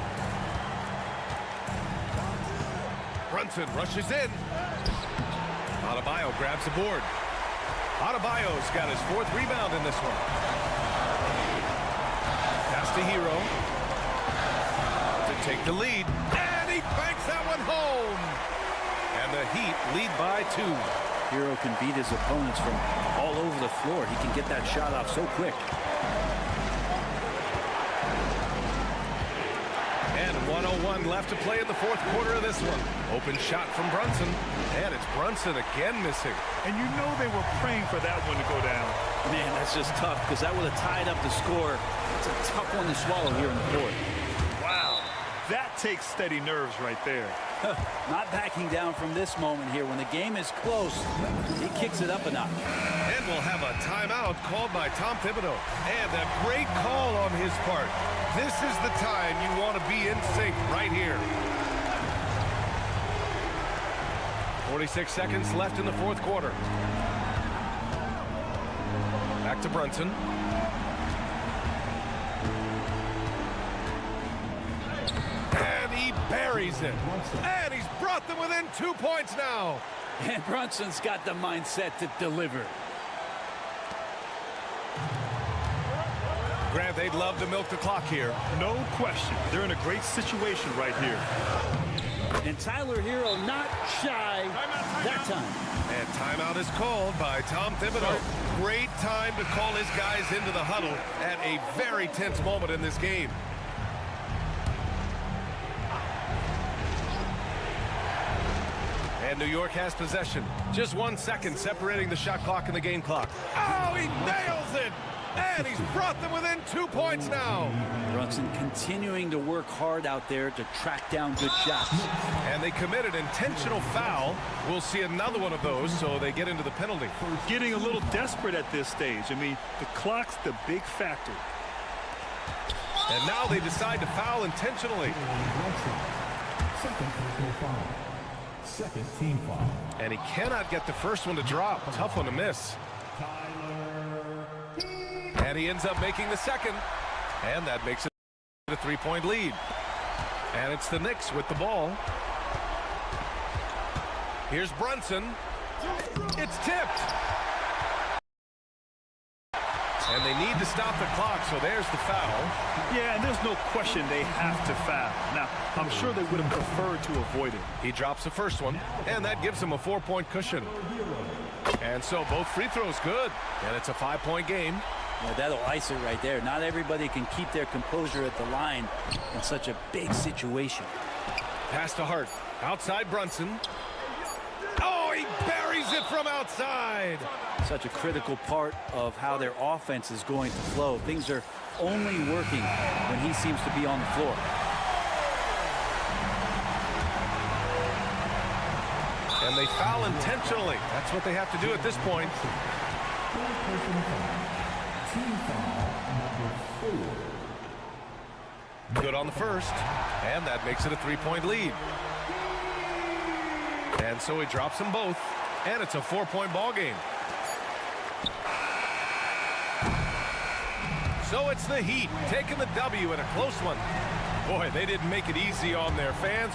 Brunson rushes in. Adebayo grabs the board. Adebayo's got his 4th rebound in this one. Pass to Hero to take the lead. And he banks that one home. And the Heat lead by 2. Hero can beat his opponents from all over the floor. He can get that shot off so quick. And 1:01 left to play in the 4th quarter of this one. Open shot from Brunson. And it's Brunson again missing. And you know they were praying for that one to go down. Man, that's just tough because that would have tied up the score. It's a tough one to swallow here in the 4th. Wow. That takes steady nerves right there. Not backing down from this moment here. When the game is close, he kicks it up a notch. And we'll have a timeout called by Tom Thibodeau. And a great call on his part. This is the time you want to be in sync right here. 46 seconds left in the 4th quarter. Back to Brunson. And he buries it. And he's brought them within 2 points now. And Brunson's got the mindset to deliver. Grant, they'd love to milk the clock here. No question. They're in a great situation right here. And Tyler Hero not shy that time. And timeout is called by Tom Thibodeau. Great time to call his guys into the huddle at a very tense moment in this game. And New York has possession. Just 1 second separating the shot clock and the game clock. Oh, he nails it! And he's brought them within 2 points now. Brunson continuing to work hard out there to track down good shots. And they committed intentional foul. We'll see another one of those, so they get into the penalty. Getting a little desperate at this stage. I mean, the clock's the big factor. And now they decide to foul intentionally. Second team foul. And he cannot get the first one to drop. Tough one to miss. And he ends up making the second. And that makes it a 3-point lead. And it's the Knicks with the ball. Here's Brunson. It's tipped. And they need to stop the clock, so there's the foul. Yeah, and there's no question they have to foul. Now, I'm sure they would have preferred to avoid it. He drops the first one, and that gives him a 4-point cushion. And so both free throws good, and it's a 5-point game. Yeah, that'll ice it right there. Not everybody can keep their composure at the line in such a big situation. Pass to Hart. Outside Brunson. Oh, he buries it from outside. Such a critical part of how their offense is going to flow. Things are only working when he seems to be on the floor. And they foul intentionally. That's what they have to do at this point. Good on the first. And that makes it a 3-point lead. And so he drops them both. And it's a 4-point ball game. So it's the Heat taking the W in a close one. Boy, they didn't make it easy on their fans.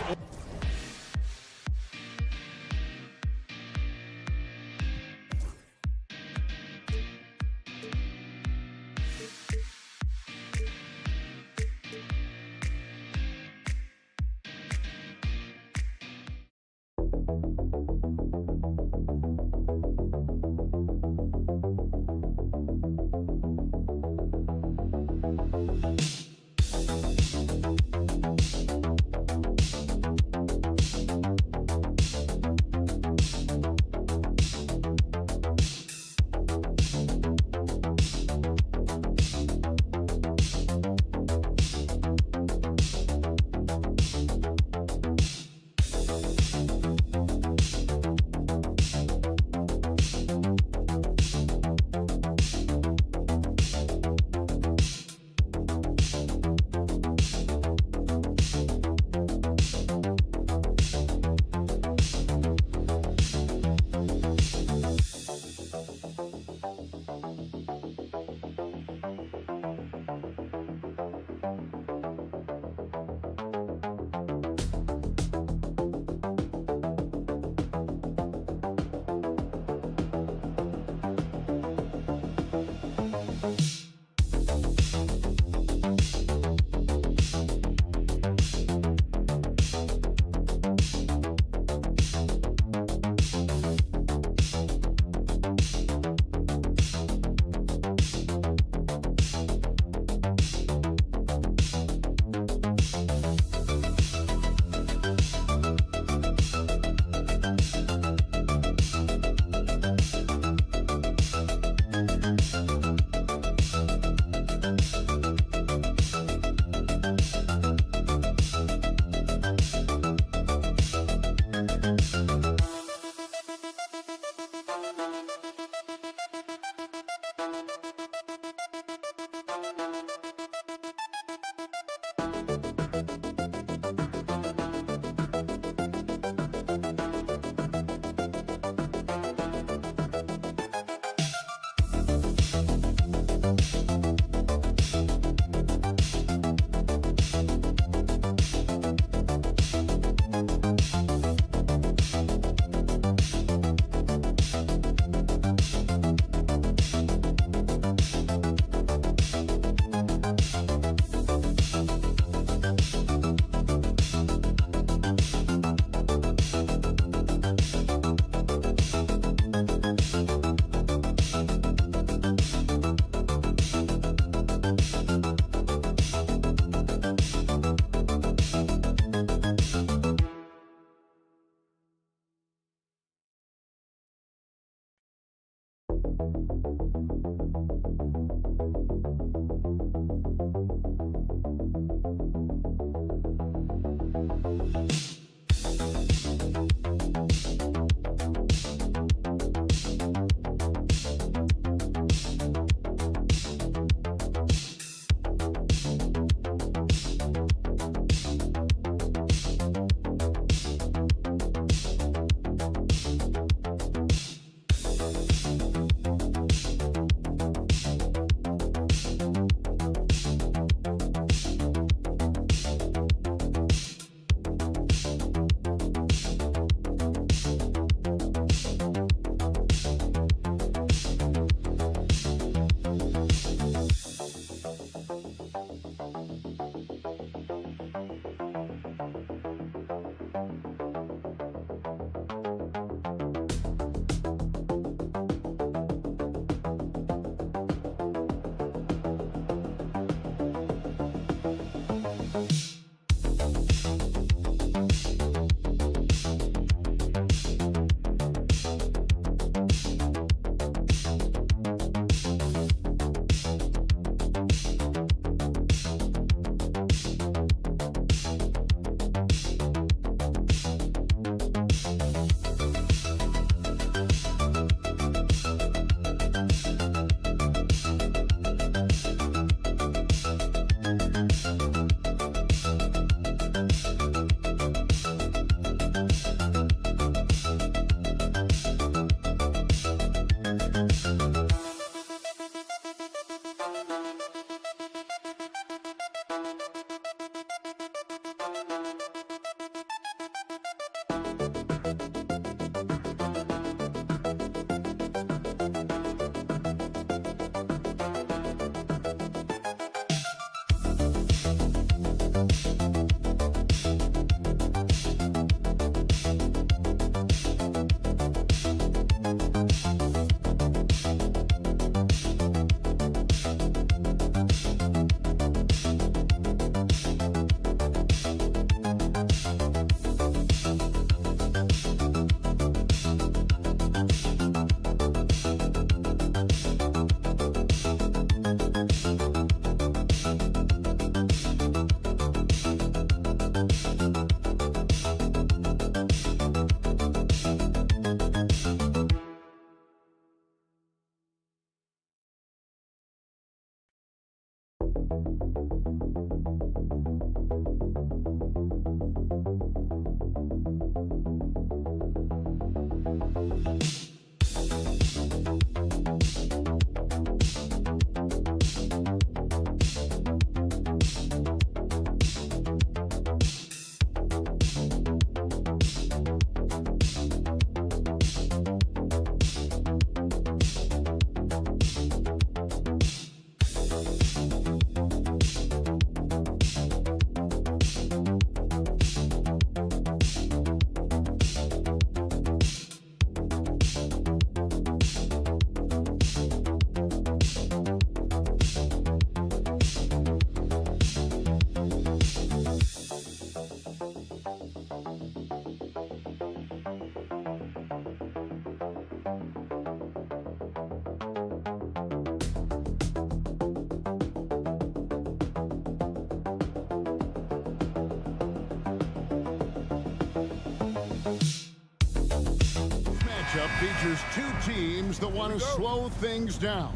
Matchup features two teams that want to slow things down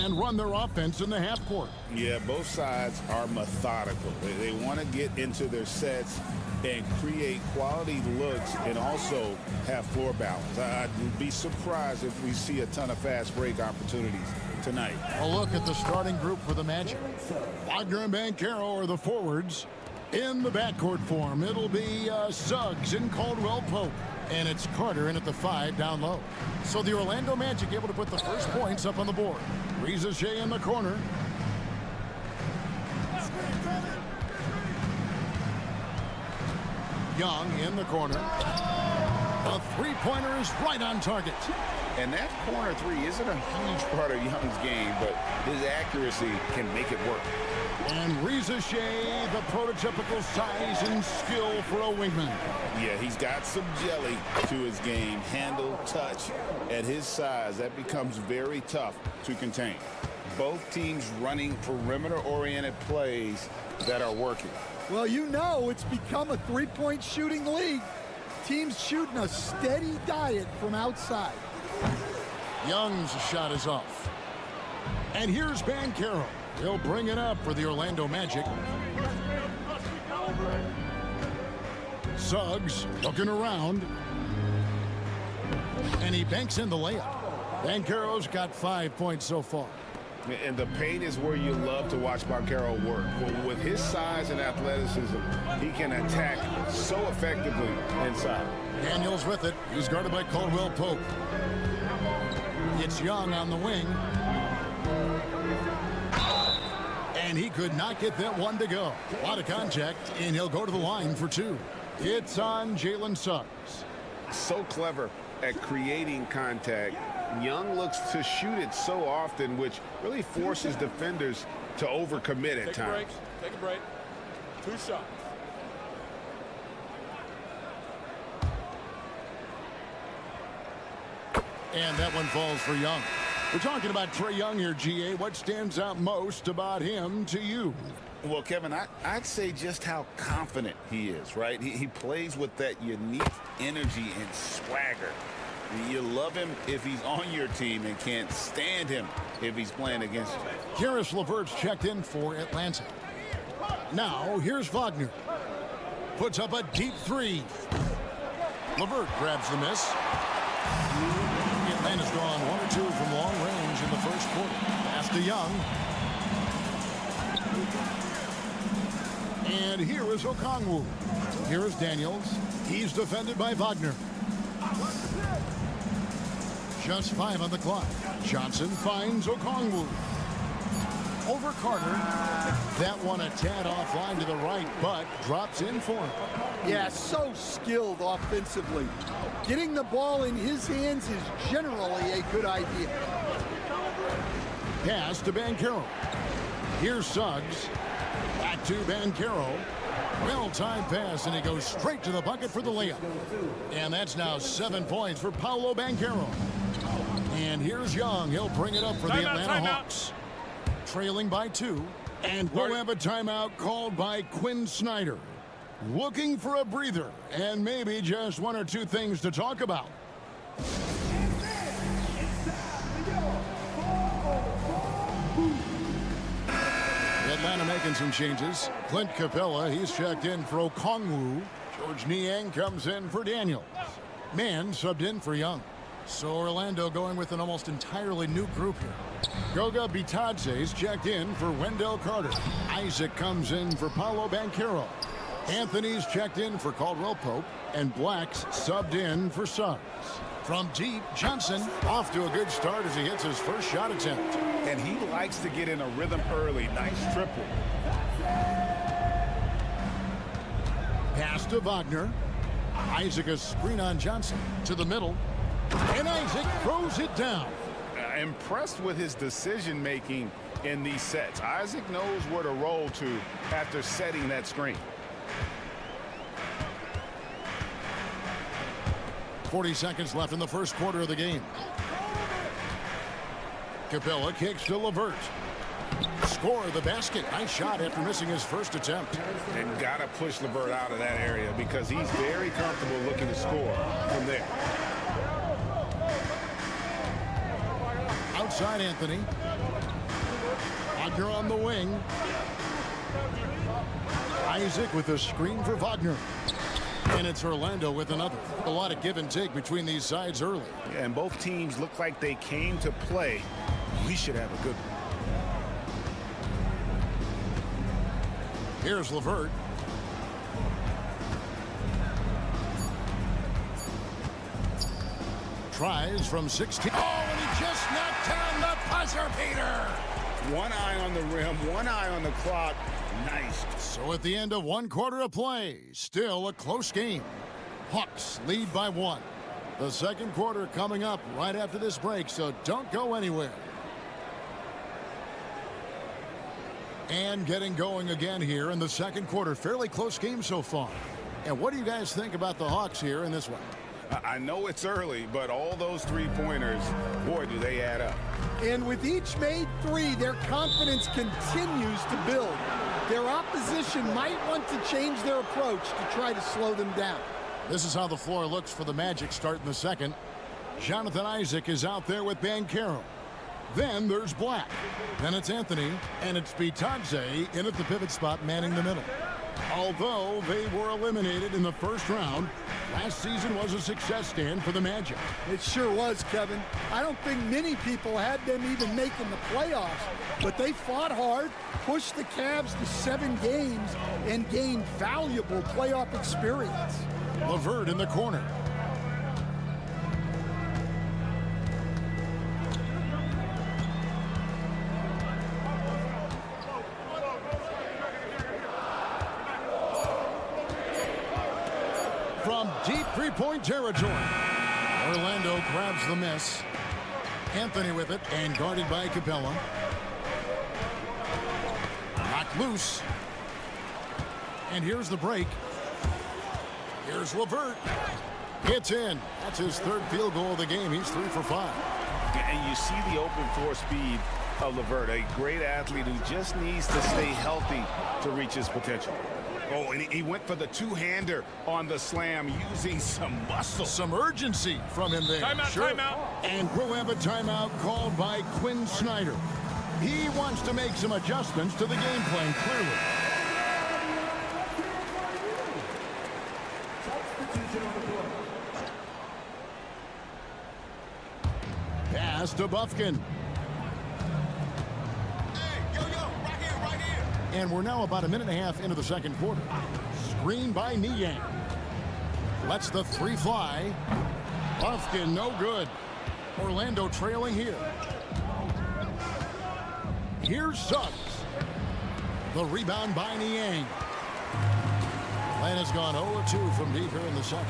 and run their offense in the half court. Yeah, both sides are methodical. They want to get into their sets and create quality looks and also have floor balance. I'd be surprised if we see a ton of fast break opportunities tonight. A look at the starting group for the Magic. Wagner and Banchero are the forwards. In the backcourt form, it'll be Suggs and Caldwell Pope. And it's Carter in at the 5 down low. So the Orlando Magic able to put the first points up on the board. Reza Shea in the corner. Young in the corner. A three-pointer is right on target. And that corner three isn't a huge part of Young's game, but his accuracy can make it work. And Reza Shea, the prototypical size and skill for a wingman. Yeah, he's got some jelly to his game. Handle, touch. At his size, that becomes very tough to contain. Both teams running perimeter-oriented plays that are working. Well, you know it's become a three-point shooting league. Teams shooting a steady diet from outside. Young's shot is off. And here's Banchero. He'll bring it up for the Orlando Magic. Suggs looking around. And he banks in the layup. Banchero's got 5 points so far. And the paint is where you love to watch Banchero work. With his size and athleticism, he can attack so effectively inside. Daniels with it. He's guarded by Caldwell Pope. It's Young on the wing. And he could not get that one to go. A lot of contact, and he'll go to the line for two. It's on Jalen Suggs. So clever at creating contact. Young looks to shoot it so often, which really forces defenders to overcommit at times. Take a break. 2 shots. And that one falls for Young. We're talking about Trae Young here, GA. What stands out most about him to you? Well, Kevin, I'd say just how confident he is, right? He plays with that unique energy and swagger. You love him if he's on your team and can't stand him if he's playing against you. Karis LeVert's checked in for Atlanta. Now, here's Wagner. Puts up a deep 3. LeVert grabs the miss. Atlanta's drawn 1 or 2 from long range in the first quarter. Pass to Young. And here is Okongwu. Here is Daniels. He's defended by Wagner. Just 5 on the clock. Johnson finds Okongwu. Over Carter. That one a tad offline to the right, but drops in for him. Yeah, so skilled offensively. Getting the ball in his hands is generally a good idea. Pass to Banchero. Here's Suggs. Back to Banchero. Well-timed pass, and he goes straight to the bucket for the layup. And that's now 7 points for Paolo Banchero. And here's Young. He'll bring it up for the Atlanta Hawks. Trailing by 2. And we'll have a timeout called by Quinn Snyder. Looking for a breather and maybe just 1 or 2 things to talk about. Atlanta making some changes. Clint Capella, he's checked in for Okongwu. George Niang comes in for Daniels. Mann subbed in for Young. So Orlando going with an almost entirely new group here. Goga Bitadze's checked in for Wendell Carter. Isaac comes in for Paolo Banchero. Anthony's checked in for Caldwell Pope. And Black's subbed in for Suggs. From deep, Johnson off to a good start as he hits his first shot attempt. And he likes to get in a rhythm early. Nice triple. Pass to Wagner. Isaac a screen on Johnson to the middle. And Isaac throws it down. Impressed with his decision-making in these sets. Isaac knows where to roll to after setting that screen. 40 seconds left in the first quarter of the game. Capella kicks to LeVert. Score the basket. Nice shot after missing his first attempt. And got to push LeVert out of that area because he's very comfortable looking to score from there. Outside Anthony. Wagner on the wing. Isaac with a screen for Wagner. And it's Orlando with another. A lot of give and take between these sides early. Yeah, and both teams look like they came to play. We should have a good one. Here's LeVert. Tries from 16. Oh, and he just knocked down the buzzer beater. One eye on the rim, one eye on the clock. Nice. So at the end of 1 quarter of play, still a close game. Hawks lead by 1. The second quarter coming up right after this break, so don't go anywhere. And getting going again here in the second quarter. Fairly close game so far. And what do you guys think about the Hawks here in this one? I know it's early, but all those three-pointers, boy, do they add up. And with each made 3, their confidence continues to build. Their opposition might want to change their approach to try to slow them down. This is how the floor looks for the Magic start in the second. Jonathan Isaac is out there with Banchero. Then there's Black. Then it's Anthony, and it's Bitadze in at the pivot spot manning the middle. Although they were eliminated in the first round, last season was a success stand for the Magic. It sure was, Kevin. I don't think many people had them even making the playoffs, but they fought hard, pushed the Cavs to 7 games, and gained valuable playoff experience. LeVert in the corner. From deep three-point territory, Orlando grabs the miss. Anthony with it and guarded by Capella. Knocked loose. And here's the break. Here's LeVert. It's in. That's his third field goal of the game. He's 3 for 5. And you see the open floor speed of LeVert, a great athlete who just needs to stay healthy to reach his potential. Oh, and he went for the two-hander on the slam using some muscle. Some urgency from him there. Timeout, sure. timeout. And we'll have a timeout called by Quinn Snyder. He wants to make some adjustments to the game plan, clearly. Pass to Bufkin. And we're now about a minute and a half into the second quarter. Screen by Niang. Lets the three fly. Bufkin, no good. Orlando trailing here. Here's Suggs. The rebound by Niang. Atlanta's gone 0-2 from deep here in the second.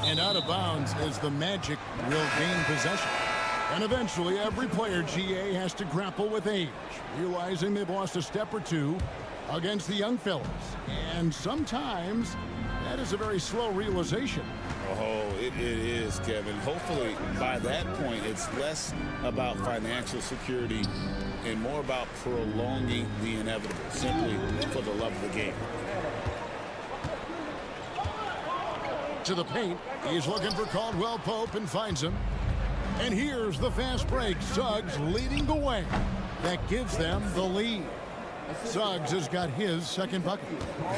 And out of bounds as the Magic will gain possession. And eventually, every player, GA, has to grapple with age, realizing they've lost a step or two against the young fellas. And sometimes, that is a very slow realization. Oh, it is, Kevin. Hopefully, by that point, it's less about financial security and more about prolonging the inevitable, simply for the love of the game. To the paint, he's looking for Caldwell Pope and finds him. And here's the fast break. Suggs leading the way. That gives them the lead. Suggs has got his second bucket.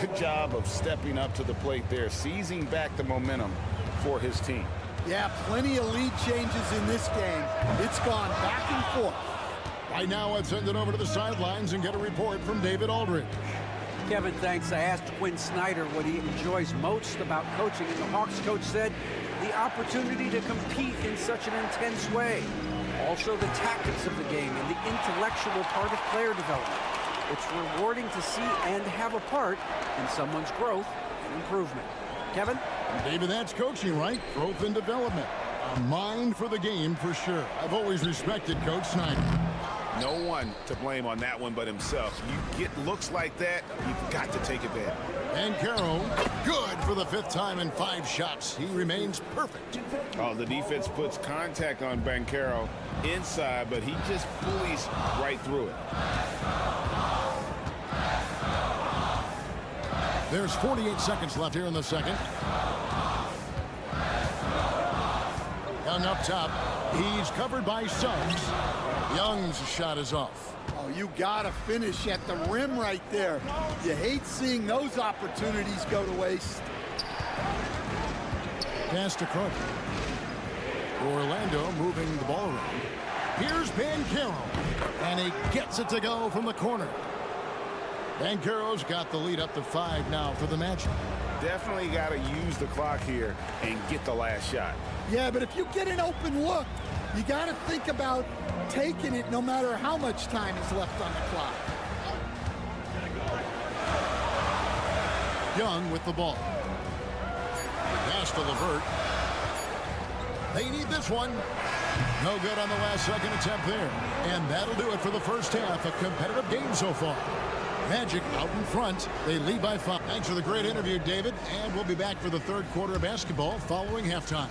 Good job of stepping up to the plate there, seizing back the momentum for his team. Yeah, plenty of lead changes in this game. It's gone back and forth. Right now, let's send it over to the sidelines and get a report from David Aldridge. Kevin, thanks. I asked Quinn Snyder what he enjoys most about coaching, and the Hawks coach said the opportunity to compete in such an intense way. Also, the tactics of the game and the intellectual part of player development. It's rewarding to see and have a part in someone's growth and improvement. Kevin? David, that's coaching, right? Growth and development. A mind for the game for sure. I've always respected Coach Snyder. No one to blame on that one but himself. You get looks like that, you've got to take advantage. And Caro, good for the 5th time in 5 shots. He remains perfect. Oh, the defense puts contact on Banchero inside, but he just bullies right through it. There's 48 seconds left here in the second. Young up top. He's covered by Suggs. Young's shot is off. Oh, you got to finish at the rim right there. You hate seeing those opportunities go to waste. Pass to Carter. Orlando moving the ball around. Here's Banchero. And he gets it to go from the corner. Banchero's got the lead up to 5 now for the Magic. Definitely got to use the clock here and get the last shot. Yeah, but if you get an open look, you got to think about taking it no matter how much time is left on the clock. Young with the ball. Pass to LeVert. They need this one. No good on the last second attempt there. And that'll do it for the first half. A competitive game so far. Magic out in front. They lead by 5. Thanks for the great interview, David. And we'll be back for the third quarter of basketball following halftime.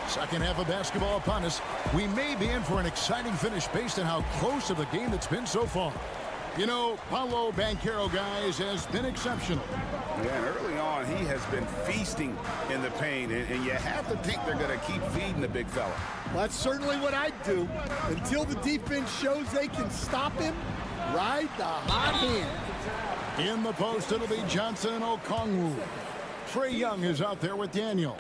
Second half of basketball upon us. We may be in for an exciting finish based on how close of a game it's been so far. You know, Paolo Banchero, guys, has been exceptional. Yeah, and early on, he has been feasting in the paint, and you have to think they're going to keep feeding the big fella. Well, that's certainly what I'd do. Until the defense shows they can stop him, ride the hot hand. In the post, it'll be Johnson and Okongwu. Trae Young is out there with Daniels.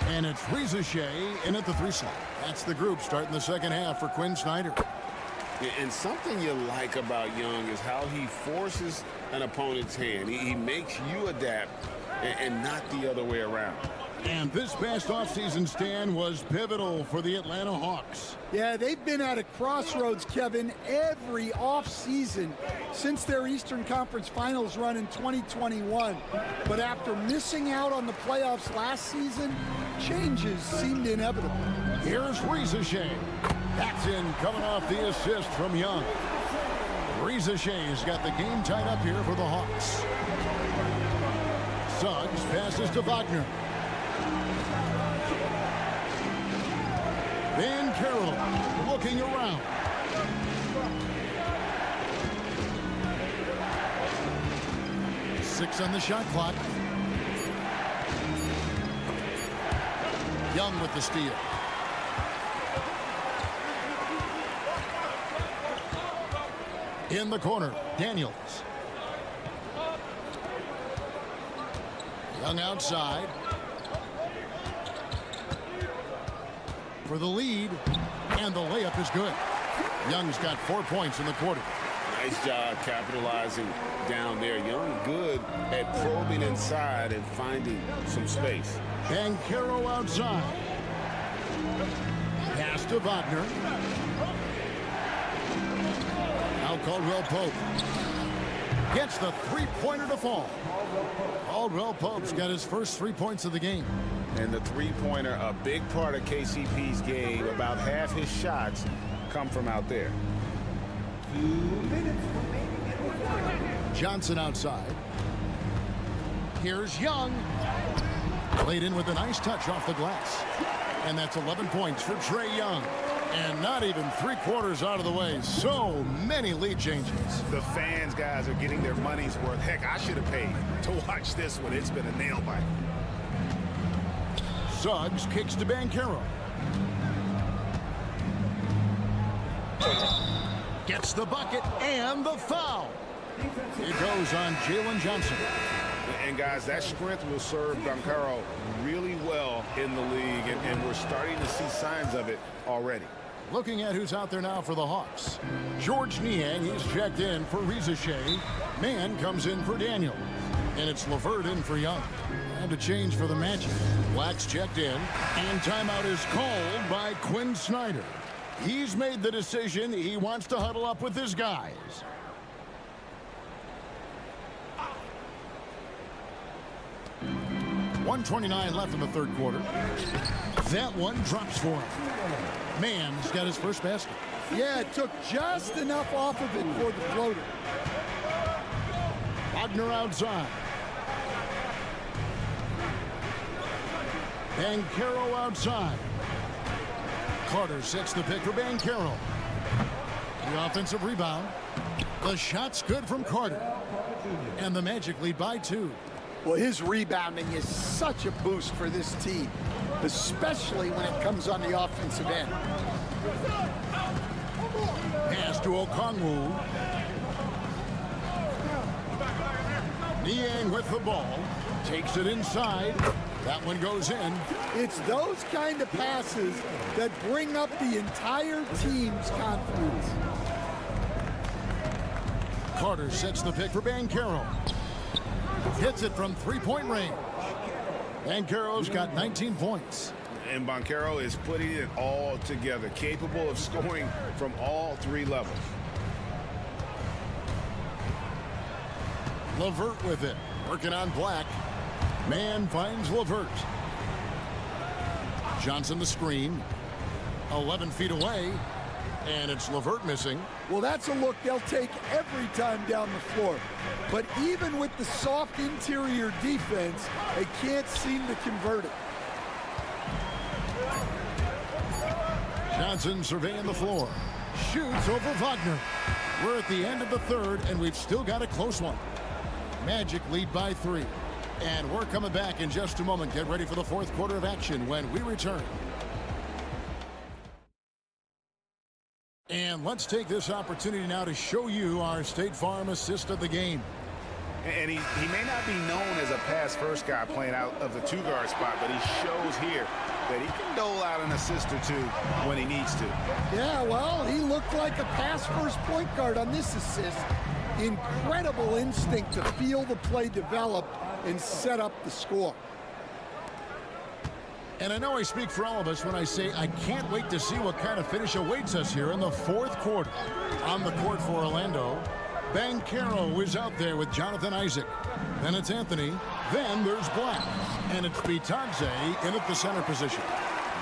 And it's Rizachet in at the 3 slot. That's the group starting the second half for Quinn Snyder. And something you like about Young is how he forces an opponent's hand. He makes you adapt and not the other way around. And this past offseason stand was pivotal for the Atlanta Hawks. Yeah, they've been at a crossroads, Kevin, every offseason since their Eastern Conference Finals run in 2021. But after missing out on the playoffs last season, changes seemed inevitable. Here's Riza-Shea. That's in, coming off the assist from Young. Riza-Shea's got the game tied up here for the Hawks. Suggs passes to Wagner. Van Carroll looking around. Six on the shot clock. Young with the steal. In the corner, Daniels. Young outside. For the lead, and the layup is good. Young's got 4 points in the quarter. Nice job capitalizing down there. Young good at probing inside and finding some space. Banchero outside. Pass to Wagner. Now Caldwell Pope gets the three-pointer to fall. Caldwell Pope's got his first 3 points of the game. And the three-pointer, a big part of KCP's game. About half his shots come from out there. Johnson outside. Here's Young. Laid in with a nice touch off the glass. And that's 11 points for Trae Young. And not even 3/4 out of the way. So many lead changes. The fans, guys, are getting their money's worth. Heck, I should have paid to watch this one. It's been a nail biter. Suggs kicks to Banchero. Gets the bucket and the foul. It goes on Jalen Johnson. And guys, that strength will serve Banchero really well in the league, and we're starting to see signs of it already. Looking at who's out there now for the Hawks. George Niang, he's checked in for Riza-Shea. Mann comes in for Daniel. And it's LeVert in for Young. And a change for the Magic. Black's checked in, and timeout is called by Quinn Snyder. He's made the decision he wants to huddle up with his guys. .129 left in the third quarter. That one drops for him. Mann's got his first basket. Yeah, it took just enough off of it for the floater. Wagner outside. Banchero outside. Carter sets the pick for Banchero. The offensive rebound. The shot's good from Carter. And the Magic lead by 2. Well, his rebounding is such a boost for this team, especially when it comes on the offensive end. Pass to Okongwu. Niang with the ball. Takes it inside. That one goes in. It's those kind of passes that bring up the entire team's confidence. Carter sets the pick for Banchero. Hits it from three-point range. Banchero's got 19 points. And Banchero is putting it all together, capable of scoring from all 3 levels. LeVert with it. Working on Black. Mann finds LeVert. Johnson the screen. 11 feet away. And it's LeVert missing. Well, that's a look they'll take every time down the floor. But even with the soft interior defense, they can't seem to convert it. Johnson surveying the floor. Shoots over Wagner. We're at the end of the third, and we've still got a close one. Magic lead by 3. And we're coming back in just a moment. Get ready for the fourth quarter of action when we return. And let's take this opportunity now to show you our State Farm assist of the game. And he may not be known as a pass-first guy playing out of the 2-guard spot, but he shows here that he can dole out an assist or 2 when he needs to. Yeah, well, he looked like a pass-first point guard on this assist. Incredible instinct to feel the play develop and set up the score. And I know I speak for all of us when I say I can't wait to see what kind of finish awaits us here in the fourth quarter. On the court for Orlando, Banchero is out there with Jonathan Isaac. Then it's Anthony. Then there's Black. And it's Bitadze in at the center position.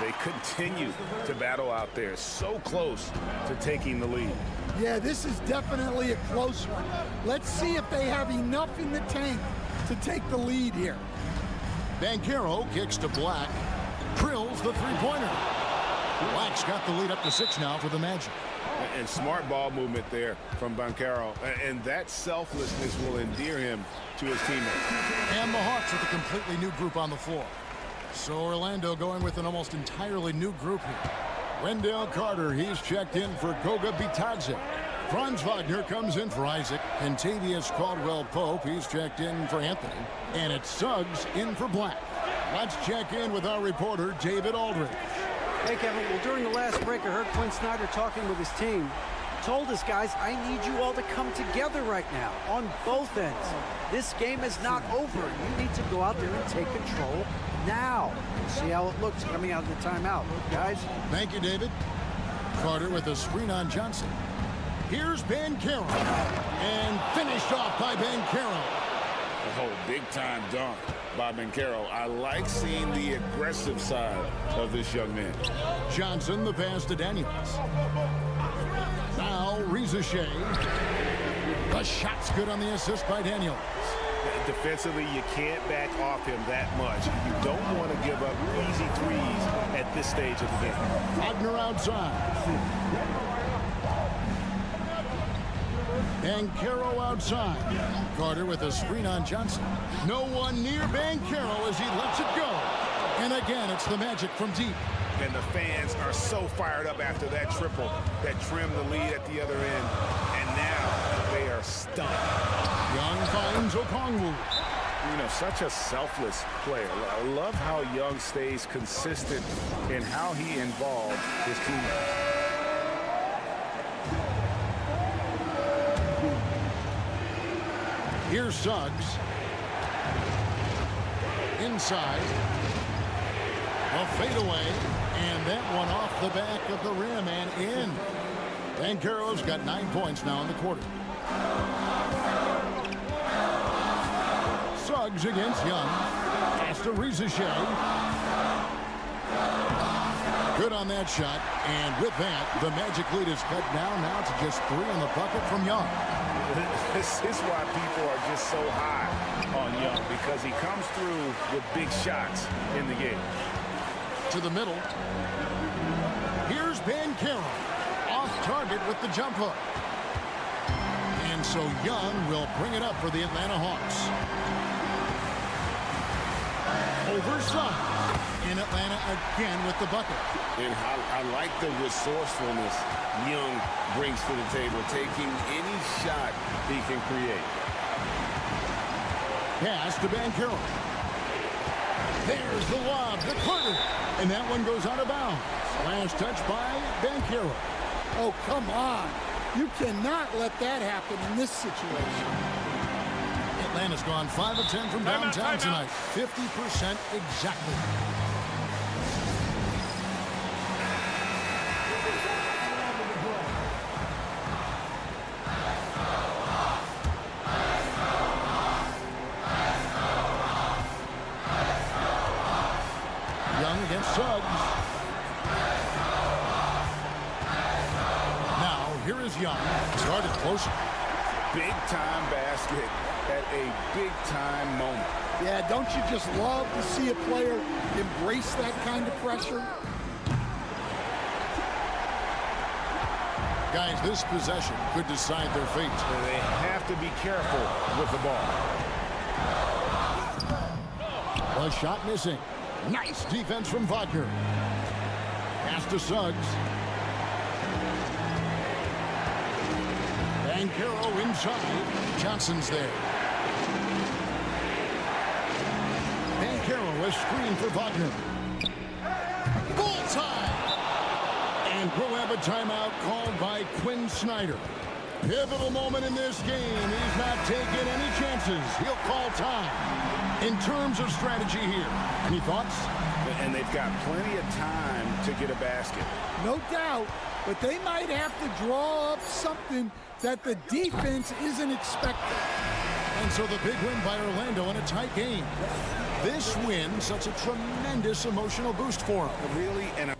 They continue to battle out there, so close to taking the lead. Yeah, this is definitely a close one. Let's see if they have enough in the tank to take the lead here. Banchero kicks to Black. Drills the three-pointer. Black's got the lead up to 6 now for the Magic. And smart ball movement there from Banchero. And that selflessness will endear him to his teammates. And the Hawks with a completely new group on the floor. So Orlando going with an almost entirely new group here. Wendell Carter, he's checked in for Goga Bitadze. Franz Wagner comes in for Isaac. Kentavious Caldwell-Pope, he's checked in for Anthony. And it's Suggs in for Black. Let's check in with our reporter, David Aldridge. Hey, Kevin. Well, during the last break, I heard Quinn Snyder talking with his team. Told us, guys, I need you all to come together right now on both ends. This game is not over. You need to go out there and take control now. See how it looks coming out of the timeout, guys. Thank you, David. Carter with a screen on Johnson. Here's Banchero. And finished off by Banchero. Oh, big-time dunk by Banchero. I like seeing the aggressive side of this young man. Johnson, the pass to Daniels. Now, Reza Shea. The shot's good on the assist by Daniels. Defensively, you can't back off him that much. You don't want to give up easy threes at this stage of the game. Wagner outside. Banchero outside. Carter with a screen on Johnson. No one near Banchero as he lets it go. And again, it's the Magic from deep. And the fans are so fired up after that triple that trimmed the lead at the other end. And now they are stunned. Young finds Okongwu. You know, such a selfless player. I love how Young stays consistent in how he involved his teammates. Here's Suggs. Inside. A fadeaway. And that one off the back of the rim and in. Banchero's got 9 points now in the quarter. Suggs against Young. Pass to Reza Shea. Good on that shot. And with that, the Magic lead is cut down now to just 3 in the bucket from Young. This is why people are just so high on Young, because he comes through with big shots in the game. To the middle. Here's Banchero. Off target with the jump hook. And so Young will bring it up for the Atlanta Hawks. Over Suggs. In Atlanta again with the bucket. And I like the resourcefulness Young brings to the table, taking any shot he can create. Pass to Banchero. There's the lob to Carter. And that one goes out of bounds. Last touch by Banchero. Oh, come on. You cannot let that happen in this situation. Atlanta's gone 5 of 10 from downtown tonight. 50% exactly. Young against Suggs. Now, here is Young. Started closer. Big-time basket at a big-time moment. Yeah, don't you just love to see a player embrace that kind of pressure? Guys, this possession could decide their fate. They have to be careful with the ball. The shot missing. Nice defense from Wagner. Pass to Suggs. Banchero inside. Johnson's there. Banchero, a screen for Wagner. Bullseye! And we'll have a timeout called by Quinn Snyder. Pivotal moment in this game. He's not taking any chances. He'll call time. In terms of strategy here, any thoughts? and they've got plenty of time to get a basket. No doubt, but they might have to draw up something that the defense isn't expecting. And so the big win by Orlando in a tight game. This win, such a tremendous emotional boost for them. Really, and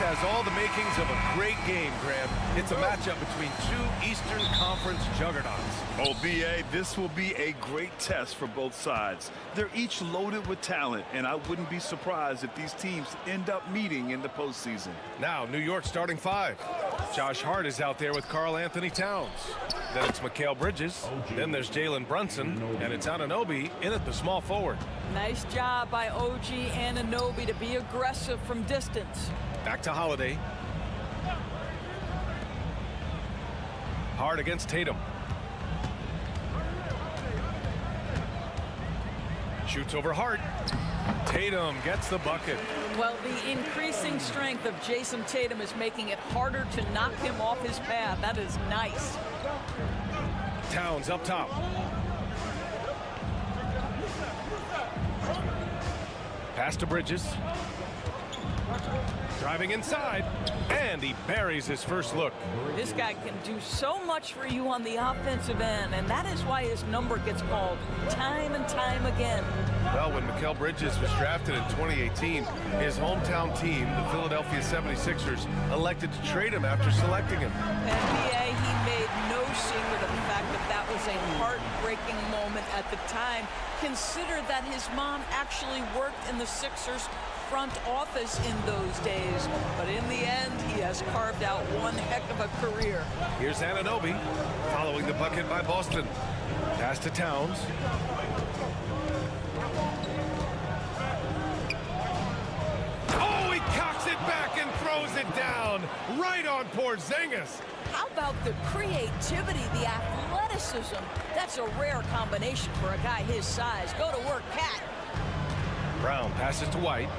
Has all the makings of a great game, Graham. It's a matchup between two Eastern Conference juggernauts. Oh, B.A., this will be a great test for both sides. They're each loaded with talent, and I wouldn't be surprised if these teams end up meeting in the postseason. Now, New York starting five. Josh Hart is out there with Karl Anthony Towns. Then it's Mikal Bridges. Then there's Jalen Brunson. And it's Anunoby in at the small forward. Nice job by OG Anunoby to be aggressive from distance. Back to Holiday. Hard against Tatum. Shoots over Hart. Tatum gets the bucket. Well, the increasing strength of Jason Tatum is making it harder to knock him off his path. That is nice. Towns up top. Pass to Bridges. Driving inside, and he buries his first look. This guy can do so much for you on the offensive end, and that is why his number gets called time and time again. Well, when Mikal Bridges was drafted in 2018, his hometown team, the Philadelphia 76ers, elected to trade him after selecting him. NBA, he made no secret of the fact that that was a heartbreaking moment at the time. Consider that his mom actually worked in the Sixers front office in those days, but in the end, he has carved out one heck of a career. Here's Anunoby, following the bucket by Boston. Pass to Towns. Oh, he cocks it back and throws it down, right on Porzingis. How about the creativity, the athleticism? That's a rare combination for a guy his size. Go to work, Cat. Brown passes to White.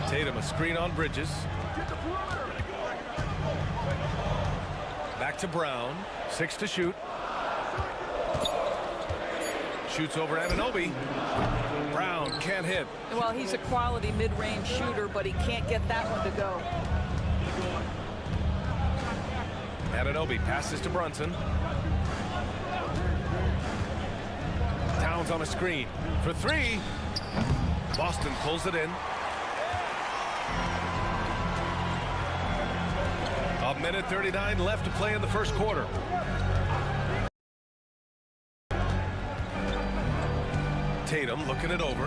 Tatum a screen on Bridges. Back to Brown. 6 to shoot. Shoots over Anunoby. Brown can't hit. Well, he's a quality mid-range shooter, but he can't get that one to go. Anunoby passes to Brunson. Towns on a screen for 3. Boston pulls it in. A minute 39 left to play in the first quarter. Tatum looking it over.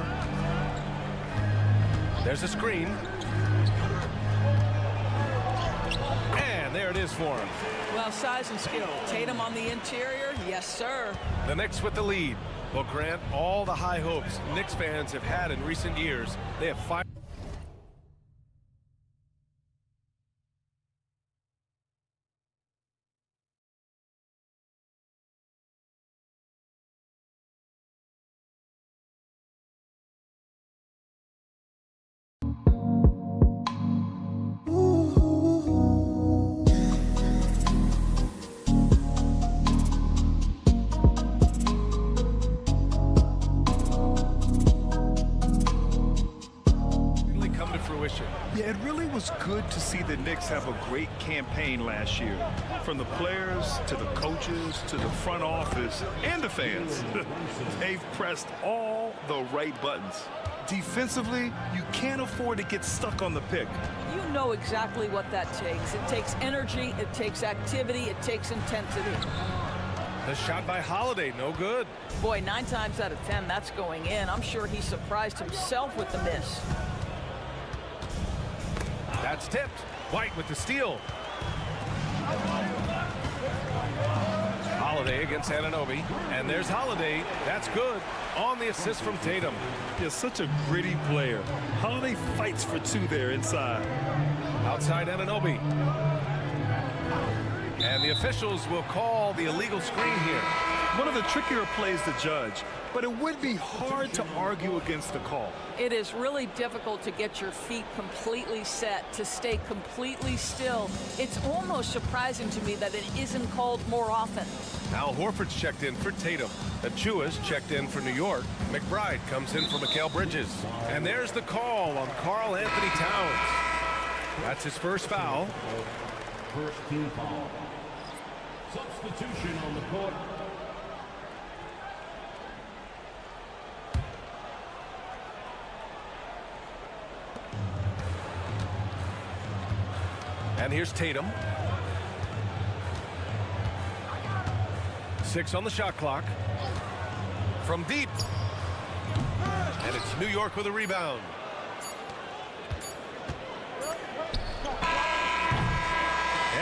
There's a screen. And there it is for him. Well, size and skill. Tatum on the interior, yes, sir. The Knicks with the lead. Well, Grant, all the high hopes Knicks fans have had in recent years, they have fired. was good to see the Knicks have a great campaign last year. From the players to the coaches to the front office and the fans. They've pressed all the right buttons. Defensively, you can't afford to get stuck on the pick. You know exactly what that takes. It takes energy, it takes activity, it takes intensity. The shot by Holiday, no good. Boy, 9 times out of 10, that's going in. I'm sure he surprised himself with the miss. That's tipped. White with the steal. Holiday against Anunoby. And there's Holiday. That's good. On the assist from Tatum. He's such a gritty player. Holiday fights for 2 there inside. Outside Anunoby. And the officials will call the illegal screen here. One of the trickier plays to judge, but it would be hard to argue against the call. It is really difficult to get your feet completely set, to stay completely still. It's almost surprising to me that it isn't called more often. Al Horford's checked in for Tatum. Achua's checked in for New York. McBride comes in for Mikal Bridges. And there's the call on Karl Anthony Towns. That's his first foul. First team foul. Substitution on the court. And here's Tatum. 6 on the shot clock. From deep. And it's New York with a rebound.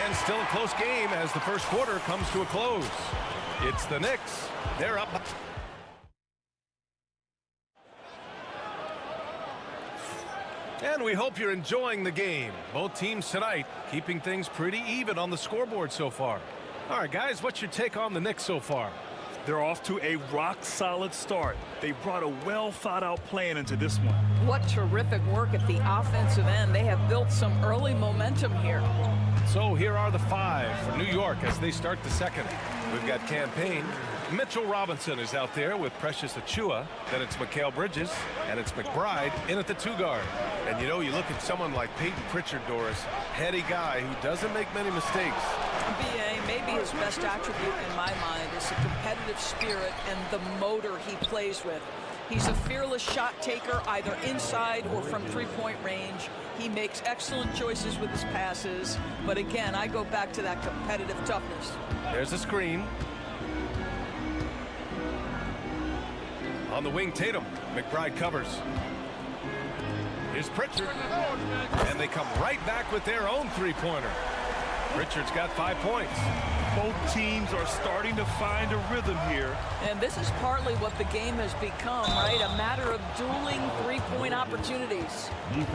And still a close game as the first quarter comes to a close. It's the Knicks. They're up. And we hope you're enjoying the game. Both teams tonight keeping things pretty even on the scoreboard so far. All right, guys, what's your take on the Knicks so far? They're off to a rock-solid start. They brought a well-thought-out plan into this one. What terrific work at the offensive end. They have built some early momentum here. So here are the 5 for New York as they start the second. We've got Campaign. Mitchell Robinson is out there with Precious Achua. Then it's Mikal Bridges, and it's McBride in at the 2 guard. And you know, you look at someone like Peyton Pritchard, Doris, heady guy who doesn't make many mistakes. BA, maybe his best attribute in my mind is the competitive spirit and the motor he plays with. He's a fearless shot taker, either inside or from 3-point range. He makes excellent choices with his passes. But again, I go back to that competitive toughness. There's a screen. On the wing, Tatum. McBride covers. Here's Pritchard. And they come right back with their own 3-pointer. Pritchard's got 5 points. Both teams are starting to find a rhythm here. And this is partly what the game has become, right? A matter of dueling 3-point opportunities.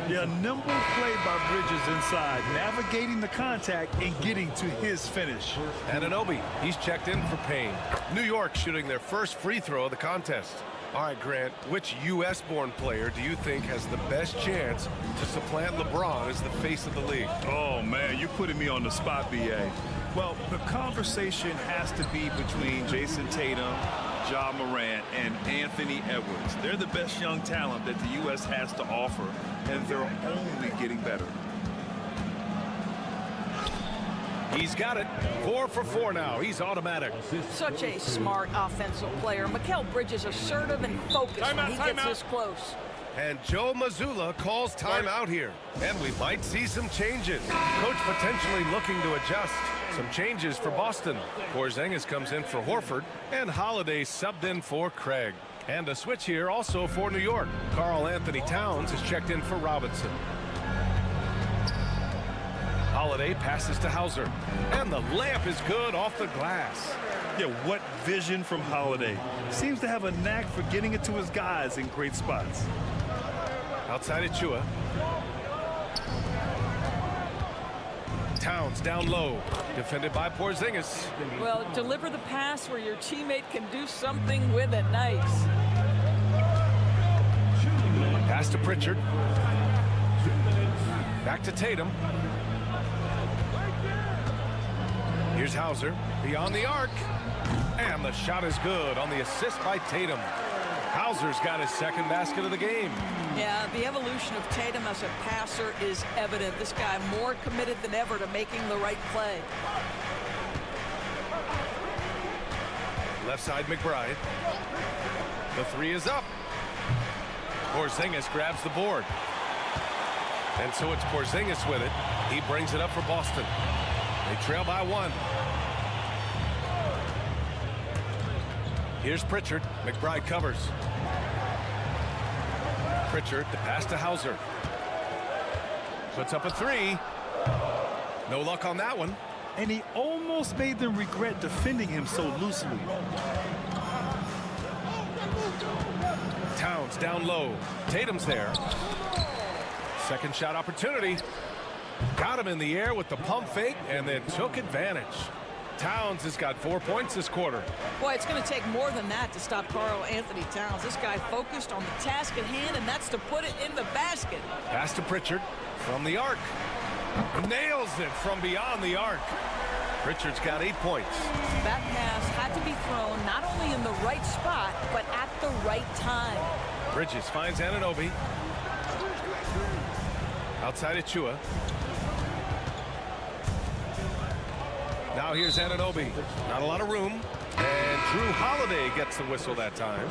Yeah, nimble play by Bridges inside, navigating the contact and getting to his finish. Anunoby, he's checked in for Payne. New York shooting their first free throw of the contest. All right, Grant, which U.S.-born player do you think has the best chance to supplant LeBron as the face of the league? Oh, man, you're putting me on the spot, B.A. Well, the conversation has to be between Jason Tatum, Ja Morant, and Anthony Edwards. They're the best young talent that the U.S. has to offer, and they're only getting better. He's got it. 4 for 4 now. He's automatic. Such a smart offensive player. Mikal Bridges assertive and focused when he gets this close. And Joe Mazzulla calls timeout here. And we might see some changes. Coach potentially looking to adjust. Some changes for Boston. Porzingis comes in for Horford. And Holiday subbed in for Craig. And a switch here also for New York. Karl Anthony Towns is checked in for Robinson. Holiday passes to Hauser. And the layup is good off the glass. Yeah, what vision from Holiday. Seems to have a knack for getting it to his guys in great spots. Outside Achua. Towns down low. Defended by Porzingis. Well, deliver the pass where your teammate can do something with it. Nice. Pass to Pritchard. Back to Tatum. Here's Hauser, beyond the arc. And the shot is good on the assist by Tatum. Hauser's got his second basket of the game. Yeah, the evolution of Tatum as a passer is evident. This guy more committed than ever to making the right play. Left side, McBride. The three is up. Porzingis grabs the board. And so it's Porzingis with it. He brings it up for Boston. They trail by 1. Here's Pritchard. McBride covers. Pritchard, the pass to Hauser. Puts up a 3. No luck on that one. And he almost made them regret defending him so loosely. Towns down low. Tatum's there. Second shot opportunity. Got him in the air with the pump fake and then took advantage. Towns has got 4 points this quarter. Boy, it's going to take more than that to stop Karl Anthony Towns. This guy focused on the task at hand, and that's to put it in the basket. Pass to Pritchard from the arc. Nails it from beyond the arc. Pritchard's got 8 points. That pass had to be thrown not only in the right spot, but at the right time. Bridges finds Anunoby. Outside Achua. Now here's Anunoby. Not a lot of room. And Drew Holiday gets the whistle that time.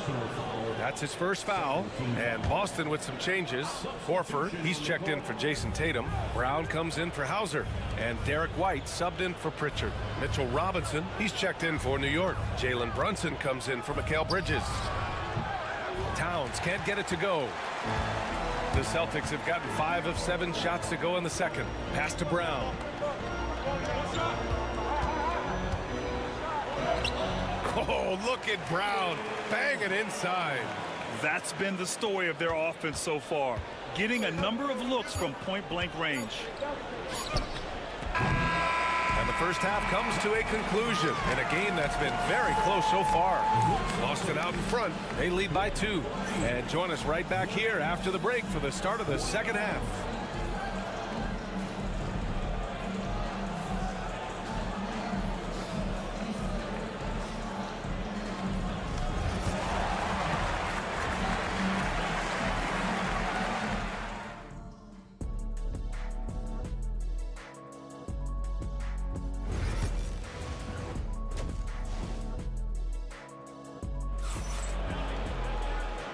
That's his first foul. And Boston with some changes. Horford, he's checked in for Jason Tatum. Brown comes in for Hauser. And Derek White subbed in for Pritchard. Mitchell Robinson, he's checked in for New York. Jalen Brunson comes in for Mikal Bridges. Towns can't get it to go. The Celtics have gotten 5 of 7 shots to go in the second. Pass to Brown. Oh, look at Brown. Bang it inside. That's been the story of their offense so far. Getting a number of looks from point-blank range. And the first half comes to a conclusion in a game that's been very close so far. Boston out in front. They lead by 2. And join us right back here after the break for the start of the second half.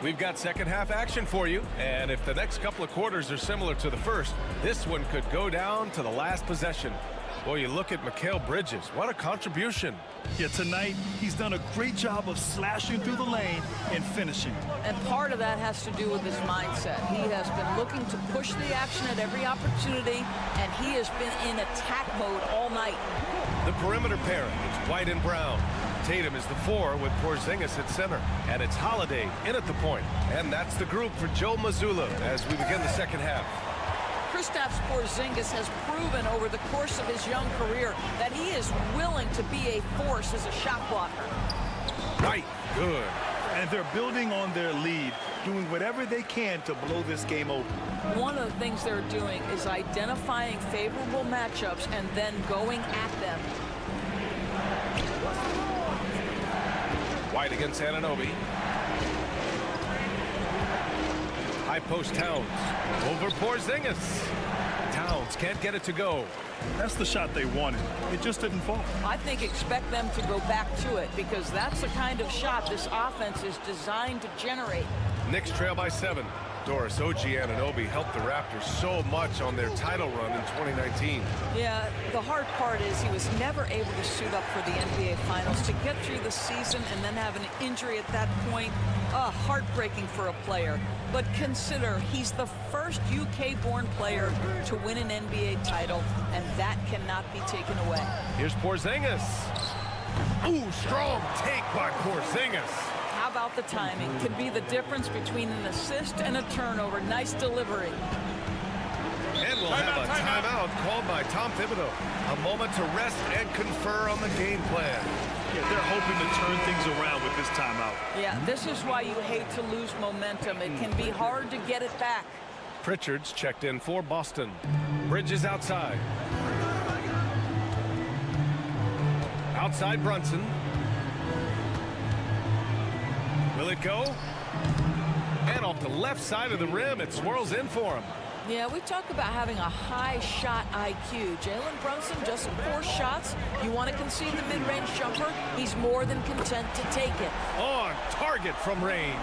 We've got second half action for you, and if the next couple of quarters are similar to the first, this one could go down to the last possession. Boy, you look at Mikal Bridges. What a contribution. Yeah, tonight he's done a great job of slashing through the lane and finishing. And part of that has to do with his mindset. He has been looking to push the action at every opportunity, and he has been in attack mode all night. The perimeter pairing, it's White and Brown. Tatum is the 4 with Porzingis at center. And it's Holiday in at the point. And that's the group for Joe Mazzulla as we begin the second half. Kristaps Porzingis has proven over the course of his young career that he is willing to be a force as a shot blocker. Right, good. And they're building on their lead, doing whatever they can to blow this game open. One of the things they're doing is identifying favorable matchups and then going at them. White against Anunoby. High post Towns. Over Porzingis. Towns can't get it to go. That's the shot they wanted. It just didn't fall. I think expect them to go back to it because that's the kind of shot this offense is designed to generate. Knicks trail by 7. Doris Anunoby helped the Raptors so much on their title run in 2019. Yeah, the hard part is he was never able to suit up for the NBA Finals. To get through the season and then have an injury at that point, heartbreaking for a player. But consider he's the first UK-born player to win an NBA title, and that cannot be taken away. Here's Porzingis. Ooh, strong take by Porzingis. How about the timing? Could be the difference between an assist and a turnover. Nice delivery. And we'll have a timeout called by Tom Thibodeau. A moment to rest and confer on the game plan. Yeah, they're hoping to turn things around with this timeout. Yeah, this is why you hate to lose momentum. It can be hard to get it back. Pritchard's checked in for Boston. Bridges outside. Outside Brunson. Will it go? And off the left side of the rim, it swirls in for him. Yeah, we talk about having a high shot IQ. Jalen Brunson just 4 shots. You want to concede the mid-range jumper, he's more than content to take it. On target from range.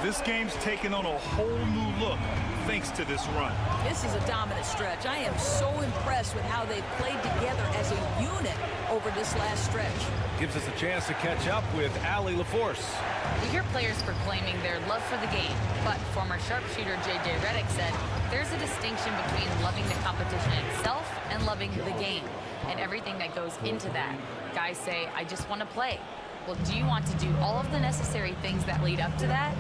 This game's taken on a whole new look thanks to this run. This is a dominant stretch. I am so impressed with how they've played together as a unit over this last stretch. Gives us a chance to catch up with Allie LaForce. We hear players proclaiming their love for the game, but former sharpshooter J.J. Redick said there's a distinction between loving the competition itself and loving the game and everything that goes into that. Guys say, I just want to play. Well, do you want to do all of the necessary things that lead up to that?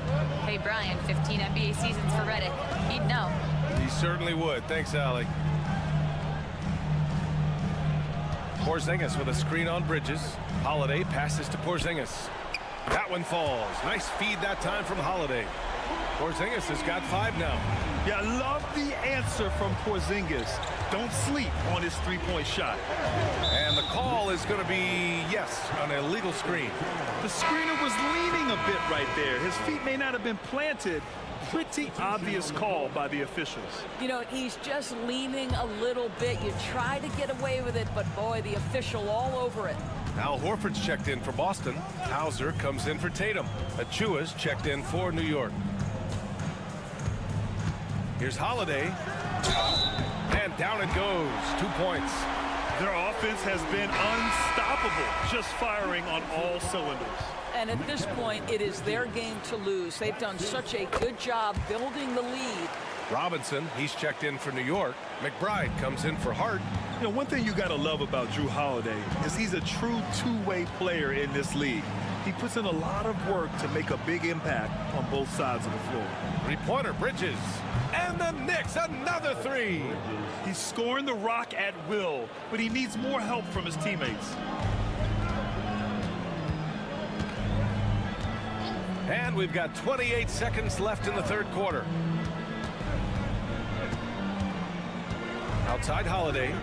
Hey, Brian, 15 NBA seasons for Redick. He'd know. He certainly would. Thanks, Allie. Porzingis with a screen on Bridges. Holiday passes to Porzingis. That one falls. Nice feed that time from Holiday. Porzingis has got 5 now. Yeah, I love the answer from Porzingis. Don't sleep on his three-point shot. And the call is going to be, yes, an illegal screen. The screener was leaning a bit right there. His feet may not have been planted. Pretty obvious call by the officials. You know, he's just leaning a little bit. You try to get away with it, but boy, the official all over it. Al Horford's checked in for Boston. Hauser comes in for Tatum. Achua's checked in for New York. Here's Holiday. And down it goes. 2 points. Their offense has been unstoppable, just firing on all cylinders. And at this point, it is their game to lose. They've done such a good job building the lead. Robinson, he's checked in for New York. McBride comes in for Hart. You know, one thing you got to love about Jrue Holiday is he's a true two-way player in this league. He puts in a lot of work to make a big impact on both sides of the floor. 3-pointer, Bridges. And the Knicks, another 3. He's scoring the rock at will, but he needs more help from his teammates. And we've got 28 seconds left in the third quarter. Outside Holiday.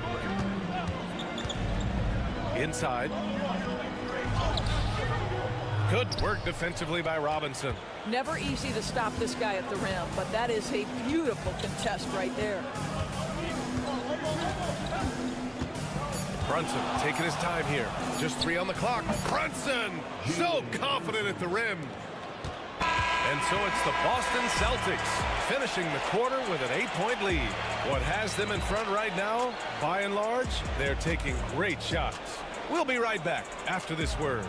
Inside. Good work defensively by Robinson. Never easy to stop this guy at the rim, but that is a beautiful contest right there. Brunson taking his time here. Just 3 on the clock. Brunson so confident at the rim. And so it's the Boston Celtics finishing the quarter with an 8-point lead. What has them in front right now, by and large, they're taking great shots. We'll be right back after this word.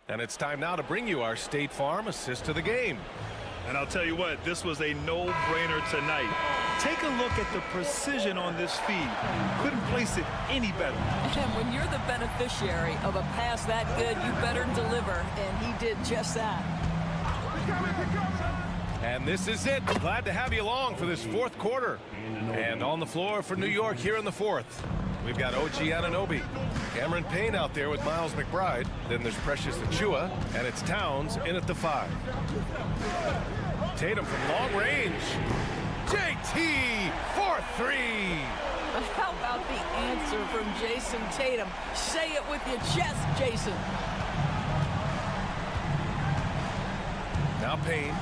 And it's time now to bring you our State Farm assist to the game. And I'll tell you what, this was a no-brainer tonight. Take a look at the precision on this feed. Couldn't place it any better. And when you're the beneficiary of a pass that good, you better deliver, and he did just that. And this is it. Glad to have you along for this fourth quarter. And on the floor for New York here in the fourth, we've got OG Anunoby, Cameron Payne out there with Miles McBride. Then there's Precious Achiuwa, and it's Towns in at the 5. Tatum from long range. JT for 3. How about the answer from Jason Tatum? Say it with your chest, Jason. Now Payne.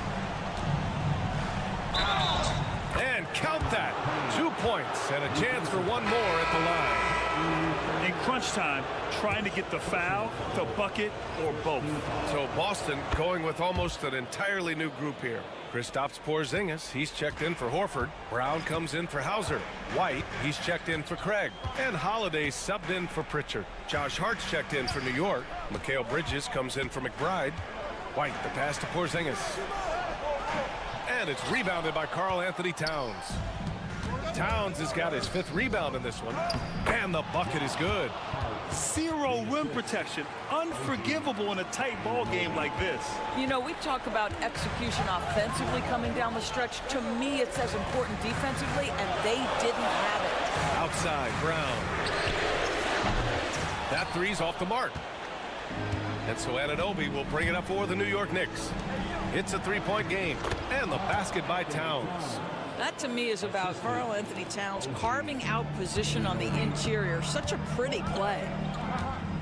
And count that. 2 points and a chance for one more at the line. In crunch time, trying to get the foul, the bucket, or both. So Boston going with almost an entirely new group here. Kristaps Porzingis, he's checked in for Horford. Brown comes in for Hauser. White, he's checked in for Craig. And Holiday subbed in for Pritchard. Josh Hart's checked in for New York. Mikal Bridges comes in for McBride. White, the pass to Porzingis. And it's rebounded by Karl Anthony Towns. Towns has got his 5th rebound in this one. And the bucket is good. 0 rim protection. Unforgivable in a tight ball game like this. You know, we talk about execution offensively coming down the stretch. To me, it's as important defensively, and they didn't have it. Outside, Brown. That 3's off the mark. And so Anunoby will bring it up for the New York Knicks. It's a 3-point game, and the basket by Towns. That, to me, is about Karl Anthony Towns carving out position on the interior. Such a pretty play.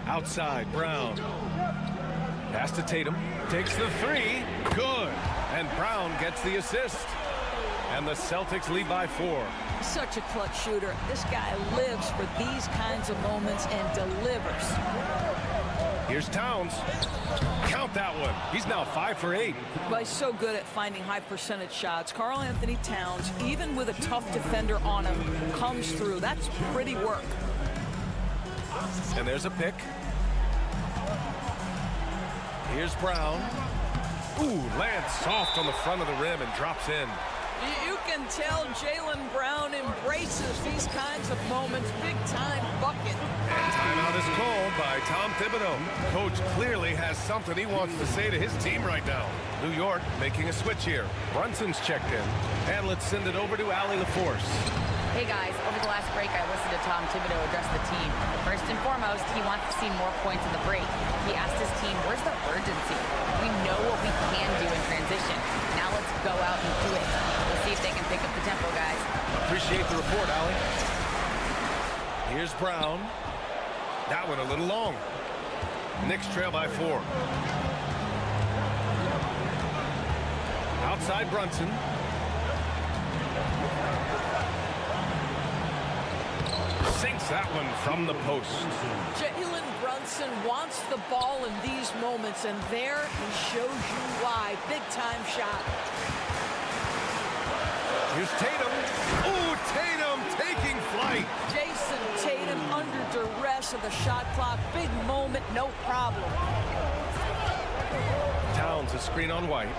Outside, Brown. Pass to Tatum. Takes the three. Good. And Brown gets the assist. And the Celtics lead by 4. Such a clutch shooter. This guy lives for these kinds of moments and delivers. Here's Towns. Count that one. He's now 5 for 8. Well, he's so good at finding high percentage shots. Karl Anthony Towns, even with a tough defender on him, comes through. That's pretty work. And there's a pick. Here's Brown. Ooh, lands soft on the front of the rim and drops in. You can tell Jaylen Brown embraces these kinds of moments. Big-time bucket. And timeout is called by Tom Thibodeau. Coach clearly has something he wants to say to his team right now. New York making a switch here. Brunson's checked in. And let's send it over to Allie LaForce. Hey guys, over the last break, I listened to Tom Thibodeau address the team. First and foremost, he wants to see more points in the break. He asked his team, where's the urgency? We know what we can do in transition. Now let's go out and do it. We'll see if they can pick up the tempo, guys. Appreciate the report, Allie. Here's Brown. That one a little long. Knicks trail by 4. Outside Brunson. Sinks that one from the post. Jalen Brunson wants the ball in these moments, and there he shows you why. Big-time shot. Here's Tatum. Ooh, Tatum taking flight. Jason Tatum under duress of the shot clock. Big moment, no problem. Towns a screen on White.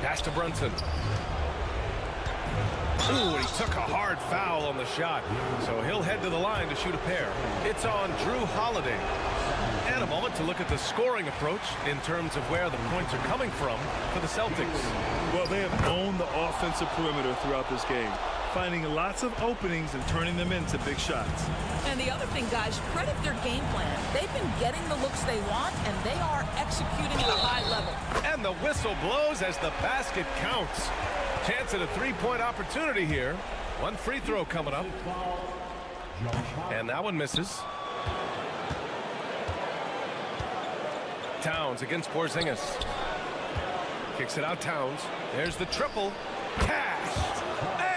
Pass to Brunson. Ooh, he took a hard foul on the shot, so he'll head to the line to shoot a pair. It's on Drew Holiday. And a moment to look at the scoring approach in terms of where the points are coming from for the Celtics. Well, they have owned the offensive perimeter throughout this game, finding lots of openings and turning them into big shots. And the other thing, guys, credit their game plan. They've been getting the looks they want, and they are executing at a high level. And the whistle blows as the basket counts. Chance at a three-point opportunity here. One free throw coming up. And that one misses. Towns against Porzingis. Kicks it out, Towns. There's the triple. Cash!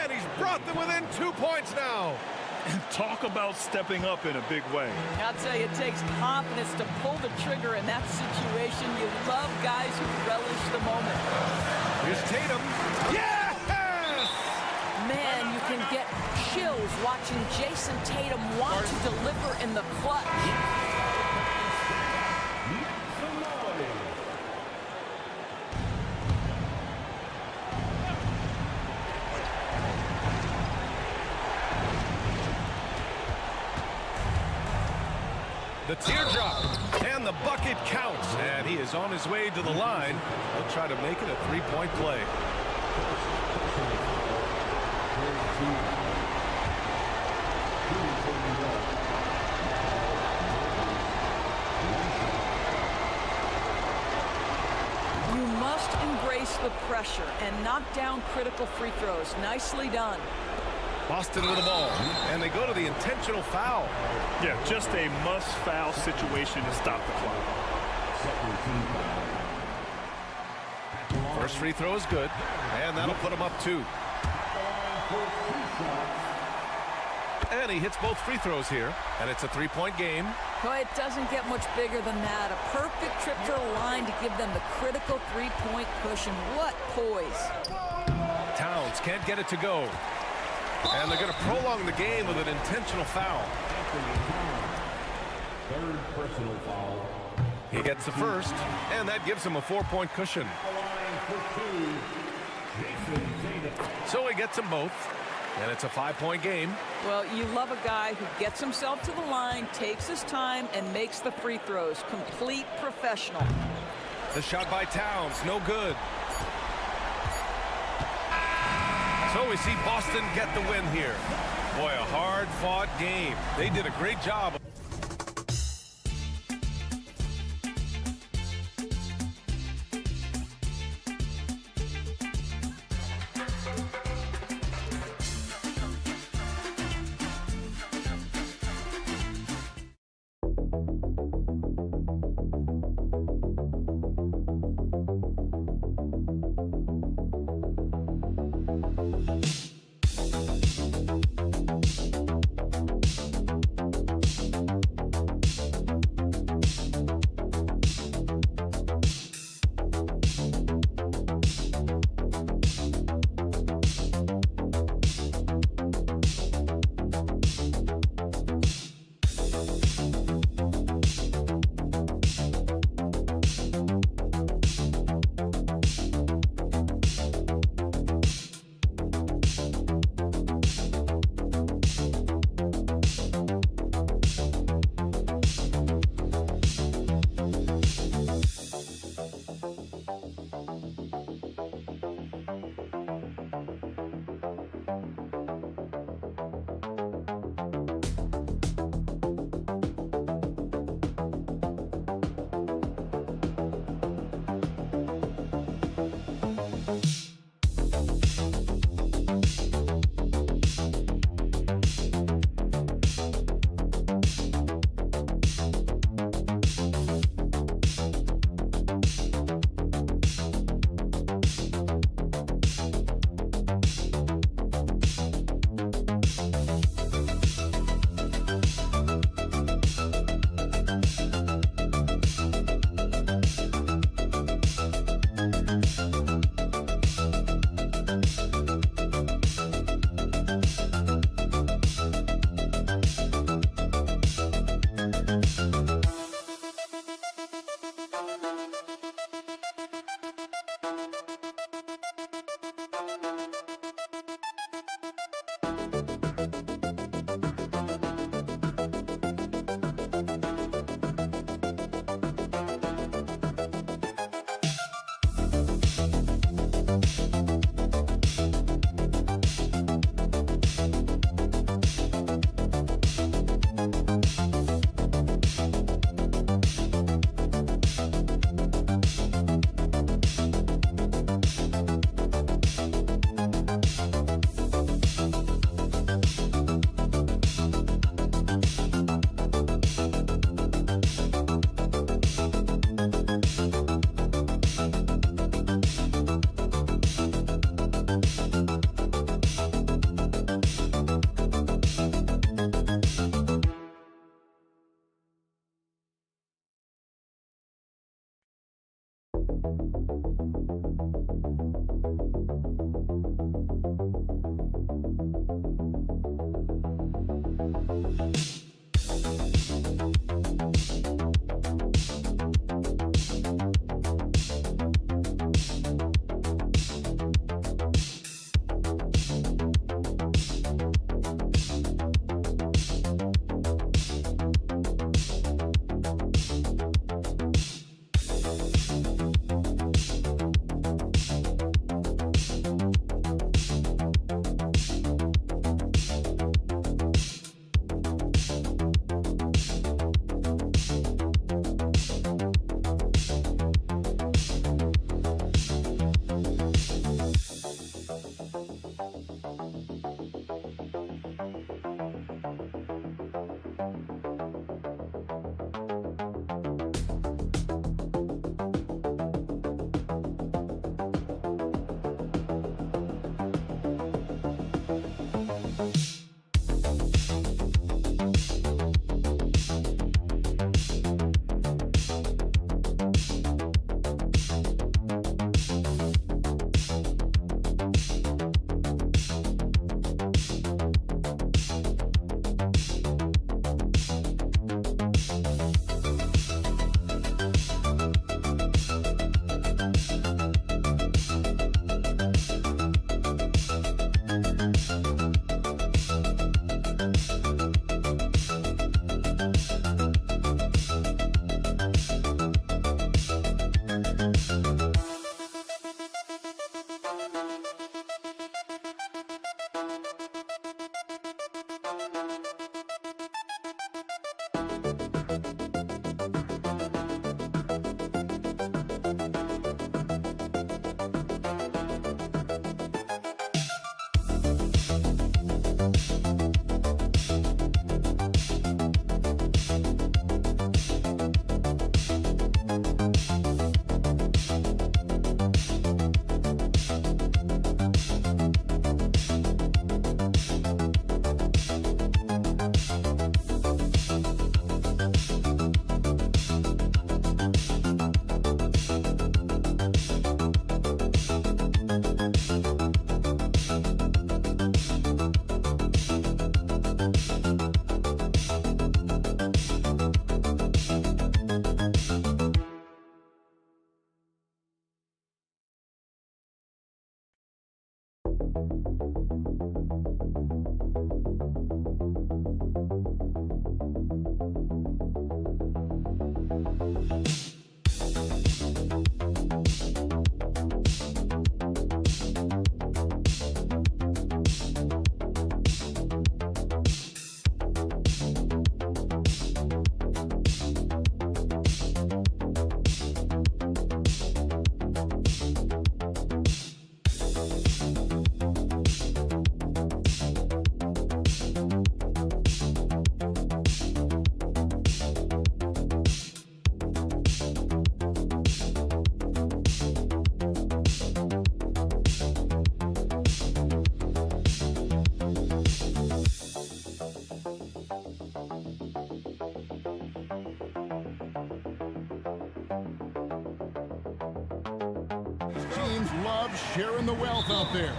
And he's brought them within 2 points now. And talk about stepping up in a big way. I'll tell you, it takes confidence to pull the trigger in that situation. You love guys who relish the moment. Here's Tatum. Yes! Man, you can get chills watching Jason Tatum want to deliver in the clutch. The teardrop, and the bucket counts, and he is on his way to the line. He'll try to make it a three-point play. You must embrace the pressure and knock down critical free throws. Nicely done. Boston with the ball, and they go to the intentional foul. Yeah, just a must-foul situation to stop the clock. First free throw is good, and that'll put him up 2. And he hits both free throws here, and it's a three-point game. Well, it doesn't get much bigger than that. A perfect trip to the line to give them the critical three-point cushion. What poise. Towns can't get it to go. And they're going to prolong the game with an intentional foul. Third personal foul. He gets the first, and that gives him a 4-point cushion. So he gets them both, and it's a 5-point game. Well, you love a guy who gets himself to the line, takes his time, and makes the free throws. Complete professional. The shot by Towns, no good. So we see Boston get the win here. Boy, a hard-fought game. They did a great job. loves sharing the wealth out there.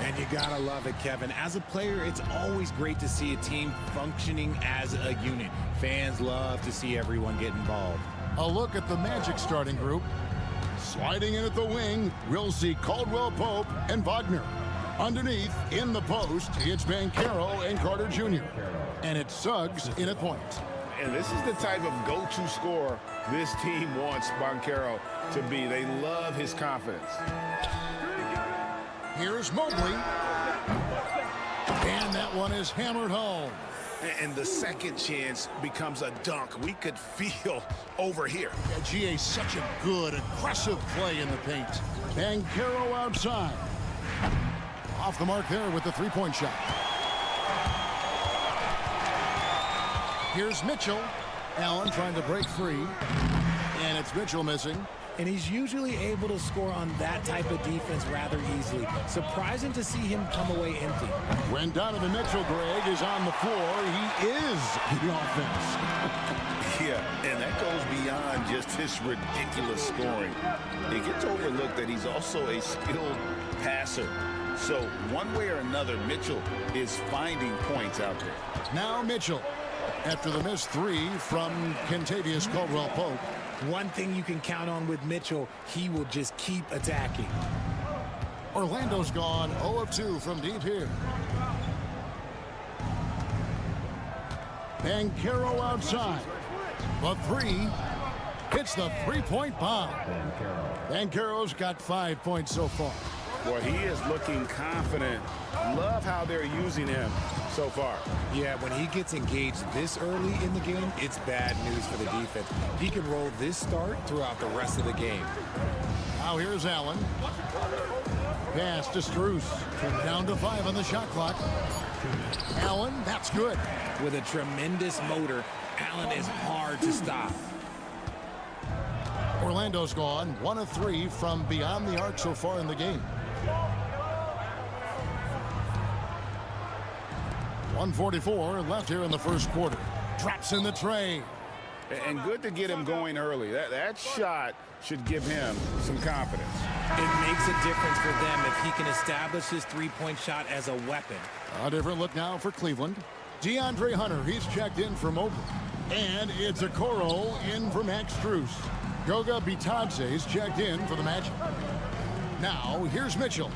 And you gotta love it, Kevin. As a player, it's always great to see a team functioning as a unit. Fans love to see everyone get involved. A look at the Magic starting group. Sliding in at the wing, we'll see Caldwell Pope and Wagner. Underneath, in the post, it's Banchero and Carter Jr. And it's Suggs in at point. And this is the type of go-to scorer this team wants Banchero to be. They love his confidence. Here's Mobley. And that one is hammered home. And the second chance becomes a dunk. We could feel over here. Yeah, GA, such a good, aggressive play in the paint. Banchero outside. Off the mark there with the three-point shot. Here's Mitchell. Allen trying to break free. And it's Mitchell missing. And he's usually able to score on that type of defense rather easily. Surprising to see him come away empty. When Donovan Mitchell, Greg, is on the floor, he is the offense. Yeah, and that goes beyond just his ridiculous scoring. It gets overlooked that he's also a skilled passer. So one way or another, Mitchell is finding points out there. Now Mitchell, after the missed three from Kentavious Caldwell-Pope. One thing you can count on with Mitchell, he will just keep attacking. Orlando's gone 0 of 2 from deep here. Banchero outside. The three hits the three-point bomb. Banchero's got 5 points so far. Well, he is looking confident. Love how they're using him so far. Yeah, when he gets engaged this early in the game, it's bad news for the defense. He can roll this start throughout the rest of the game. Now here's Allen. Pass to Strus. Down to 5 on the shot clock. Allen, that's good. With a tremendous motor, Allen is hard to stop. Orlando's gone 1 of 3 from beyond the arc so far in the game. 1:44 left here in the first quarter. Drops in the tray. And good to get him going early. That shot should give him some confidence. It makes a difference for them if he can establish his three-point shot as a weapon. A different look now for Cleveland. DeAndre Hunter, he's checked in for Mobley. And it's Okoro in for Max Strus. Goga Bitadze's checked in for the Magic. Now, here's Mitchell.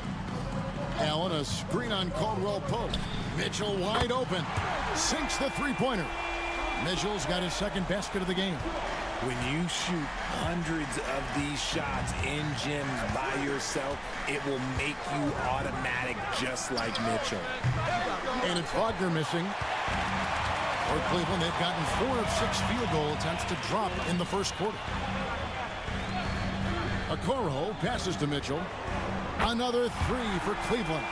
Allen, a screen on Caldwell-Pope. Mitchell wide open. Sinks the three-pointer. Mitchell's got his second basket of the game. When you shoot hundreds of these shots in gyms by yourself, it will make you automatic just like Mitchell. And it's Wagner missing. For Cleveland, they've gotten 4 of 6 field goal attempts to drop in the first quarter. Okoro passes to Mitchell. Another 3 for Cleveland.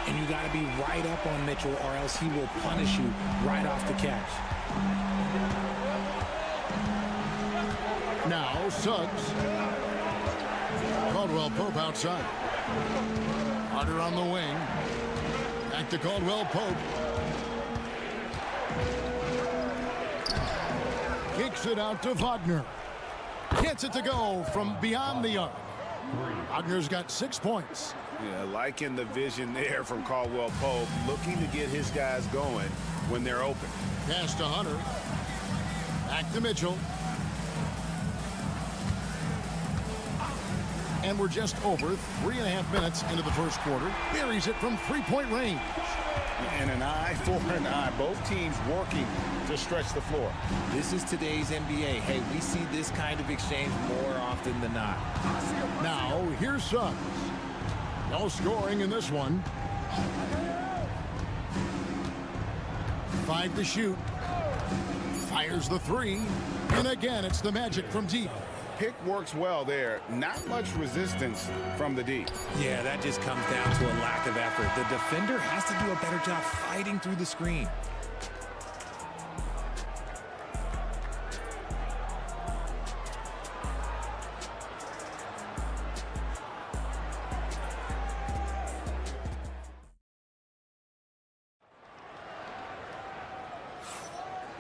And you got to be right up on Mitchell or else he will punish you right off the catch. Now Suggs. Caldwell-Pope outside. Carter on the wing. Back to Caldwell-Pope. Kicks it out to Wagner. Gets it to go from beyond the arc. Wagner's got 6 points. Yeah, liking the vision there from Caldwell-Pope, looking to get his guys going when they're open. Pass to Hunter. Back to Mitchell. And we're just over 3.5 minutes into the first quarter. Buries it from three-point range. And an eye for an eye. Both teams working to stretch the floor. This is today's NBA. Hey, we see this kind of exchange more often than not. Now, here's Suggs. No scoring in this one. 5 to shoot. Fires the 3. And again, it's the Magic from deep. Pick works well there. Not much resistance from the D. Yeah, that just comes down to a lack of effort. The defender has to do a better job fighting through the screen.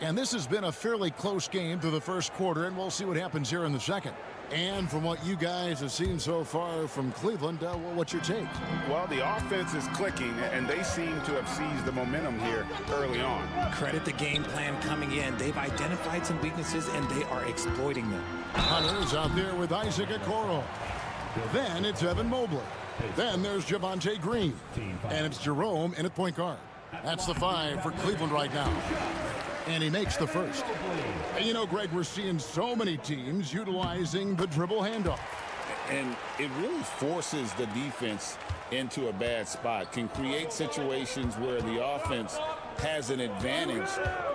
And this has been a fairly close game through the first quarter, and we'll see what happens here in the second. And from what you guys have seen so far from Cleveland, what's your take? Well, the offense is clicking, and they seem to have seized the momentum here early on. Credit the game plan coming in. They've identified some weaknesses, and they are exploiting them. Hunter's out there with Isaac Okoro. Then it's Evan Mobley. Then there's Javonte Green. And it's Jerome in at point guard. That's the 5 for Cleveland right now. And he makes the first. And you know, Greg, we're seeing so many teams utilizing the dribble handoff. And it really forces the defense into a bad spot, can create situations where the offense has an advantage,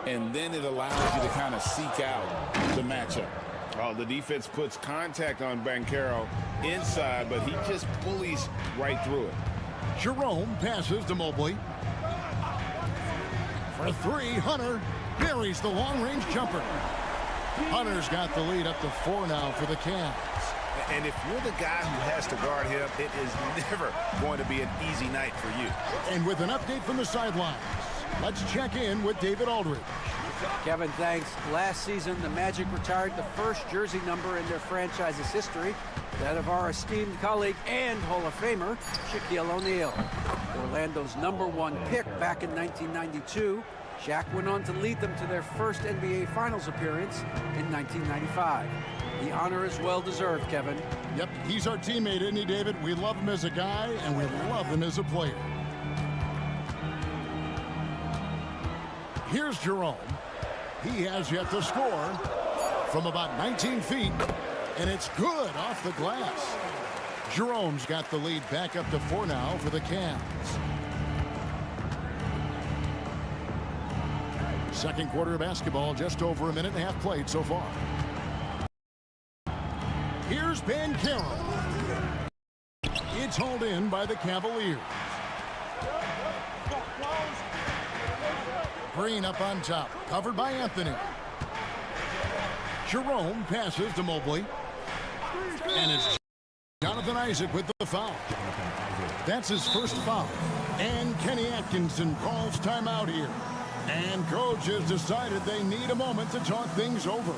and then it allows you to kind of seek out the matchup. Oh, the defense puts contact on Banchero inside, but he just bullies right through it. Jerome passes to Mobley. For 3, Hunter buries the long-range jumper. Hunter's got the lead up to 4 now for the Cavs. And if you're the guy who has to guard him, it is never going to be an easy night for you. And with an update from the sidelines, let's check in with David Aldridge. Kevin, thanks. Last season, the Magic retired the first jersey number in their franchise's history, that of our esteemed colleague and Hall of Famer, Shaquille O'Neal. Orlando's #1 pick back in 1992, Shaq went on to lead them to their first NBA Finals appearance in 1995. The honor is well-deserved, Kevin. Yep, he's our teammate, isn't he, David? We love him as a guy, and we love him as a player. Here's Jerome. He has yet to score from about 19 feet, and it's good off the glass. Jerome's got the lead back up to 4 now for the Cavs. Second quarter of basketball, just over a minute and a half played so far. Here's Banchero. It's hauled in by the Cavaliers. Green up on top, covered by Anthony. Jerome passes to Mobley. And it's Jonathan Isaac with the foul. That's his first foul. And Kenny Atkinson calls timeout here. And coach has decided they need a moment to talk things over.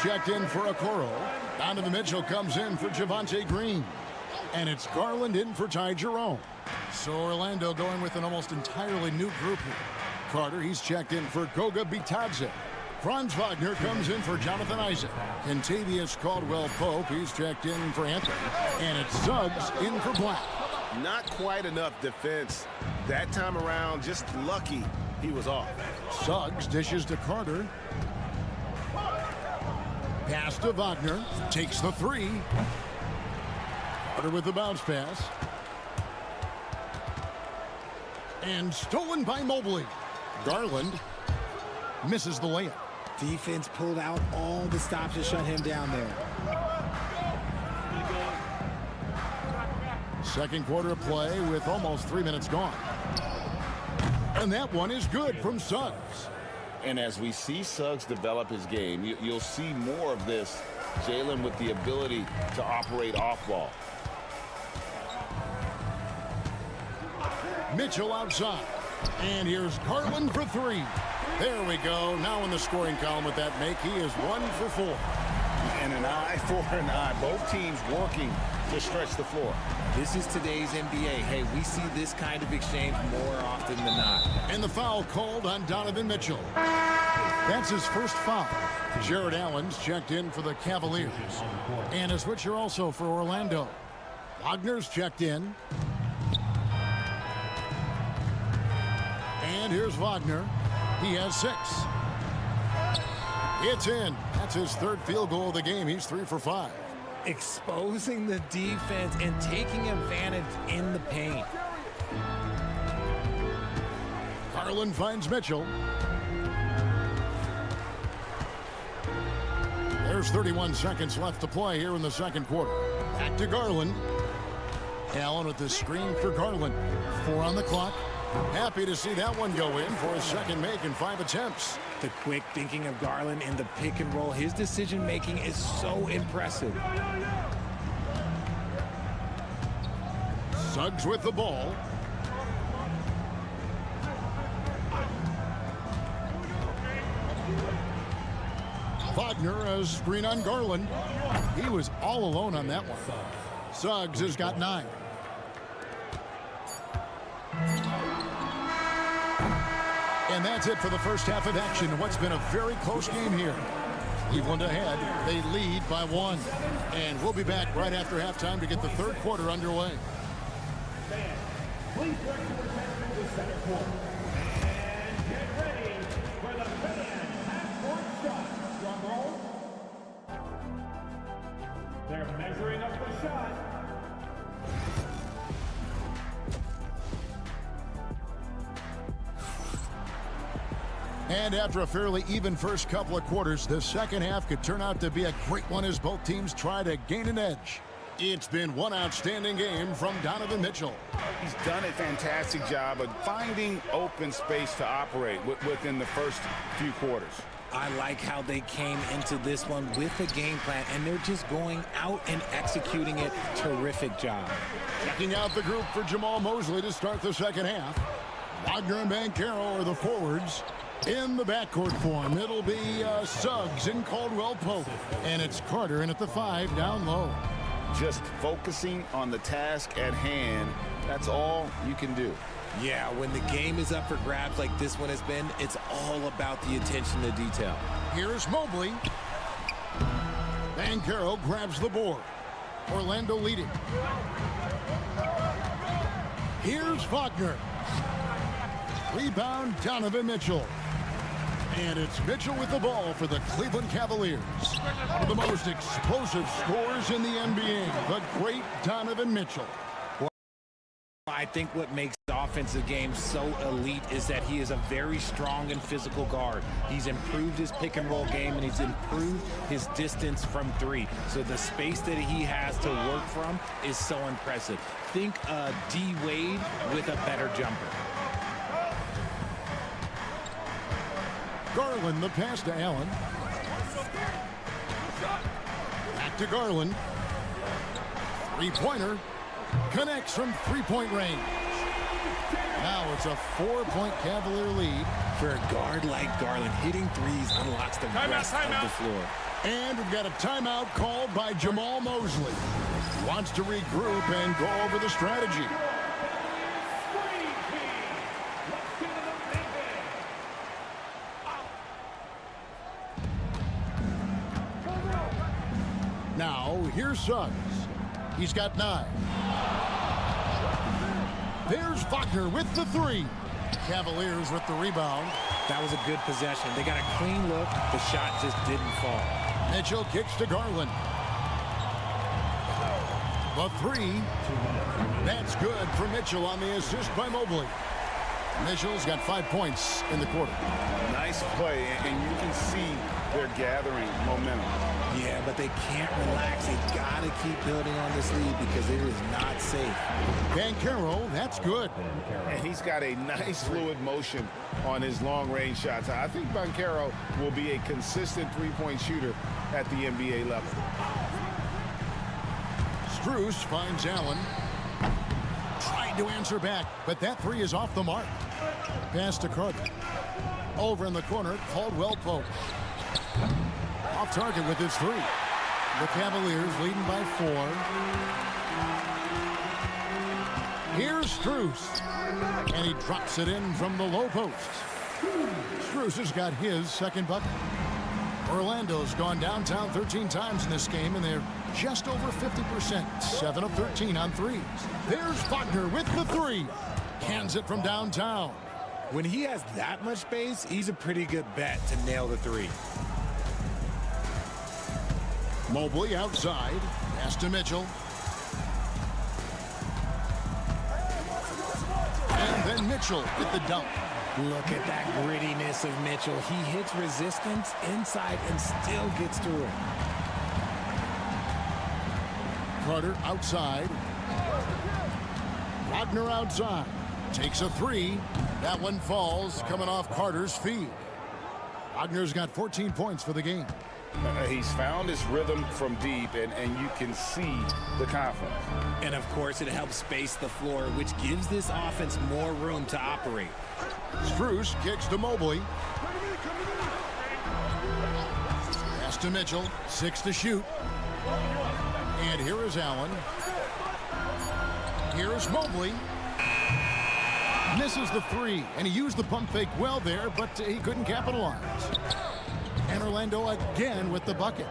Checked in for Okoro. Donovan Mitchell comes in for Javonte Green. And it's Garland in for Ty Jerome. So Orlando going with an almost entirely new group here. Carter, he's checked in for Goga Bitadze. Franz Wagner comes in for Jonathan Isaac. Kentavious Caldwell-Pope, he's checked in for Anthony. And it's Suggs in for Black. Not quite enough defense that time around. Just lucky he was off. Suggs dishes to Carter. Pass to Wagner. Takes the 3. Carter with the bounce pass. And stolen by Mobley. Garland misses the layup. Defense pulled out all the stops to shut him down there. Second quarter of play with almost 3 minutes gone. And that one is good from Suggs. And as we see Suggs develop his game, you'll see more of this. Jalen with the ability to operate off ball. Mitchell outside. And here's Garland for 3. There we go. Now in the scoring column with that make, he is 1 for 4. And an eye for an eye. Both teams working to stretch the floor. This is today's NBA. Hey, we see this kind of exchange more often than not. And the foul called on Donovan Mitchell. That's his first foul. Jared Allen's checked in for the Cavaliers. And a switcher also for Orlando. Wagner's checked in. And here's Wagner. He has 6. It's in. That's his 3rd field goal of the game. He's 3 for 5. Exposing the defense and taking advantage in the paint. Garland finds Mitchell. There's 31 seconds left to play here in the second quarter. Back to Garland. Allen with the screen for Garland. 4 on the clock. Happy to see that one go in for his second make in 5 attempts. The quick thinking of Garland in the pick and roll. His decision making is so impressive. Suggs with the ball. Wagner a screen on Garland. He was all alone on that one. Suggs has got 9. And that's it for the first half of action. What's been a very close game here. Cleveland ahead. They lead by 1. And we'll be back right after halftime to get the third quarter underway. Please direct your attention to the center court. And get ready for the fan half-court shot. Drum roll. They're measuring up the shot. And after a fairly even first couple of quarters, the second half could turn out to be a great one as both teams try to gain an edge. It's been one outstanding game from Donovan Mitchell. He's done a fantastic job of finding open space to operate within the first few quarters. I like how they came into this one with a game plan, and they're just going out and executing it. Terrific job. Checking out the group for Jamal Mosley to start the second half. Wagner and Banchero are the forwards. In the backcourt form, it'll be Suggs and Caldwell Pope. And it's Carter in at the 5 down low. Just focusing on the task at hand, that's all you can do. Yeah, when the game is up for grabs like this one has been, it's all about the attention to detail. Here's Mobley. Banchero grabs the board. Orlando leading. Here's Wagner. Rebound, Donovan Mitchell. And it's Mitchell with the ball for the Cleveland Cavaliers. One of the most explosive scorers in the NBA, the great Donovan Mitchell. I think what makes the offensive game so elite is that he is a very strong and physical guard. He's improved his pick and roll game, and he's improved his distance from 3. So the space that he has to work from is so impressive. Think D. Wade with a better jumper. Garland, the pass to Allen. Back to Garland. Three-pointer. Connects from three-point range. Now it's a 4-point Cavalier lead. For a guard like Garland, hitting threes unlocks the rest of the floor. And we've got a timeout called by Jamal Mosley. Wants to regroup and go over the strategy. Now, here's Suggs. He's got 9. There's Wagner with the 3. Cavaliers with the rebound. That was a good possession. They got a clean look. The shot just didn't fall. Mitchell kicks to Garland. The 3. That's good for Mitchell on the assist by Mobley. Mitchell's got 5 points in the quarter. Nice play, and you can see they're gathering momentum. Yeah, but they can't relax. They've got to keep building on this lead because it is not safe. Banchero, that's good. And he's got a nice fluid motion on his long-range shots. I think Banchero will be a consistent three-point shooter at the NBA level. Strus finds Allen. Trying to answer back, but that 3 is off the mark. Pass to Carter. Over in the corner, Caldwell Pope. Off target with his 3. The Cavaliers leading by 4. Here's Strus. And he drops it in from the low post. Strus has got his second bucket. Orlando's gone downtown 13 times in this game, and they're just over 50%. 7 of 13 on threes. There's Wagner with the 3. Cans it from downtown. When he has that much space, he's a pretty good bet to nail the three. Mobley outside. Pass to Mitchell. And then Mitchell at the dunk. Look at that grittiness of Mitchell. He hits resistance inside and still gets through it. Carter outside. Wagner outside. Takes a three. That one falls, coming off Carter's feed. Wagner's got 14 points for the game. He's found his rhythm from deep, and you can see the confidence. And, of course, it helps space the floor, which gives this offense more room to operate. Strus kicks to Mobley. Pass to Mitchell. 6 to shoot. And here is Allen. Here's Mobley. Misses the three, and he used the pump fake well there, but he couldn't capitalize. And Orlando again with the bucket.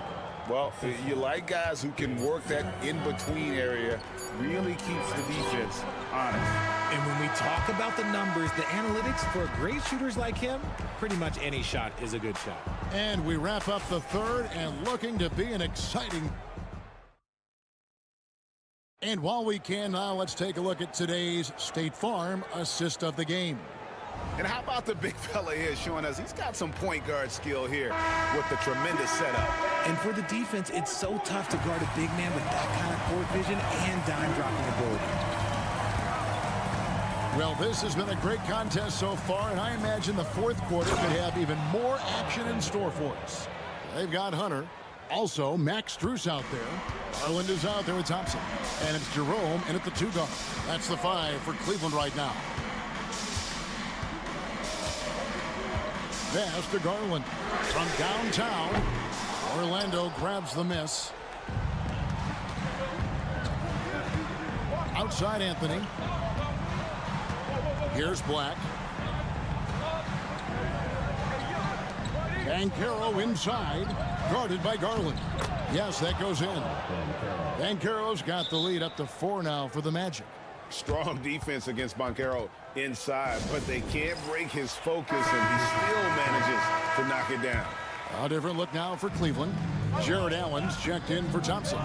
Well, you like guys who can work that in-between area, really keeps the defense honest. And when we talk about the numbers, the analytics for great shooters like him, pretty much any shot is a good shot. And we wrap up the third, and looking to be an exciting. And while we can now, let's take a look at today's State Farm assist of the game. And how about the big fella here showing us he's got some point guard skill here with the tremendous setup. And for the defense, it's so tough to guard a big man with that kind of court vision and dime dropping ability. Well, this has been a great contest so far, and I imagine the fourth quarter could have even more action in store for us. They've got Hunter. Also, Max Strus out there. Garland is out there with Thompson. And it's Jerome in at the 2 guard. That's the 5 for Cleveland right now. Pass to Garland. From downtown, Orlando grabs the miss. Outside Anthony. Here's Black. Banchero inside, guarded by Garland. Yes, that goes in. Banchero's got the lead up to 4 now for the Magic. Strong defense against Banchero inside, but they can't break his focus, and he still manages to knock it down. A different look now for Cleveland. Jared Allen's checked in for Thompson.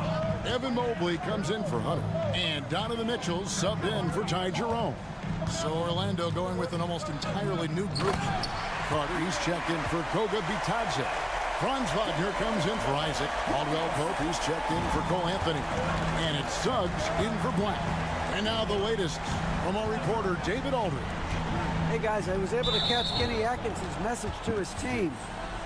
Evan Mobley comes in for Hunter. And Donovan Mitchell subbed in for Ty Jerome. So Orlando going with an almost entirely new group. Carter, he's checked in for Goga Bitadze. Franz Wagner comes in for Isaac. Caldwell Pope, he's checked in for Cole Anthony. And it's Suggs in for Black. And now the latest from our reporter, David Aldridge. Hey, guys, I was able to catch Kenny Atkinson's message to his team.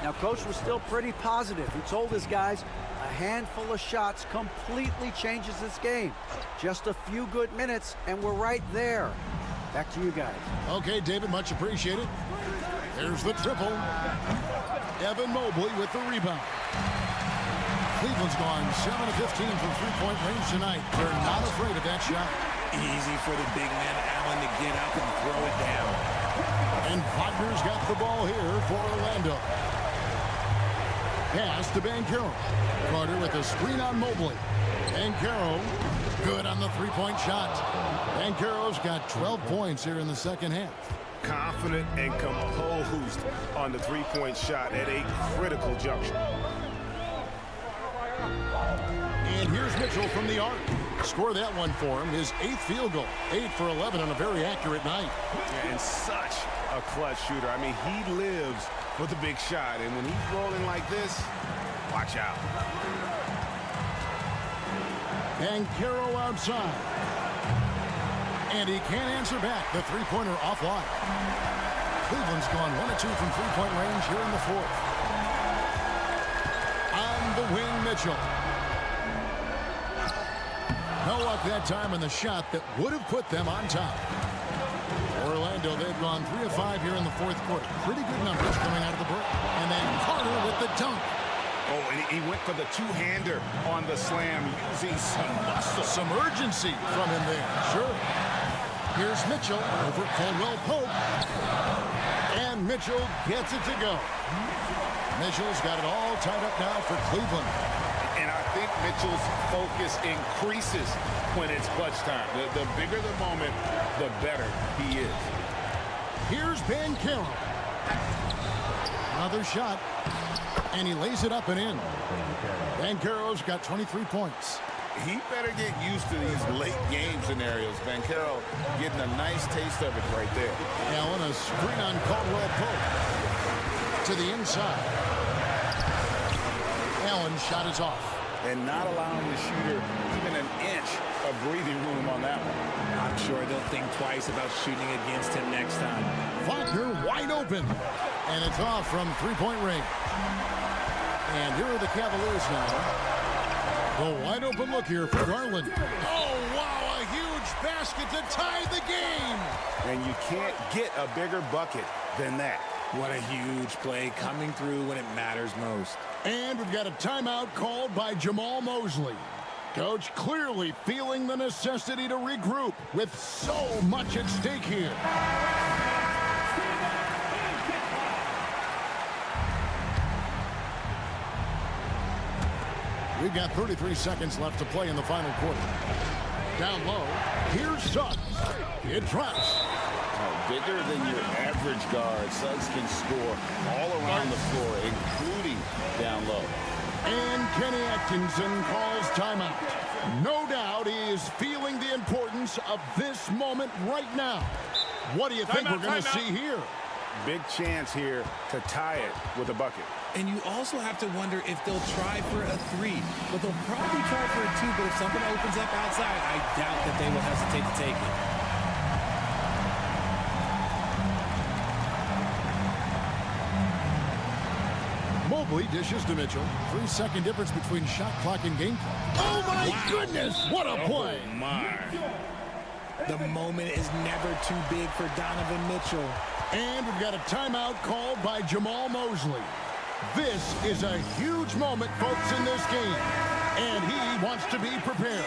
Now, Coach was still pretty positive. He told his guys a handful of shots completely changes this game. Just a few good minutes, and we're right there. Back to you guys. Okay, David, much appreciated. There's the triple. Evan Mobley with the rebound. Cleveland's gone 7 of 15 from three-point range tonight. They're not afraid of that shot. Easy for the big man Allen to get up and throw it down. And Wagner's got the ball here for Orlando. Pass to Banchero. Carter with a screen on Mobley. Banchero good on the three-point shot. Banchero's got 12 points here in the second half. Confident and composed on the three-point shot at a critical juncture. And here's Mitchell from the arc. Score that one for him. His 8th field goal. 8 for 11 on a very accurate night. And such a clutch shooter. I mean, he lives for the big shot. And when he's rolling like this, watch out. Banchero outside. And he can't answer back. The three-pointer offline. Cleveland's gone 1 of 2 from three-point range here in the fourth. On the wing, Mitchell. No luck that time on the shot that would have put them on top. Orlando, they've gone 3 of 5 here in the fourth quarter. Pretty good numbers coming out of the break. And then Carter with the dunk. Oh, and he went for the two-hander on the slam, using some muscle. Some urgency from him there. Sure. Here's Mitchell over Caldwell Pope. And Mitchell gets it to go. Mitchell's got it all tied up now for Cleveland. And I think Mitchell's focus increases when it's clutch time. The bigger the moment, the better he is. Here's Banchero. Another shot. And he lays it up and in. Banchero's got 23 points. He better get used to these late game scenarios. Banchero getting a nice taste of it right there. Allen, a screen on Caldwell Pope. To the inside. Allen's shot is off. And not allowing the shooter even an inch of breathing room on that one. I'm sure they'll think twice about shooting against him next time. Wagner wide open. And it's off from three-point range. And here are the Cavaliers now. The wide open look here for Garland. Oh, wow, a huge basket to tie the game. And you can't get a bigger bucket than that. What a huge play coming through when it matters most. And we've got a timeout called by Jamal Mosley. Coach clearly feeling the necessity to regroup with so much at stake here. We've got 33 seconds left to play in the final quarter. Down low, here's Suggs. It drops. Bigger than your average guard, Suggs can score all around the floor, including down low. And Kenny Atkinson calls timeout. No doubt he is feeling the importance of this moment right now. What do you think we're going to see here? Big chance here to tie it with a bucket. And you also have to wonder if they'll try for a three. But they'll probably try for a two. But if something opens up outside, I doubt that they will hesitate to take it. Mobley dishes to Mitchell. 3-second difference between shot clock and game clock. Oh, my goodness. What a play. Oh, my. The moment is never too big for Donovan Mitchell. And we've got a timeout called by Jamal Mosley. This is a huge moment, folks, in this game. And he wants to be prepared.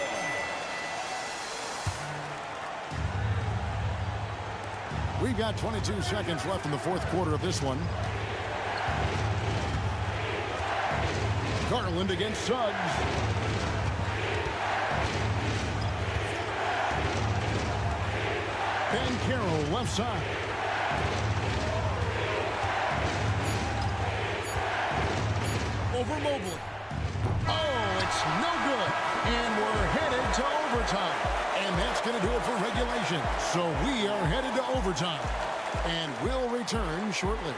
We've got 22 seconds left in the fourth quarter of this one. Garland against Suggs. Banchero left side. Over Mobley. Oh, it's no good. And we're headed to overtime. And that's going to do it for regulation. So we are headed to overtime. And we'll return shortly.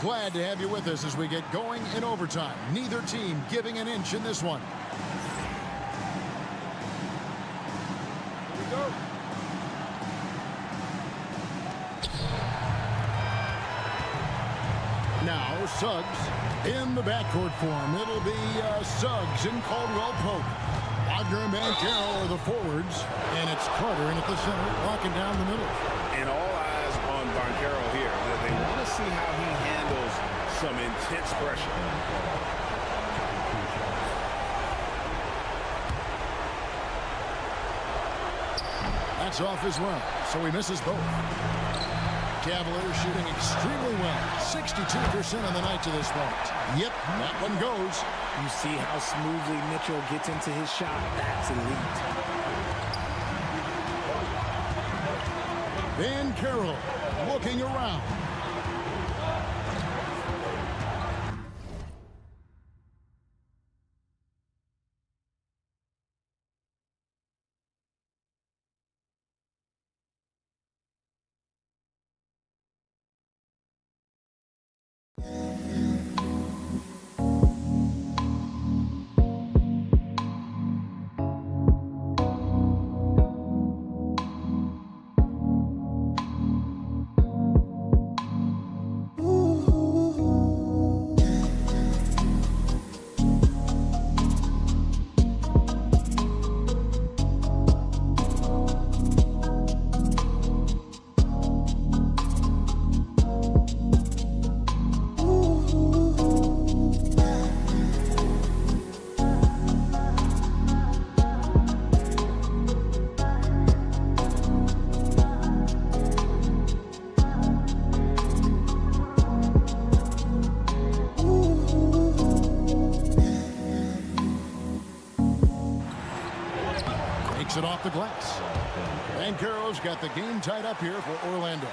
Glad to have you with us as we get going in overtime. Neither team giving an inch in this one. Here we go. Now Suggs in the backcourt form. It'll be Suggs and Caldwell Pope. Wagner and Banchero are the forwards. And it's Carter in at the center, locking down the middle. And all eyes on Banchero here. They want to see how he handles some intense pressure. That's off as well, so he misses both. Cavaliers shooting extremely well. 62% on the night to this point. Yep, that one goes. You see how smoothly Mitchell gets into his shot. That's elite. Banchero looking around. Banchero's got the game tied up here for Orlando.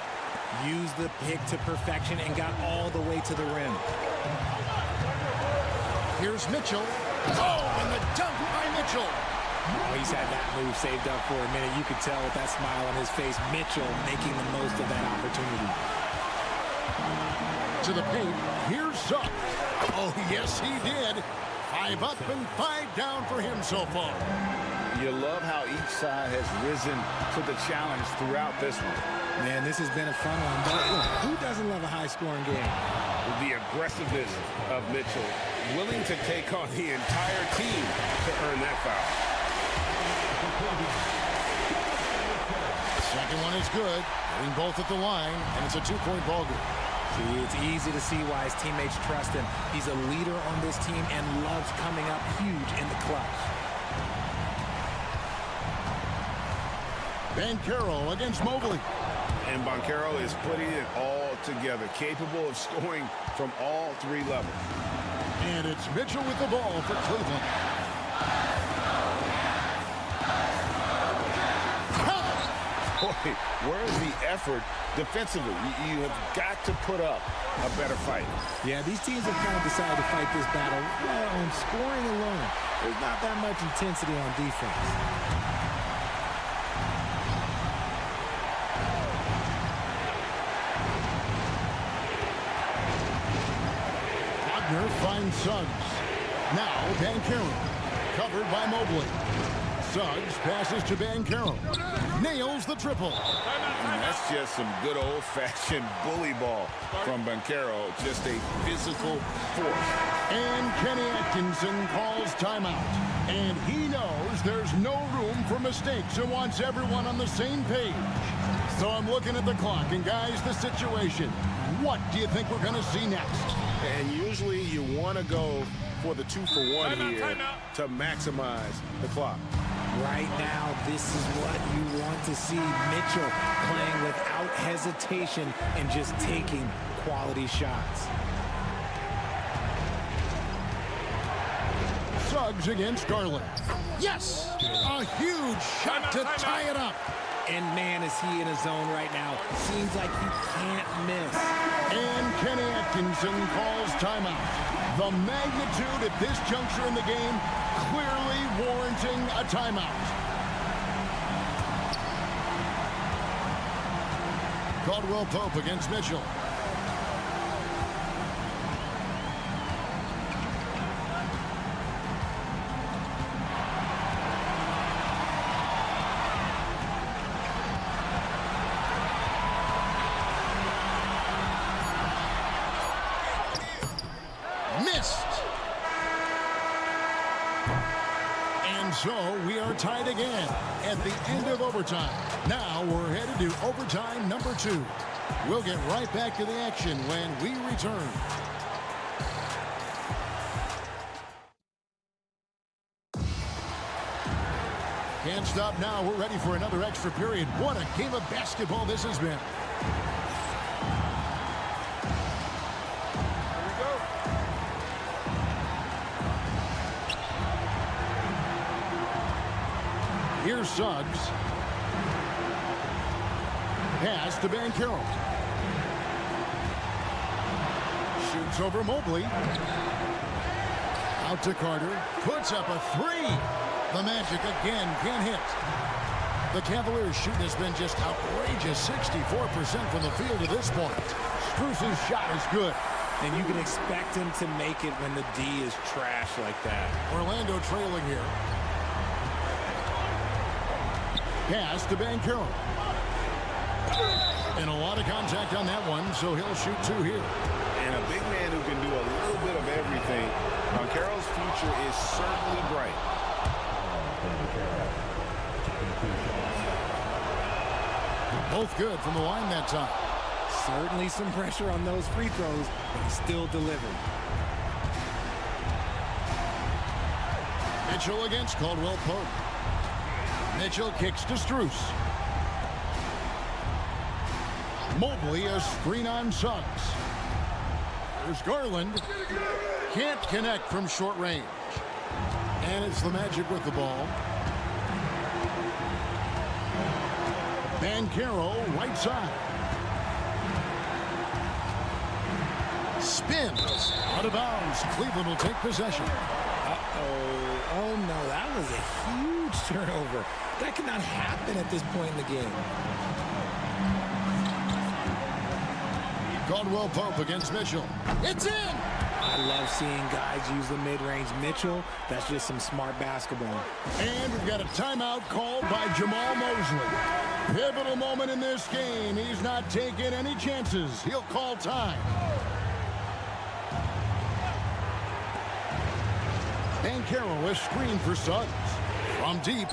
Used the pick to perfection and got all the way to the rim. Here's Mitchell. Oh, and the dunk by Mitchell. Oh, he's had that move saved up for a minute. You could tell with that smile on his face, Mitchell making the most of that opportunity. To the paint, here's Suggs. Oh, yes, he did. 5 up and 5 down for him so far. You love how each side has risen to the challenge throughout this one. Man, this has been a fun one. But look, who doesn't love a high-scoring game? The aggressiveness of Mitchell, willing to take on the entire team to earn that foul. Second one is good. Getting both at the line, and it's a 2-point ball game. See, it's easy to see why his teammates trust him. He's a leader on this team and loves coming up huge in the clutch. Banchero against Mobley. And Banchero is putting it all together, capable of scoring from all 3 levels. And it's Mitchell with the ball for Cleveland. Boy, where's the effort defensively? You have got to put up a better fight. Yeah, these teams have kind of decided to fight this battle on scoring alone. There's not that much intensity on defense. Wagner finds Suggs. Now Banchero, covered by Mobley. Suggs passes to Banchero. Nails the triple. And that's just some good old-fashioned bully ball from Banchero. Just a physical force. And Kenny Atkinson calls timeout. And he knows there's no room for mistakes and wants everyone on the same page. So I'm looking at the clock, and guys, the situation. What do you think we're going to see next? And usually you want to go for the 2-for-1 here to maximize the clock. Right now, this is what you want to see. Mitchell playing without hesitation and just taking quality shots. Suggs against Garland. Yes! A huge shot to tie it up. And man, is he in a zone right now. Seems like he can't miss. And Kenny Atkinson calls timeout. The magnitude at this juncture in the game clearly warranting a timeout. Caldwell Pope against Mitchell. So we are tied again at the end of overtime. Now we're headed to overtime number 2. We'll get right back to the action when we return. Can't stop now. We're ready for another extra period. What a game of basketball this has been. Here's Suggs. Pass to Banchero. Shoots over Mobley. Out to Carter. Puts up a 3. The Magic again can't hit. The Cavaliers' shooting has been just outrageous. 64% from the field at this point. Strus's shot is good. And you can expect him to make it when the D is trash like that. Orlando trailing here. Pass to Banchero. And a lot of contact on that one, so he'll shoot 2 here. And a big man who can do a little bit of everything. Banchero's future is certainly bright. Both good from the line that time. Certainly some pressure on those free throws, but he still delivered. Mitchell against Caldwell Pope. Mitchell kicks to Strus. Mobley, a screen on Suggs. There's Garland. Can't connect from short range. And it's the Magic with the ball. Banchero, right side. Spins. Out of bounds. Cleveland will take possession. Oh no, that was a huge turnover. That cannot happen at this point in the game. Caldwell Pope against Mitchell. It's in! I love seeing guys use the mid-range. Mitchell, that's just some smart basketball. And we've got a timeout called by Jamal Mosley. Pivotal moment in this game. He's not taking any chances. He'll call time. Banchero is screened for Suggs. From deep.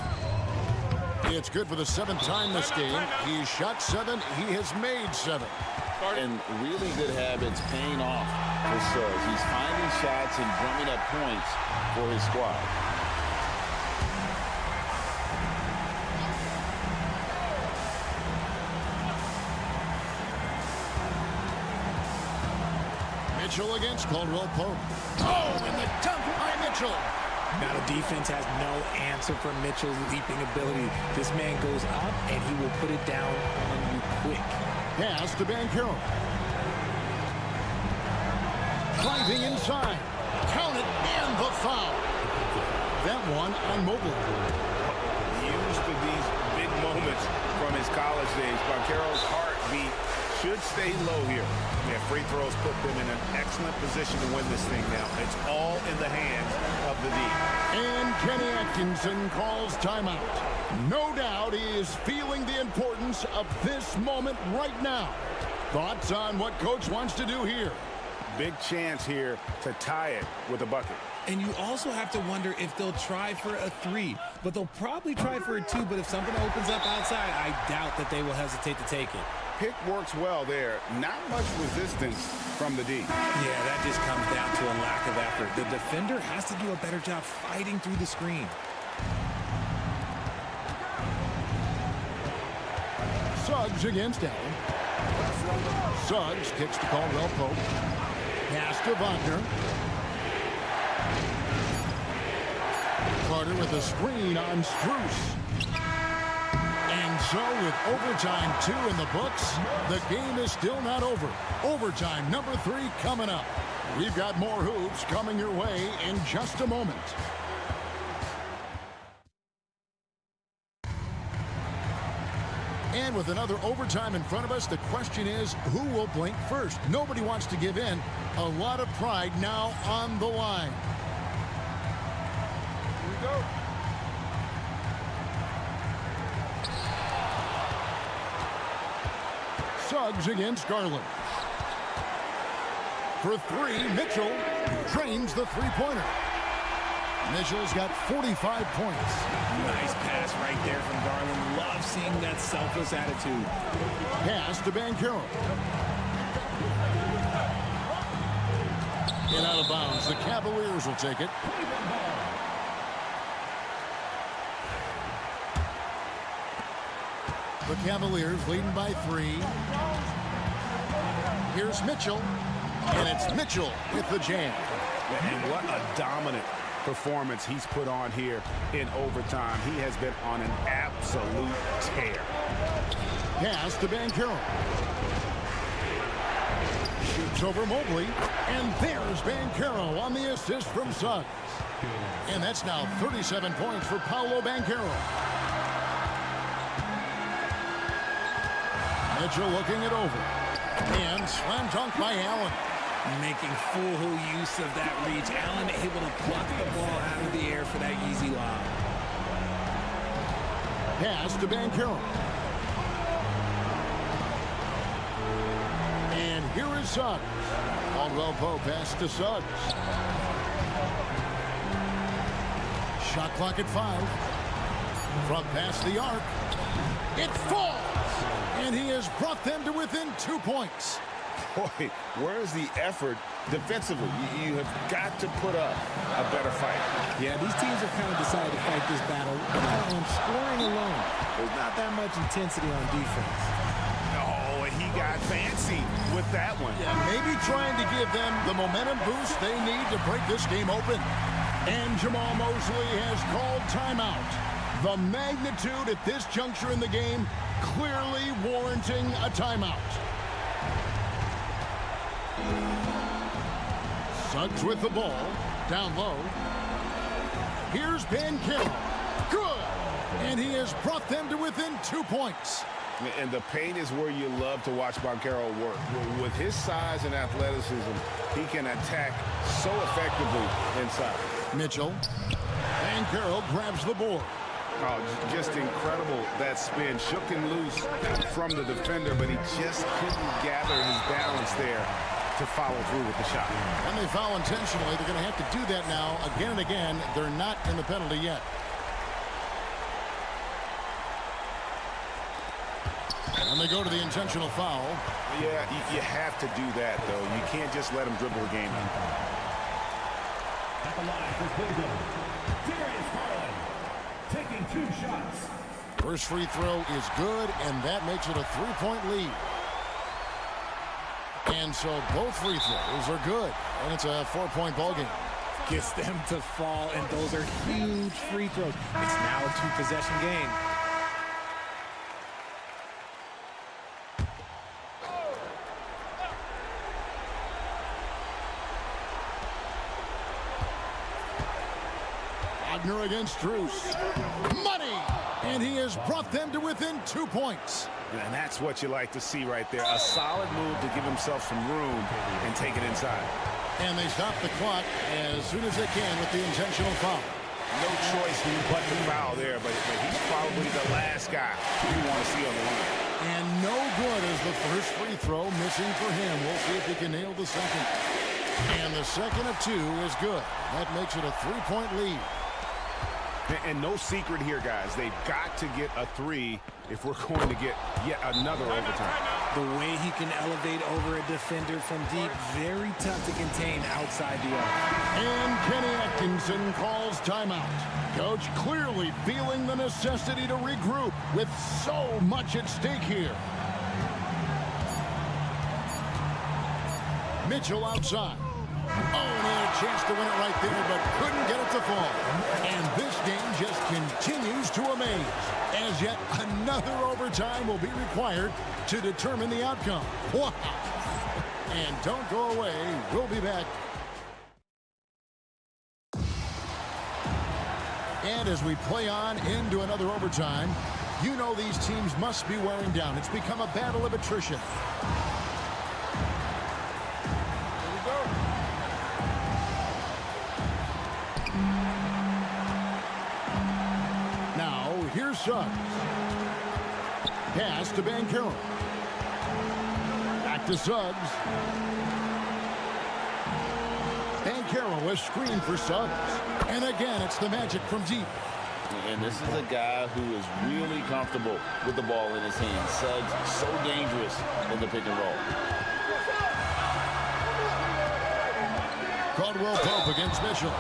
It's good for the 7th time this game. He's shot 7. He has made 7. And really good habits paying off for Suggs. He's finding shots and drumming up points for his squad. Mitchell against Caldwell Pope. Oh, and the dunk by Mitchell. Now the defense has no answer for Mitchell's leaping ability. This man goes up and he will put it down on you quick. Pass to Banchero. Driving inside. Count it, and the foul. That one on Mobley. Used to these big moments from his college days. Banchero's heartbeat should stay low here. Yeah, free throws put them in an excellent position to win this thing now. It's all in the hands of the D. And Kenny Atkinson calls timeout. No doubt he is feeling the importance of this moment right now. Thoughts on what Coach wants to do here? Big chance here to tie it with a bucket. And you also have to wonder if they'll try for a 3. But they'll probably try for a 2. But if something opens up outside, I doubt that they will hesitate to take it. Pick works well there. Not much resistance from the D. Yeah, that just comes down to a lack of effort. The defender has to do a better job fighting through the screen. Suggs against Allen. Suggs kicks to Caldwell Pope. Pass to Wagner. Carter with a screen on Strus. And so with overtime 2 in the books, the game is still not over. Overtime number 3 coming up. We've got more hoops coming your way in just a moment. And with another overtime in front of us, the question is, who will blink first? Nobody wants to give in. A lot of pride now on the line. Here we go. Suggs against Garland. For 3, Mitchell drains the three-pointer. Mitchell's got 45 points. Nice pass right there from Garland. Love seeing that selfless attitude. Pass to Banchero. And out of bounds. The Cavaliers will take it. The Cavaliers leading by 3. Here's Mitchell. And it's Mitchell with the jam. And what a dominant performance he's put on here in overtime. He has been on an absolute tear. Pass to Banchero. Shoots over Mobley. And there's Banchero on the assist from Suggs. And that's now 37 points for Paolo Banchero. Mitchell looking it over. And slam dunk by Allen. Making full use of that reach. Allen able to pluck the ball out of the air for that easy lob. Pass to Banchero. And here is Suggs. Caldwell Pope pass to Suggs. Shot clock at 5. From past the arc. It falls. And he has brought them to within 2 points. Boy, where's the effort defensively? You have got to put up a better fight. Yeah, these teams have kind of decided to fight this battle on scoring alone. There's not that much intensity on defense. Oh, and he got fancy with that one. Yeah, maybe trying to give them the momentum boost they need to break this game open. And Jamal Mosley has called timeout. The magnitude at this juncture in the game clearly warranting a timeout. Suggs with the ball. Down low. Here's Carroll. Good! And he has brought them to within 2 points. And the paint is where you love to watch Carroll work. With his size and athleticism, he can attack so effectively inside. Mitchell. Carroll grabs the board. Oh, just incredible. That spin shook him loose from the defender, but he just couldn't gather his balance there to follow through with the shot. And they foul intentionally. They're going to have to do that now again and again. They're not in the penalty yet. And they go to the intentional foul. Yeah, you have to do that, though. You can't just let him dribble the game out. At the line for Cleveland, Darius Garland taking 2 shots. First free throw is good, and that makes it a 3-point lead. And so both free throws are good, and it's a 4-point ball game. Gets them to fall, and those are huge free throws. It's now a 2-possession game. Wagner against Strus. Money! And he has brought them to within 2 points. And that's what you like to see right there. A solid move to give himself some room and take it inside. And they stop the clock as soon as they can with the intentional foul. No choice but to foul there, but he's probably the last guy you want to see on the line. And no good as the first free throw missing for him. We'll see if he can nail the second. And the second of 2 is good. That makes it a 3-point lead. And no secret here, guys. They've got to get a 3 if we're going to get yet another overtime. The way he can elevate over a defender from deep, very tough to contain outside the arc. And Kenny Atkinson calls timeout. Coach clearly feeling the necessity to regroup with so much at stake here. Mitchell outside. Oh, and he had a chance to win it right there, but couldn't get it to fall. And this game just continues to amaze, as yet another overtime will be required to determine the outcome. Wow! And don't go away. We'll be back. And as we play on into another overtime, you know these teams must be wearing down. It's become a battle of attrition. Here's Suggs. Pass to Carroll. Back to Suggs. Carroll was screened for Suggs. And again, it's the Magic from deep. And this is a guy who is really comfortable with the ball in his hands. Suggs so dangerous in the pick and roll. Caldwell Pope against Mitchell.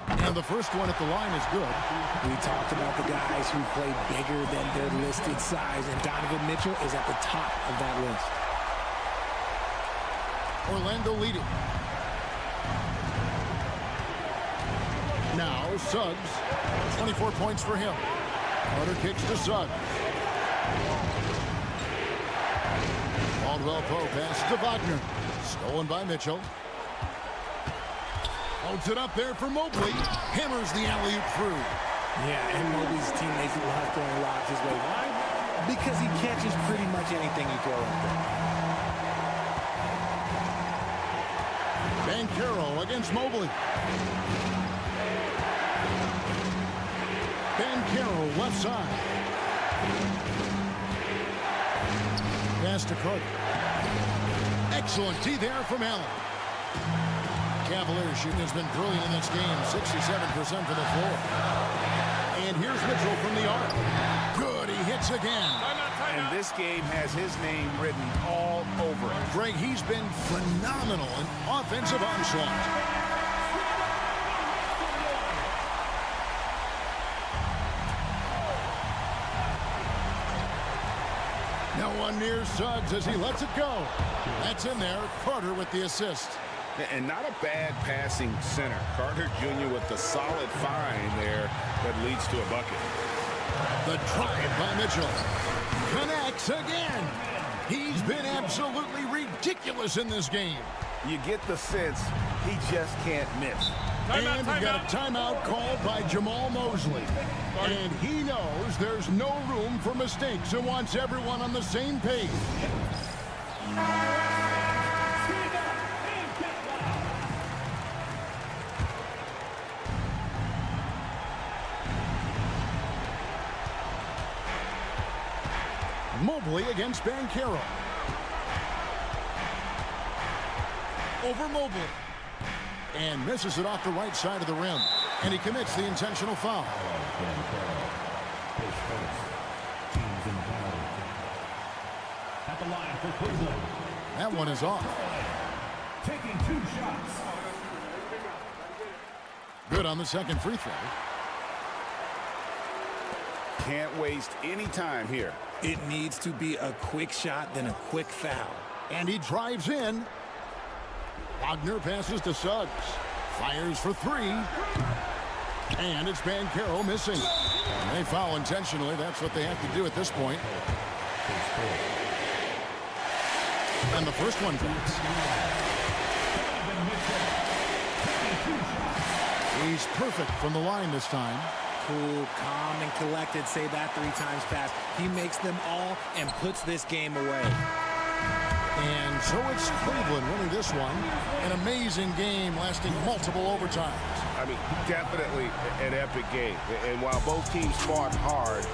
And the first one at the line is good. We talked about the guys who play bigger than their listed size, and Donovan Mitchell is at the top of that list. Orlando leading. Now Suggs, 24 points for him. Carter kicks to Suggs. Caldwell Pope passes to Wagner. Stolen by Mitchell. Holds it up there for Mobley. Hammers the alley-oop through. Yeah, and Mobley's teammates love throwing lobs his way. Why? Because he catches pretty much anything you throw at him. Carroll against Mobley. Carroll left side. Pass to Carter. Excellent D there from Allen. Cavaliers shooting has been brilliant in this game. 67% from the floor. And here's Mitchell from the arc. Good, he hits again. And this game has his name written all over it. Greg, he's been phenomenal in offensive onslaught. No one near Suggs as he lets it go. That's in there. Carter with the assist. And not a bad passing center. Carter Jr. with the solid find there that leads to a bucket. The drive by Mitchell. Connects again. He's been absolutely ridiculous in this game. You get the sense he just can't miss. And we got a timeout called by Jamal Mosley. And he knows there's no room for mistakes and wants everyone on the same page. Mobley against Banchero. Over Mobley. And misses it off the right side of the rim. And he commits the intentional foul. At the line for Cleveland. That one is off. Taking 2 shots. Good on the second free throw. Can't waste any time here. It needs to be a quick shot, then a quick foul. And he drives in. Wagner passes to Suggs. Fires for 3. And it's Banchero missing. And they foul intentionally. That's what they have to do at this point. And the first one drops. He's perfect from the line this time. Cool, calm, and collected. Say that 3 times fast. He makes them all and puts this game away. And so it's Cleveland winning this one. An amazing game lasting multiple overtimes. I mean, definitely an epic game. And while both teams fought hard,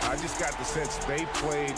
I just got the sense they played.